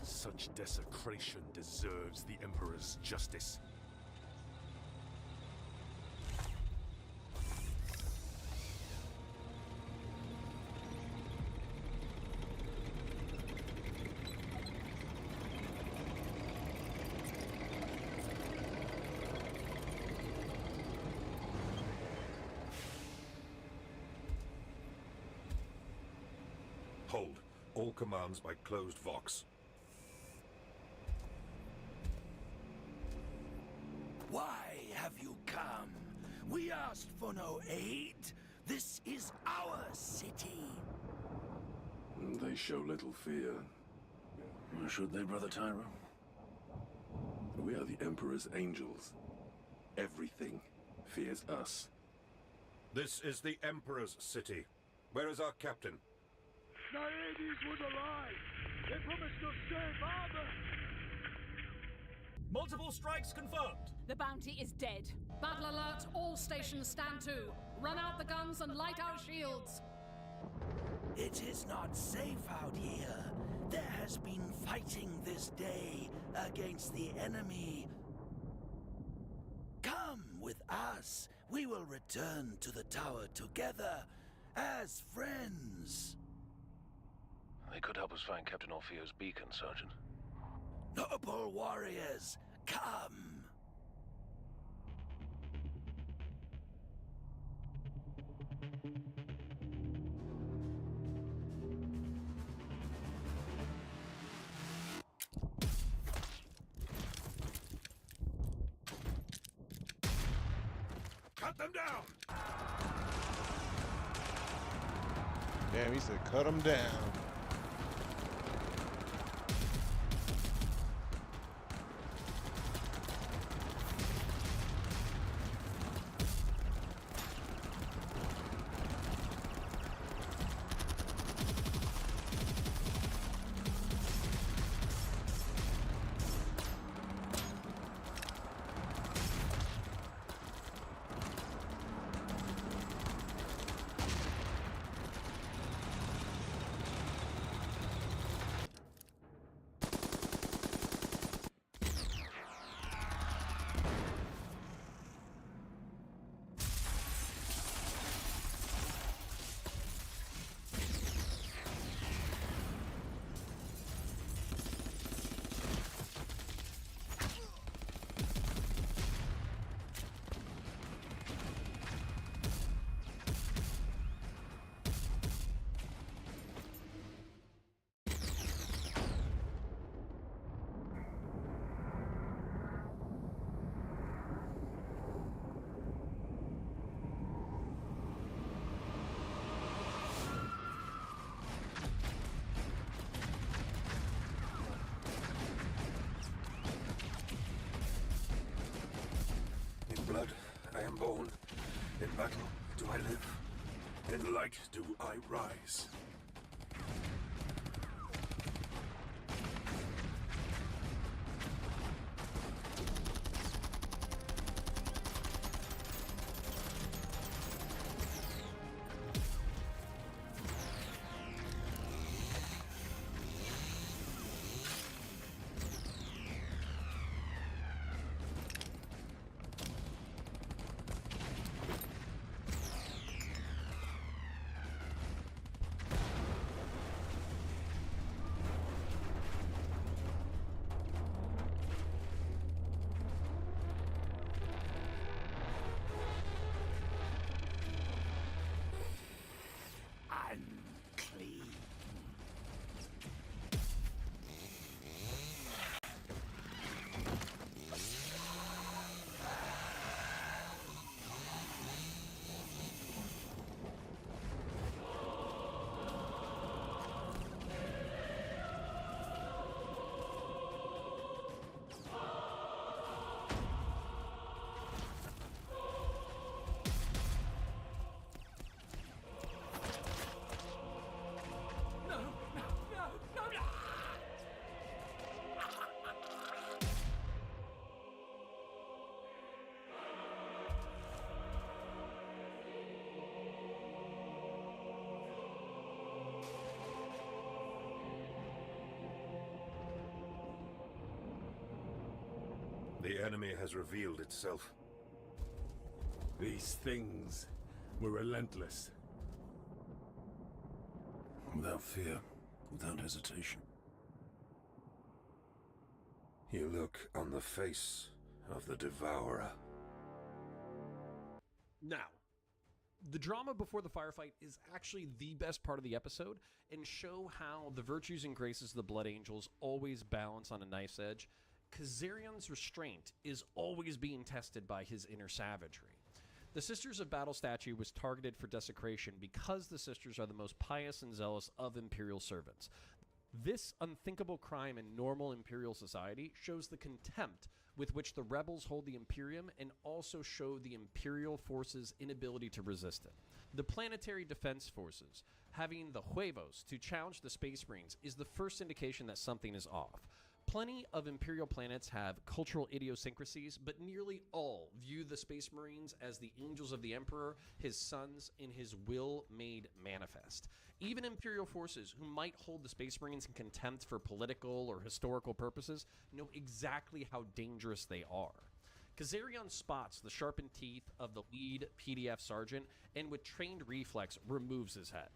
Such desecration deserves the Emperor's justice. Hold. All commands by closed Vox. Why have you come? We asked for no aid. This is our city. They show little fear. Should they, Brother Tyro? We are the Emperor's angels. Everything fears us. This is the Emperor's city. Where is our captain? Naedes was alive. They promised us safe harbor. Multiple strikes confirmed. The bounty is dead. Battle alert, all stations stand to. Run out the guns and light our shields. It is not safe out here. There has been fighting this day against the enemy. Come with us. We will return to the tower together as friends. They could help us find Captain Orpheo's beacon, Sergeant. Noble warriors, come! Cut them down! Damn, he said cut them down. In blood, I am born. In battle, do I live. In light, do I rise. The enemy has revealed itself. These things were relentless. Without fear, without hesitation. You look on the face of the Devourer. Now, the drama before the firefight is actually the best part of the episode and show how the virtues and graces of the Blood Angels always balance on a knife's edge. Kazarion's restraint is always being tested by his inner savagery. The Sisters of Battle statue was targeted for desecration because the Sisters are the most pious and zealous of Imperial servants. This unthinkable crime in normal Imperial society shows the contempt with which the rebels hold the Imperium and also show the Imperial forces' inability to resist it. The Planetary Defense Forces, having the Huevos to challenge the Space Marines, is the first indication that something is off. Plenty of Imperial planets have cultural idiosyncrasies, but nearly all view the Space Marines as the angels of the Emperor, his sons, and his will made manifest. Even Imperial forces who might hold the Space Marines in contempt for political or historical purposes know exactly how dangerous they are. Kazarion spots the sharpened teeth of the lead PDF sergeant and with trained reflex removes his head.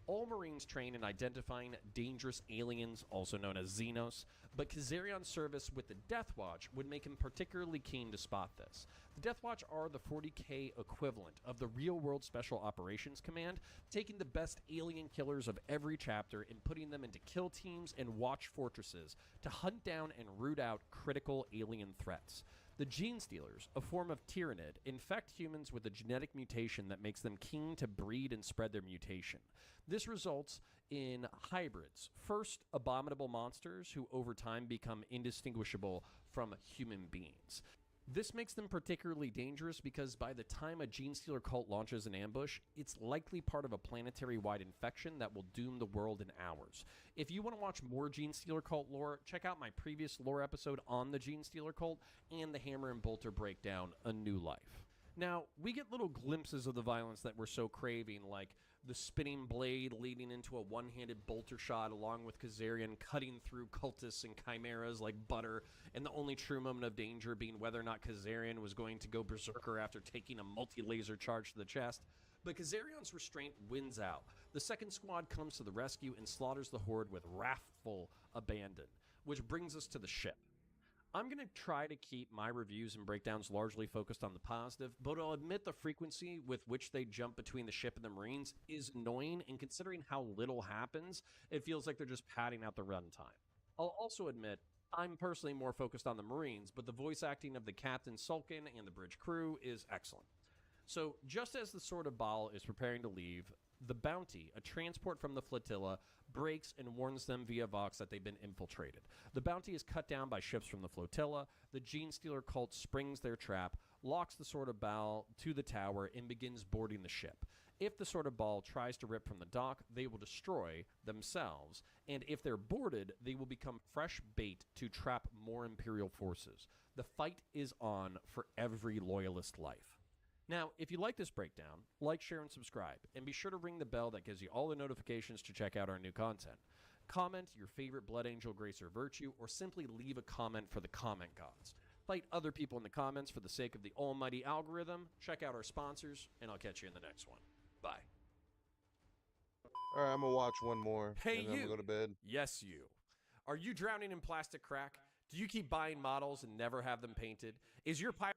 All Marines train in identifying dangerous aliens, also known as Xenos, but Kazarion's service with the Death Watch would make him particularly keen to spot this. The Death Watch are the 40K equivalent of the real-world Special Operations Command, taking the best alien killers of every chapter and putting them into kill teams and watch fortresses to hunt down and root out critical alien threats. The Gene Stealers, a form of Tyrannid, infect humans with a genetic mutation that makes them keen to breed and spread their mutation. This results in hybrids, first abominable monsters who over time become indistinguishable from human beings. This makes them particularly dangerous because by the time a Gene Stealer cult launches an ambush, it's likely part of a planetary-wide infection that will doom the world in hours. If you want to watch more Gene Stealer cult lore, check out my previous lore episode on the Gene Stealer cult and the Hammer and Bolter breakdown, A New Life. Now, we get little glimpses of the violence that we're so craving, like the spinning blade leading into a one-handed bolter shot along with Kazarian cutting through cultists and chimeras like butter, and the only true moment of danger being whether or not Kazarian was going to go berserker after taking a multi-laser charge to the chest. But Kazarian's restraint wins out. The second squad comes to the rescue and slaughters the horde with wrathful abandon, which brings us to the ship. I'm going to try to keep my reviews and breakdowns largely focused on the positive, but I'll admit the frequency with which they jump between the ship and the Marines is annoying, and considering how little happens, it feels like they're just padding out the runtime. I'll also admit I'm personally more focused on the Marines, but the voice acting of the Captain Sulkin and the bridge crew is excellent. So, just as the Sword of Baal is preparing to leave, the Bounty, a transport from the flotilla, breaks and warns them via Vox that they've been infiltrated. The Bounty is cut down by ships from the flotilla. The Gene Stealer cult springs their trap, locks the Sword of Baal to the tower, and begins boarding the ship. If the Sword of Baal tries to rip from the dock, they will destroy themselves, and if they're boarded, they will become fresh bait to trap more Imperial forces. The fight is on for every Loyalist life. Now, if you like this breakdown, like, share, and subscribe, and be sure to ring the bell that gives you all the notifications to check out our new content. Comment your favorite Blood Angel, Grace, or Virtue, or simply leave a comment for the comment gods. Fight other people in the comments for the sake of the almighty algorithm. Check out our sponsors, and I'll catch you in the next one. Bye. All right, I'm gonna watch one more. Hey, and then I'm you. gonna go to bed. Yes, you. Are you drowning in plastic crack? Do you keep buying models and never have them painted? Is your pirate...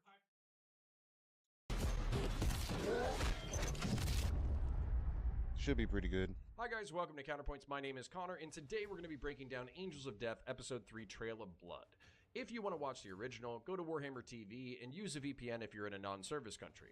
Should be pretty good. Hi guys, welcome to Counterpoints. My name is Connor, and today we're going to be breaking down Angels of Death Episode 3 Trail of Blood. If you want to watch the original, go to Warhammer TV and use a VPN if you're in a non-service country.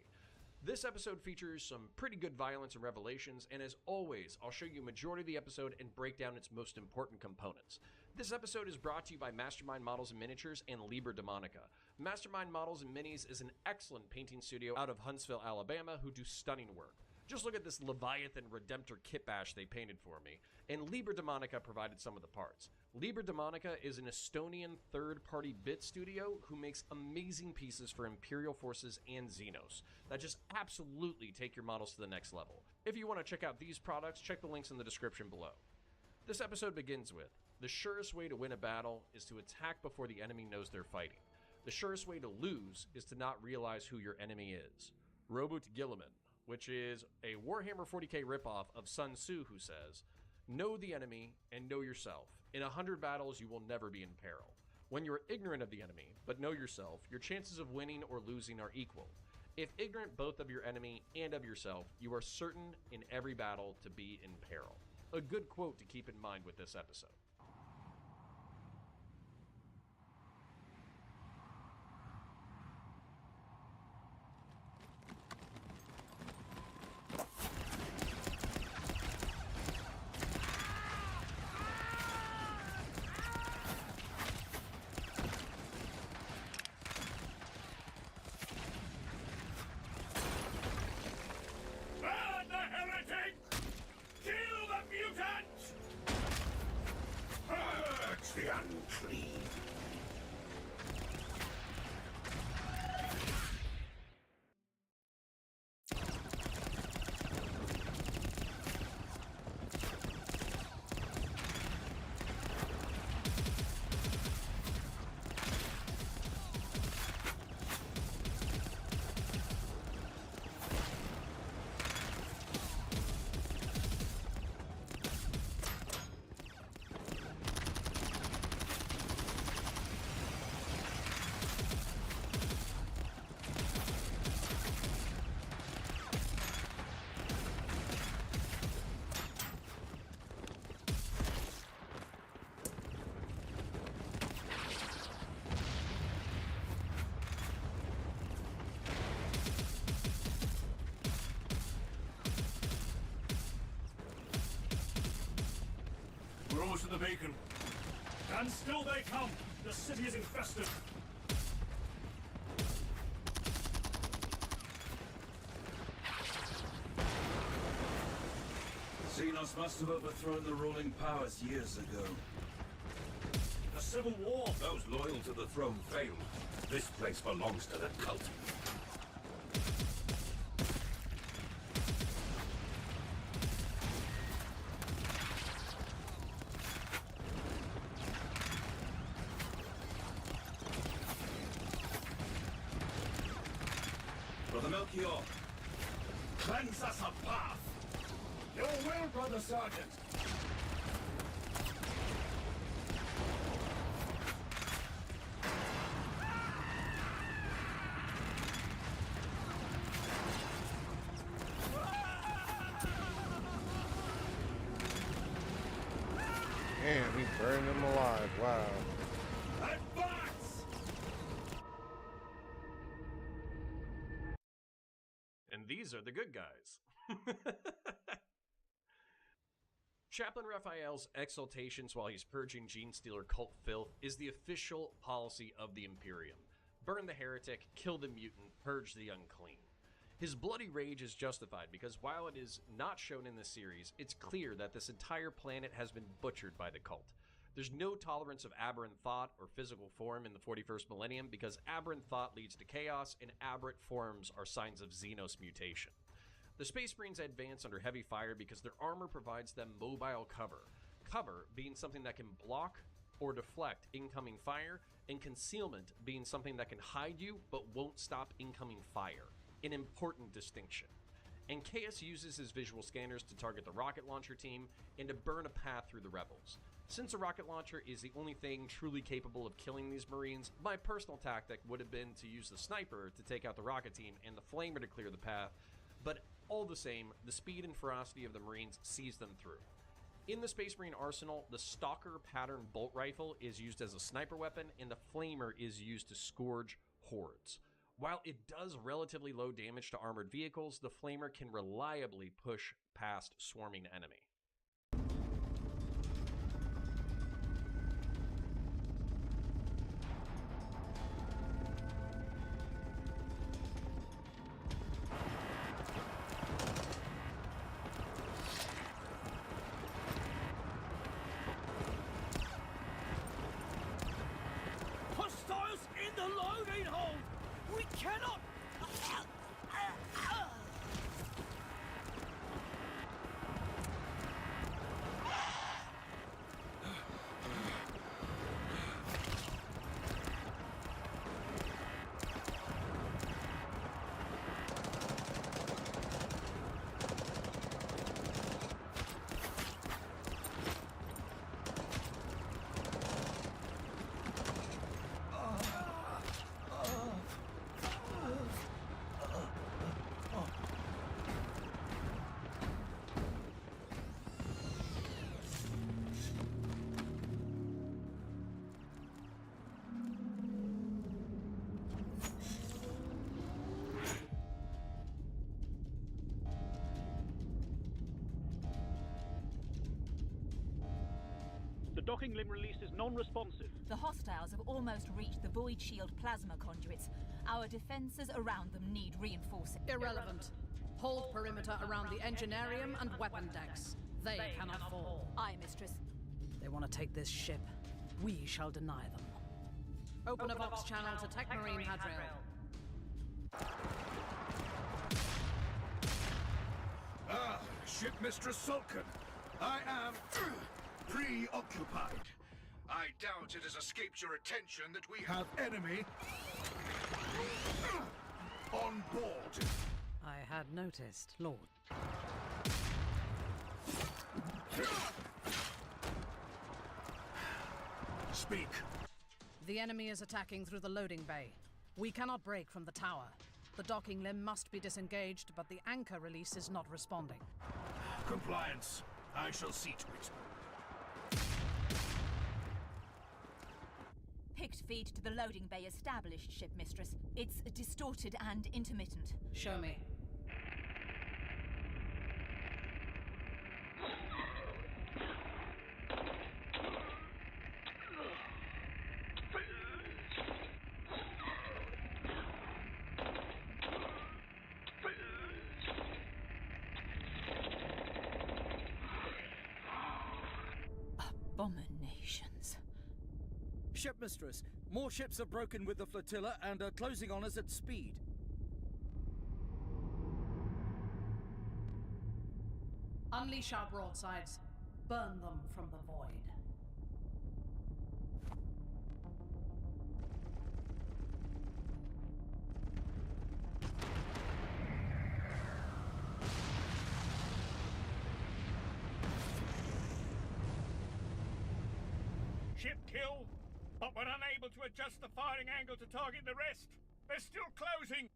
This episode features some pretty good violence and revelations, and as always, I'll show you a majority of the episode and break down its most important components. This episode is brought to you by Mastermind Models and Miniatures and Liber Demonica. Mastermind Models and Minis is an excellent painting studio out of Huntsville, Alabama, who do stunning work. Just look at this Leviathan Redemptor kit bash they painted for me, and Liber Demonica provided some of the parts. Liber Demonica is an Estonian third-party bit studio who makes amazing pieces for Imperial forces and Xenos that just absolutely take your models to the next level. If you want to check out these products, check the links in the description below. This episode begins with, the surest way to win a battle is to attack before the enemy knows they're fighting. The surest way to lose is to not realize who your enemy is. Robert Gilliman, which is a Warhammer 40k ripoff of Sun Tzu, who says, know the enemy and know yourself. In 100 battles, you will never be in peril. When you're ignorant of the enemy, but know yourself, your chances of winning or losing are equal. If ignorant both of your enemy and of yourself, you are certain in every battle to be in peril. A good quote to keep in mind with this episode. Burn the heretic! Kill the mutant! most of the bacon. And still they come. The city is infested. Xenos must have overthrown the ruling powers years ago. The Civil War. Those loyal to the throne failed. This place belongs to the cult. Brother Melchior, cleanse us a path. Your will, Brother Sergeant. Damn, we burned them alive. Wow. And these are the good guys. Chaplain Raphael's exaltations while he's purging Genestealer cult filth is the official policy of the Imperium. Burn the heretic, kill the mutant, purge the unclean. His bloody rage is justified because while it is not shown in the series, it's clear that this entire planet has been butchered by the cult. There's no tolerance of aberrant thought or physical form in the 41st millennium because aberrant thought leads to chaos and aberrant forms are signs of Xenos mutation. The Space Marines advance under heavy fire because their armor provides them mobile cover. Cover being something that can block or deflect incoming fire, and concealment being something that can hide you but won't stop incoming fire. An important distinction. And KS uses his visual scanners to target the rocket launcher team and to burn a path through the rebels. Since a rocket launcher is the only thing truly capable of killing these Marines, my personal tactic would have been to use the sniper to take out the rocket team and the flamer to clear the path, but all the same, the speed and ferocity of the Marines sees them through. In the Space Marine arsenal, the Stalker pattern bolt rifle is used as a sniper weapon and the flamer is used to scourge hordes. While it does relatively low damage to armored vehicles, the flamer can reliably push past swarming enemy. Hostiles in the loading hold! We cannot... The docking limb release is non-responsive. The hostiles have almost reached the Void Shield plasma conduits. Our defenses around them need reinforcing. Irrelevant. Hold perimeter around the engineerium and weapon decks. They cannot fall. Aye, Mistress. They want to take this ship. We shall deny them. Open a Vox channel to Tech Marine Hadrail. Ah, Ship Mistress Sulkin. I am preoccupied. I doubt it has escaped your attention that we have enemy on board. I had noticed, Lord. Speak. The enemy is attacking through the loading bay. We cannot break from the tower. The docking limb must be disengaged, but the anchor release is not responding. Compliance. I shall see to it. Picked feed to the loading bay established, Ship Mistress. It's distorted and intermittent. Show me. Shipmistress, more ships have broken with the flotilla and are closing on us at speed. Unleash our broadsides. Burn them from the void. Ship kill, but we're unable to adjust the firing angle to target the rest. They're still closing.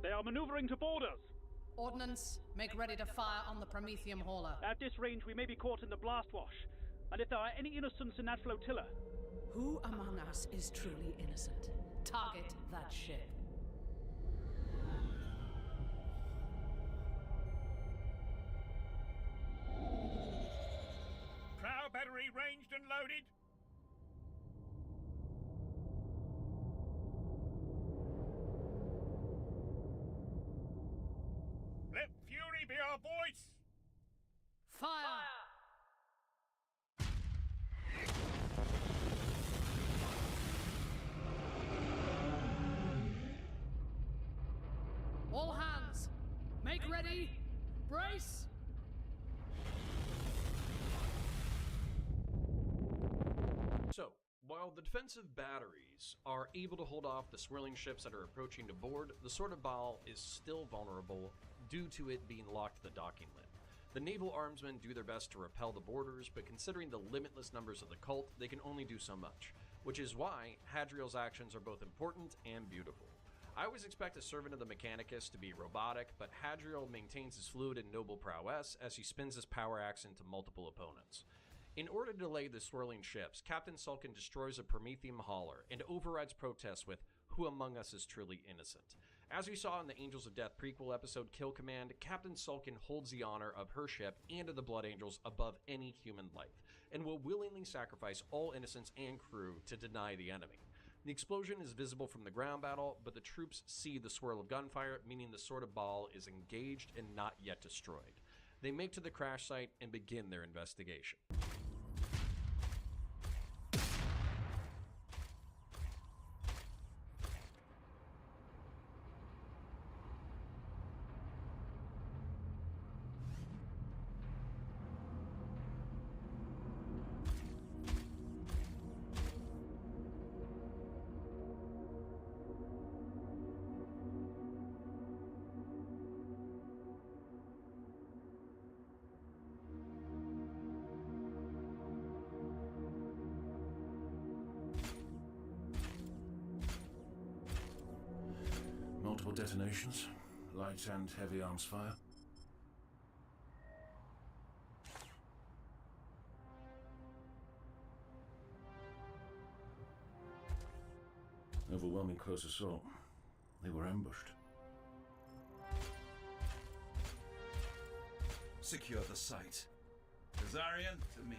They are maneuvering to board us. Ordnance, make ready to fire on the Prometheum hauler. At this range, we may be caught in the blast wash. And if there are any innocents in that flotilla... Who among us is truly innocent? Target that ship. Prow battery ranged and loaded. Let fury be our voice. Fire! All hands, make ready, brace! So, while the defensive batteries are able to hold off the swirling ships that are approaching to board, the Sword of Baal is still vulnerable due to it being locked to the docking lid. The naval armsmen do their best to repel the boarders, but considering the limitless numbers of the cult, they can only do so much, which is why Hadriel's actions are both important and beautiful. I always expect a servant of the Mechanicus to be robotic, but Hadriel maintains his fluid and noble prowess as he spins his power axe into multiple opponents. In order to delay the swirling ships, Captain Sulkin destroys a Prometheum hauler and overrides protests with "Who among us is truly innocent?" As we saw in the Angels of Death prequel episode Kill Command, Captain Sulkin holds the honor of her ship and of the Blood Angels above any human life, and will willingly sacrifice all innocents and crew to deny the enemy. The explosion is visible from the ground battle, but the troops see the swirl of gunfire, meaning the Sword of Baal is engaged and not yet destroyed. They make to the crash site and begin their investigation. Multiple detonations, light and heavy arms fire. Overwhelming close assault. They were ambushed. Secure the site. Kazarian, to me.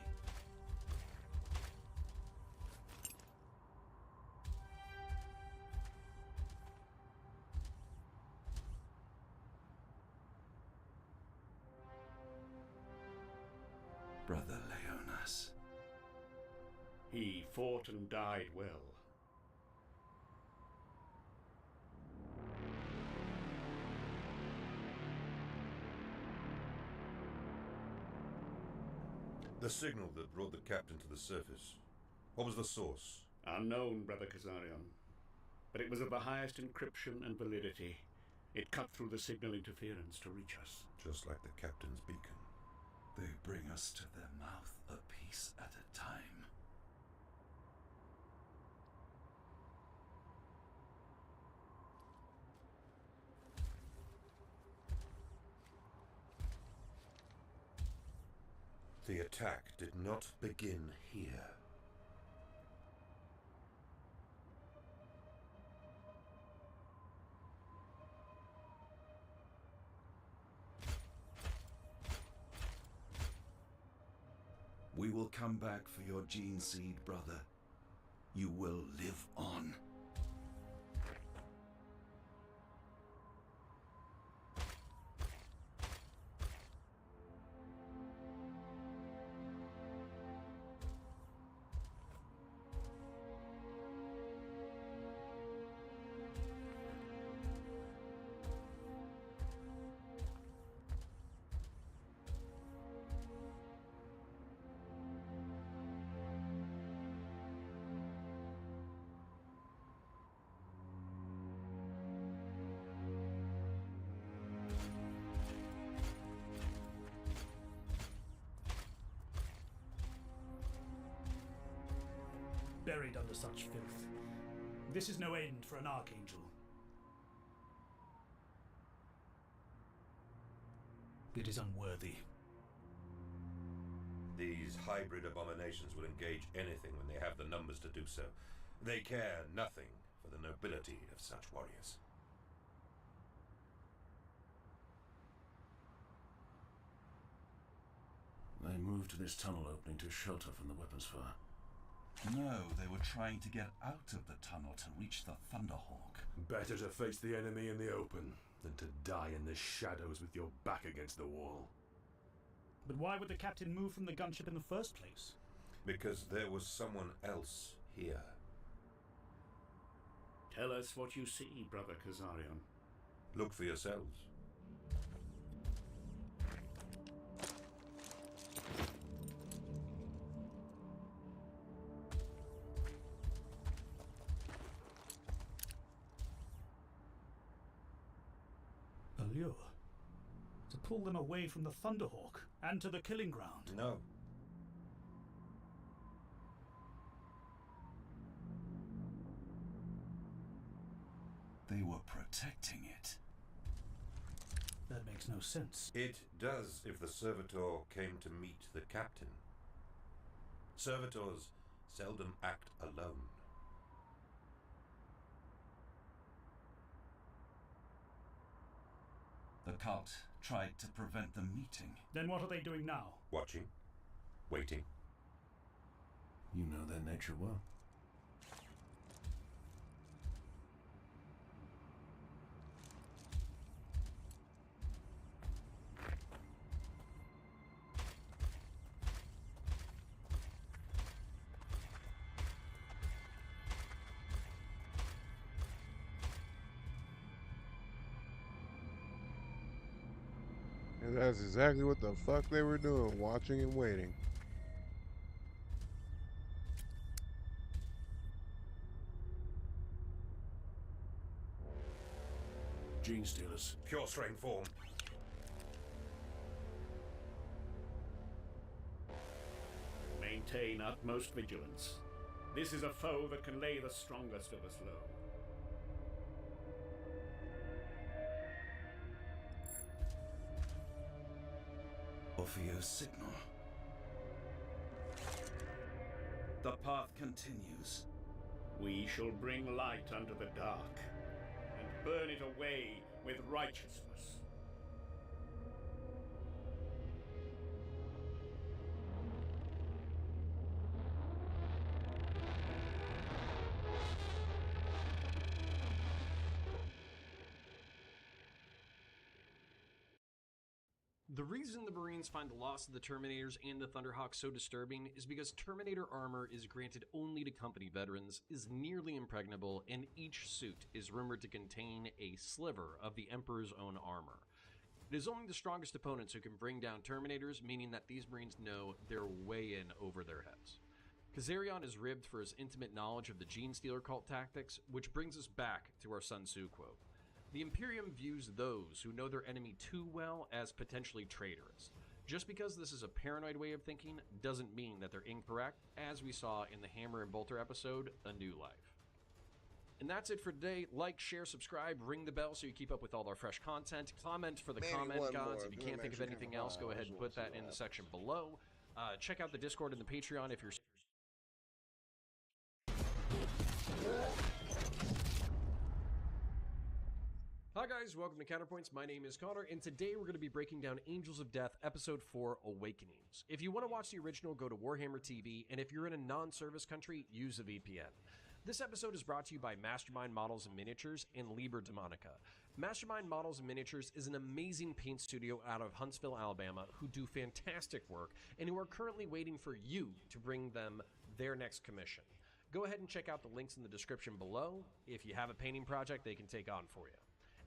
Brother Leonas. He fought and died well. The signal that brought the captain to the surface. What was the source? Unknown, Brother Kazarian. But it was of the highest encryption and validity. It cut through the signal interference to reach us. Just like the captain's beacon. They bring us to their mouth a piece at a time. The attack did not begin here. We will come back for your gene seed, brother. you will live on. Buried under such filth. This is no end for an archangel. It is unworthy. These hybrid abominations will engage anything when they have the numbers to do so. They care nothing for the nobility of such warriors. They moved to this tunnel opening to shelter from the weapons fire. No, they were trying to get out of the tunnel to reach the Thunderhawk. Better to face the enemy in the open than to die in the shadows with your back against the wall. But why would the captain move from the gunship in the first place? Because there was someone else here. Tell us what you see, Brother Kazarian. Look for yourselves. A lure? To pull them away from the Thunderhawk and to the killing ground? No. They were protecting it. That makes no sense. It does if the servitor came to meet the captain. Servitors seldom act alone. The cult tried to prevent the meeting. Then what are they doing now? Watching. Waiting. You know their nature well. And that's exactly what the fuck they were doing, watching and waiting. Gene stealers. Pure strain form. Maintain utmost vigilance. This is a foe that can lay the strongest of us low. Orpheo's signal. The path continues. We shall bring light unto the dark, and burn it away with righteousness. The reason the Marines find the loss of the Terminators and the Thunderhawk so disturbing is because Terminator armor is granted only to company veterans, is nearly impregnable, and each suit is rumored to contain a sliver of the Emperor's own armor. It is only the strongest opponents who can bring down Terminators, meaning that these Marines know they're way in over their heads. Kazarian is ribbed for his intimate knowledge of the Gene Stealer cult tactics, which brings us back to our Sun Tzu quote. The Imperium views those who know their enemy too well as potentially traitorous. Just because this is a paranoid way of thinking doesn't mean that they're incorrect, as we saw in the Hammer and Bolter episode, A New Life. And that's it for today. Like, share, subscribe, ring the bell so you keep up with all our fresh content. Comment for the comment gods. If you can't think of anything else, go ahead and put that in the section below. Check out the Discord and the Patreon if you're... Hi guys, guys, welcome to Counterpoints. My name is Connor, and today we're going to be breaking down Angels of Death Episode 4, Awakenings. If you want to watch the original, go to Warhammer TV, and if you're in a non-service country, use a VPN. This episode is brought to you by Mastermind Models and Miniatures and Liber Demonica. Mastermind Models and Miniatures is an amazing paint studio out of Huntsville, Alabama, who do fantastic work, and who are currently waiting for you to bring them their next commission. Go ahead and check out the links in the description below. If you have a painting project, they can take on for you.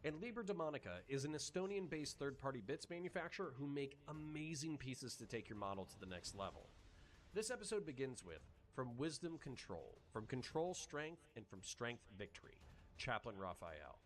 And Liber Demonica is an Estonian-based third-party bits manufacturer who make amazing pieces to take your model to the next level. This episode begins with From Wisdom Control, from Control Strength, and from Strength Victory, Chaplain Raphael.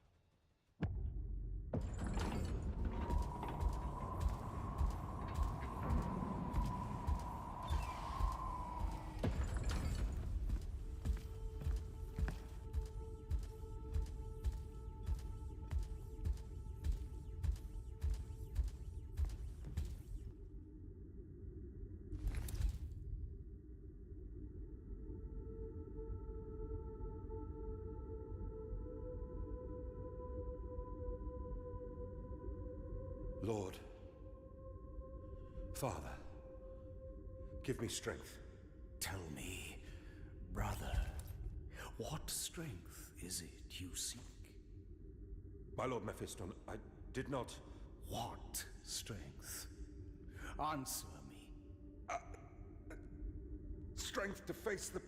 Lord, Father, give me strength. Tell me, brother, what strength is it you seek? My Lord Mephiston, I did not... What strength? Answer me. Strength to face the...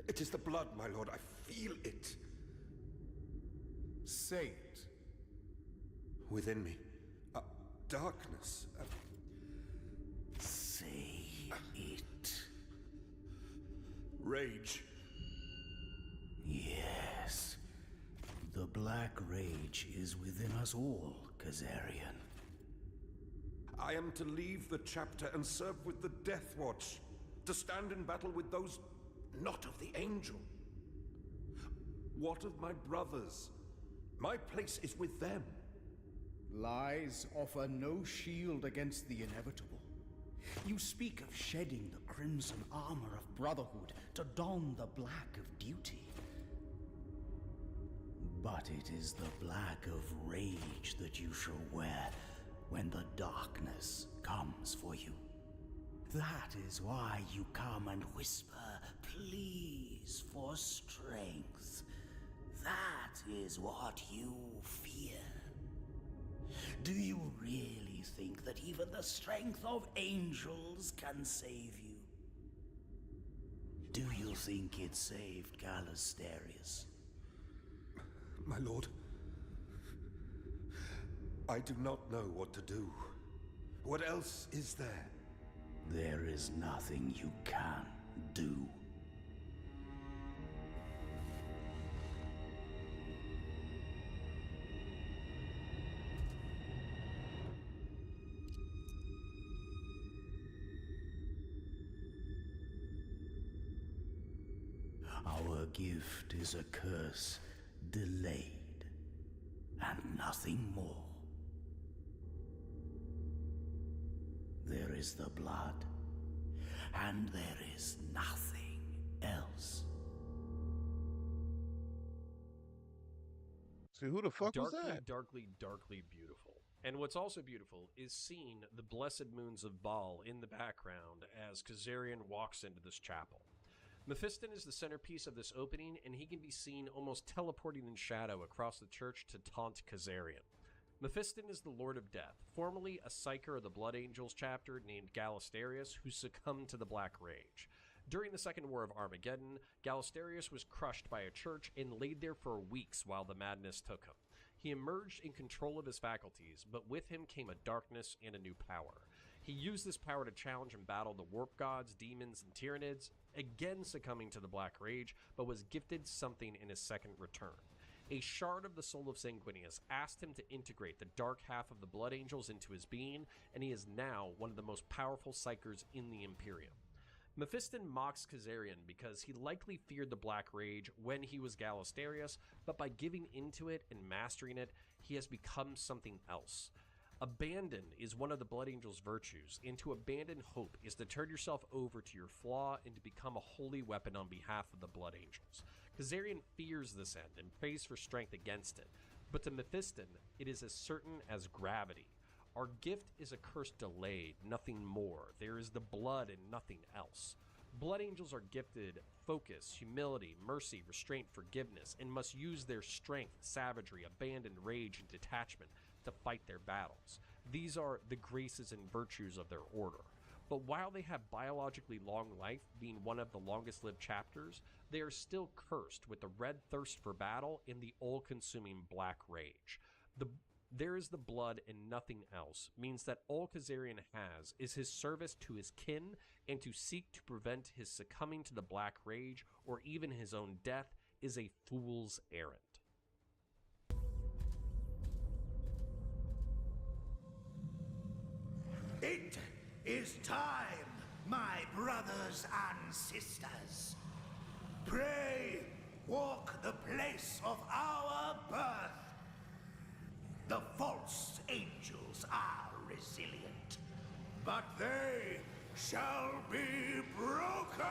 It is the blood, my lord. I feel it. Say it. Within me. Darkness. Say it. Rage. Yes. The Black Rage is within us all, Kazarian. I am to leave the chapter and serve with the Death Watch, to stand in battle with those not of the Angel. What of my brothers? My place is with them. Lies offer no shield against the inevitable. You speak of shedding the crimson armor of brotherhood to don the black of duty. But it is the black of rage that you shall wear when the darkness comes for you. That is why you come and whisper pleas for strength. That is what you fear. Do you really think that even the strength of angels can save you? Do you think it saved Gallisterius? My lord, I do not know what to do. What else is there? There is nothing you can do. Our gift is a curse delayed, and nothing more. There is the blood, and there is nothing else. See, who the fuck was Darkly, that? darkly, darkly beautiful. And what's also beautiful is seeing the blessed moons of Baal in the background as Kazarian walks into this chapel. Mephiston is the centerpiece of this opening, and he can be seen almost teleporting in shadow across the church to taunt Kazarian. Mephiston is the Lord of Death, formerly a Psyker of the Blood Angels chapter named Gallisterius, who succumbed to the Black Rage. During the Second War of Armageddon, Gallisterius was crushed by a church and laid there for weeks while the madness took him. He emerged in control of his faculties, but with him came a darkness and a new power. He used this power to challenge and battle the warp gods, demons, and tyranids, again succumbing to the Black Rage, but was gifted something in his second return. A shard of the soul of Sanguinius asked him to integrate the dark half of the Blood Angels into his being, and he is now one of the most powerful Psykers in the Imperium. Mephiston mocks Kazarian because he likely feared the Black Rage when he was Gallisterius, but by giving into it and mastering it, he has become something else. Abandon is one of the Blood Angel's virtues, and to abandon hope is to turn yourself over to your flaw and to become a holy weapon on behalf of the Blood Angels. Kazarian fears this end and prays for strength against it, But to Mephiston, it is as certain as gravity. Our gift is a curse delayed, nothing more. There is the blood and nothing else. Blood angels are gifted focus, humility, mercy, restraint, forgiveness, and must use their strength, savagery, abandon, rage, and detachment to fight their battles. These are the graces and virtues of their order. But while they have biologically long life, being one of the longest lived chapters, they are still cursed with the red thirst for battle and the all-consuming black rage. There is the blood and nothing else means that all Kazarian has is his service to his kin and to seek to prevent his succumbing to the black rage or even his own death is a fool's errand. It is time, my brothers and sisters. Pray, walk the place of our birth. The false angels are resilient, but they shall be broken.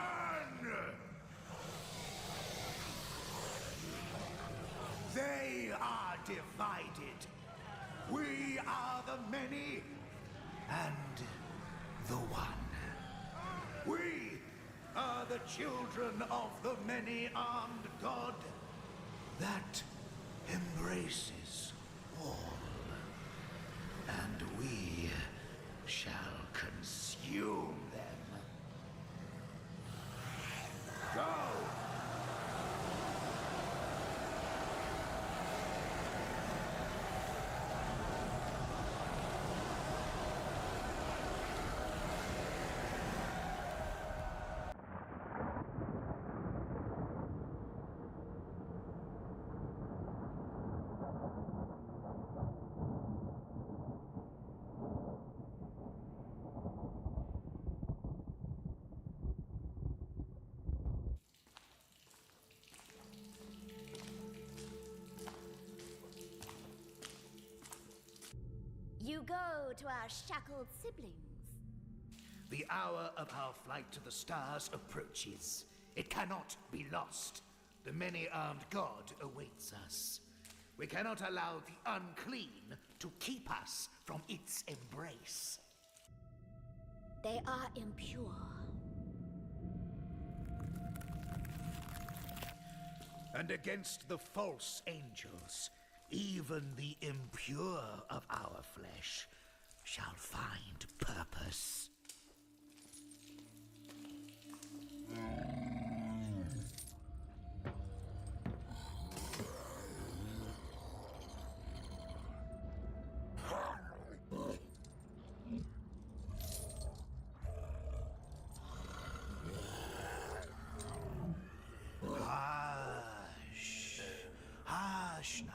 They are divided. We are the many and the one. We are the children of the many-armed God that embraces all. And we shall consume them. Go! You go to our shackled siblings. The hour of our flight to the stars approaches. It cannot be lost. The many-armed God awaits us. We cannot allow the unclean to keep us from its embrace. They are impure. And against the false angels, even the impure of our flesh shall find purpose. Hush. Hush now.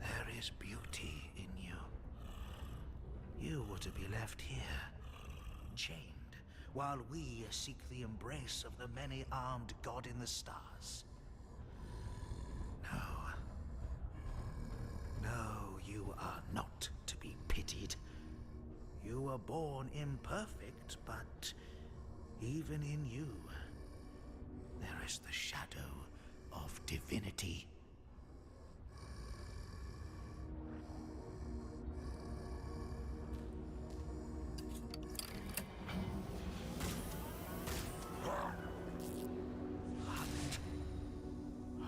There is beauty in you. You were to be left here, chained, while we seek the embrace of the many-armed God in the stars. No. No, you are not to be pitied. You were born imperfect, but even in you, there is the shadow of divinity.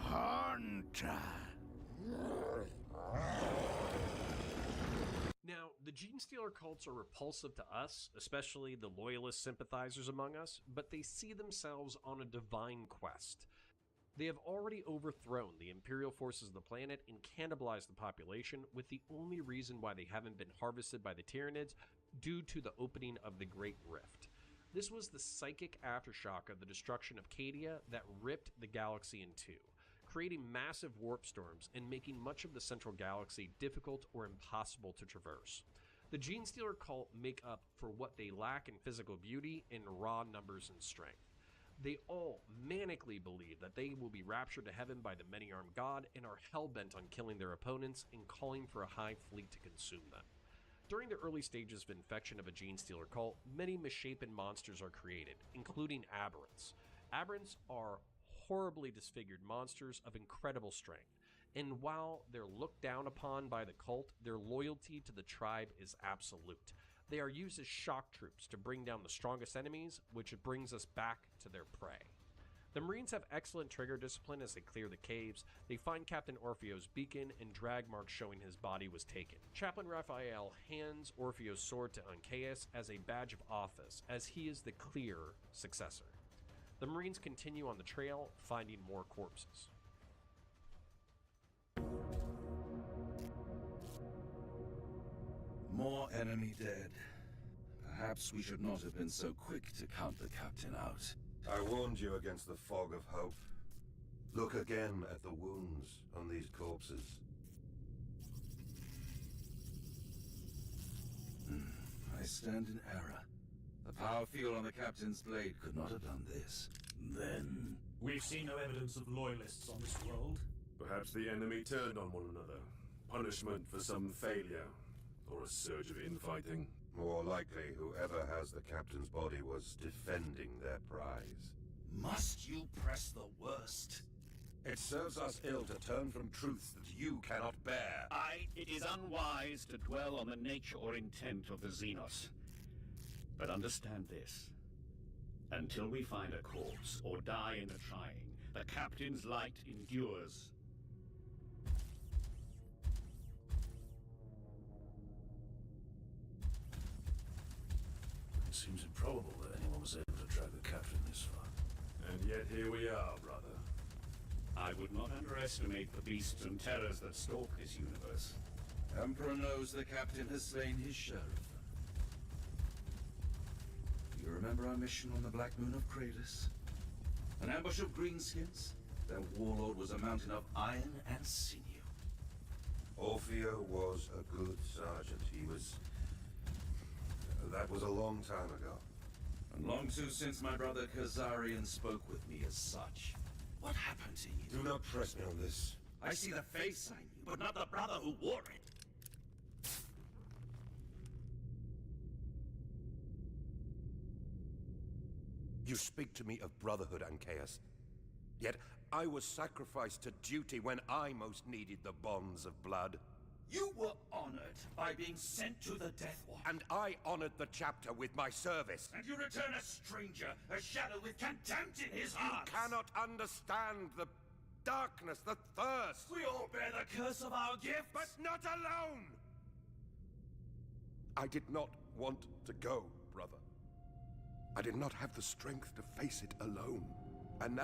Hunter! Now, the Gene Stealer cults are repulsive to us, especially the loyalist sympathizers among us, but they see themselves on a divine quest. They have already overthrown the Imperial forces of the planet and cannibalized the population, with the only reason why they haven't been harvested by the Tyranids due to the opening of the Great Rift. This was the psychic aftershock of the destruction of Cadia that ripped the galaxy in two, creating massive warp storms and making much of the central galaxy difficult or impossible to traverse. The Gene Stealer cult make up for what they lack in physical beauty and raw numbers and strength. They all manically believe that they will be raptured to heaven by the many-armed God and are hell-bent on killing their opponents and calling for a hive fleet to consume them. During the early stages of infection of a Gene Stealer cult, many misshapen monsters are created, including aberrants. Aberrants are horribly disfigured monsters of incredible strength. And while they're looked down upon by the cult, their loyalty to the tribe is absolute. They are used as shock troops to bring down the strongest enemies, which brings us back to their prey. The Marines have excellent trigger discipline as they clear the caves. They find Captain Orfeo's beacon and drag marks showing his body was taken. Chaplain Raphael hands Orfeo's sword to Ancaeus as a badge of office, as he is the clear successor. The Marines continue on the trail, finding more corpses. More enemy dead. Perhaps we should not have been so quick to count the captain out. I warned you against the fog of hope. Look again at the wounds on these corpses. I stand in error. The power field on the captain's blade could not have done this. Then... We've seen no evidence of loyalists on this world. Perhaps the enemy turned on one another. Punishment for some failure. Or a surge of infighting. More likely, whoever has the captain's body was defending their prize. Must you press the worst? It serves us ill to turn from truths that you cannot bear. It is unwise to dwell on the nature or intent of the Xenos. But understand this. Until we find a corpse or die in the trying, the captain's light endures. It seems improbable that anyone was able to drag the captain this far. And yet here we are, brother. I would not underestimate the beasts and terrors that stalk this universe. Emperor knows the captain has slain his share of them. You remember our mission on the Black Moon of Kratos? An ambush of greenskins? Their warlord was a mountain of iron and sinew. Orfeo was a good sergeant. He was... That was a long time ago. And long too since my brother Kazarian spoke with me as such. What happened to you? Do not press me on this. I see the face I knew, but not the brother who wore it. You speak to me of brotherhood, Ancaeus. Yet I was sacrificed to duty when I most needed the bonds of blood. You were honored by being sent to the Death Watch. And I honored the chapter with my service. And you return a stranger, a shadow with contempt in his heart. You cannot understand the darkness, the thirst. We all bear the curse of our gifts. But not alone! I did not want to go, brother. I did not have the strength to face it alone. And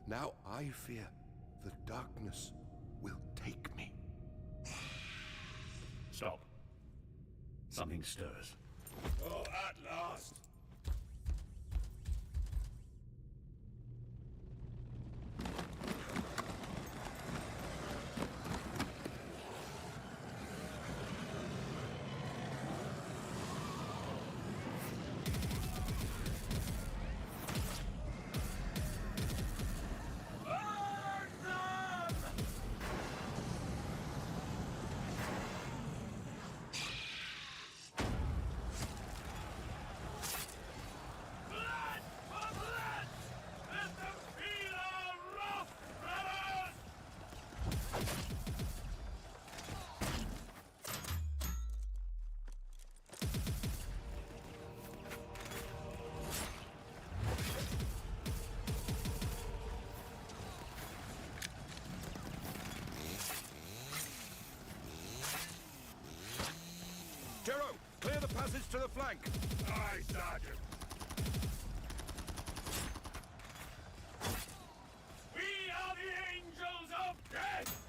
now I fear the darkness will take me. Stop. Something stirs. Oh, at last! Jero, clear the passage to the flank. Aye, Sergeant. We are the Angels of Death!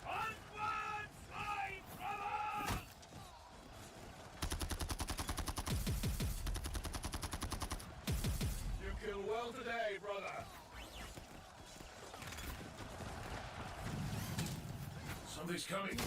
Onwards, my brothers! You kill well today, brother. Something's coming.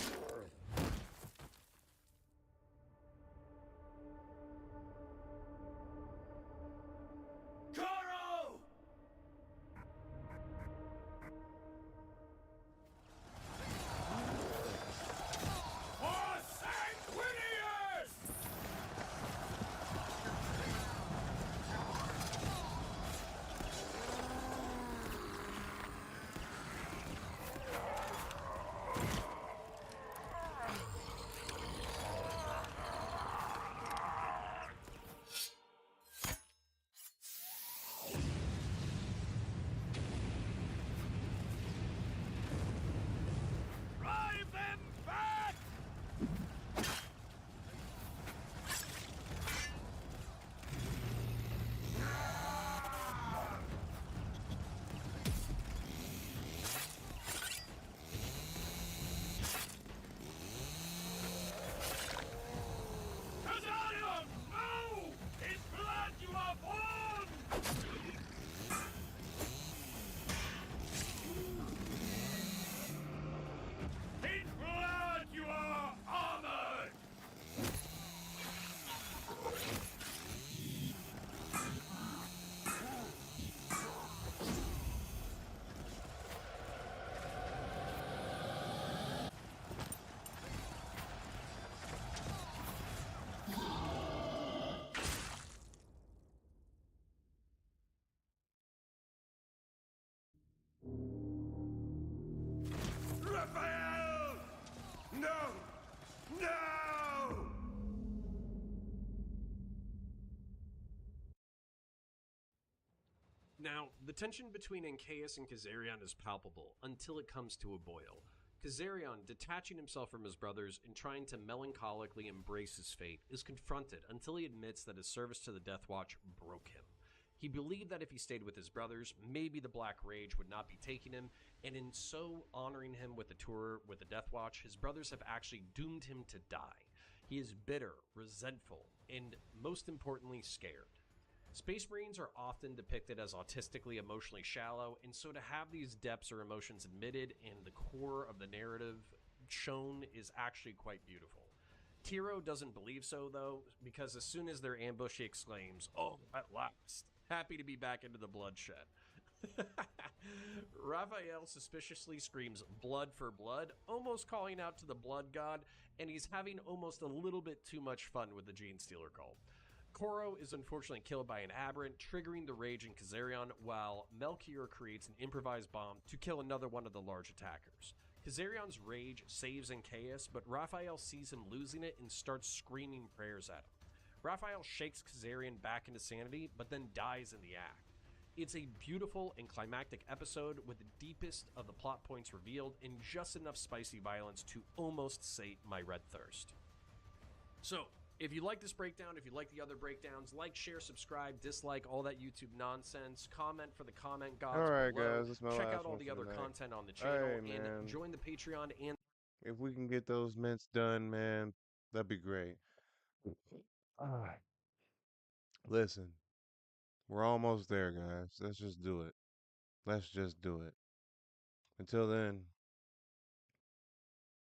No! No! Now, the tension between Ancaeus and Kazarian is palpable until it comes to a boil. Kazarian, detaching himself from his brothers and trying to melancholically embrace his fate, is confronted until he admits that his service to the Death Watch broke him. He believed that if he stayed with his brothers, maybe the Black Rage would not be taking him, and in so honoring him with a tour with the Death Watch, his brothers have actually doomed him to die. He is bitter, resentful, and most importantly, scared. Space Marines are often depicted as autistically emotionally shallow, and so to have these depths or emotions admitted and the core of the narrative shown is actually quite beautiful. Tiro doesn't believe so, though, because as soon as they're ambushed, he exclaims, "Oh, at last! Happy to be back into the bloodshed." Raphael suspiciously screams blood for blood, almost calling out to the blood god, and he's having almost a little bit too much fun with the Gene Stealer cult. Koro is unfortunately killed by an aberrant, triggering the rage in Kazarian, while Melchior creates an improvised bomb to kill another one of the large attackers. Kazarian's rage saves Ancaeus, but Raphael sees him losing it and starts screaming prayers at him. Raphael shakes Kazarian back into sanity, but then dies in the act. It's a beautiful and climactic episode with the deepest of the plot points revealed and just enough spicy violence to almost sate my red thirst. So, if you like this breakdown, if you like the other breakdowns, like, share, subscribe, dislike, all that YouTube nonsense, comment for the comment gods Alright, below, guys, that's my check last out all one the for other tonight. content on the channel, Hey, and man. join the Patreon and... If we can get those mints done, man, that'd be great. Listen, we're almost there, guys. Let's just do it. Let's just do it. Until then,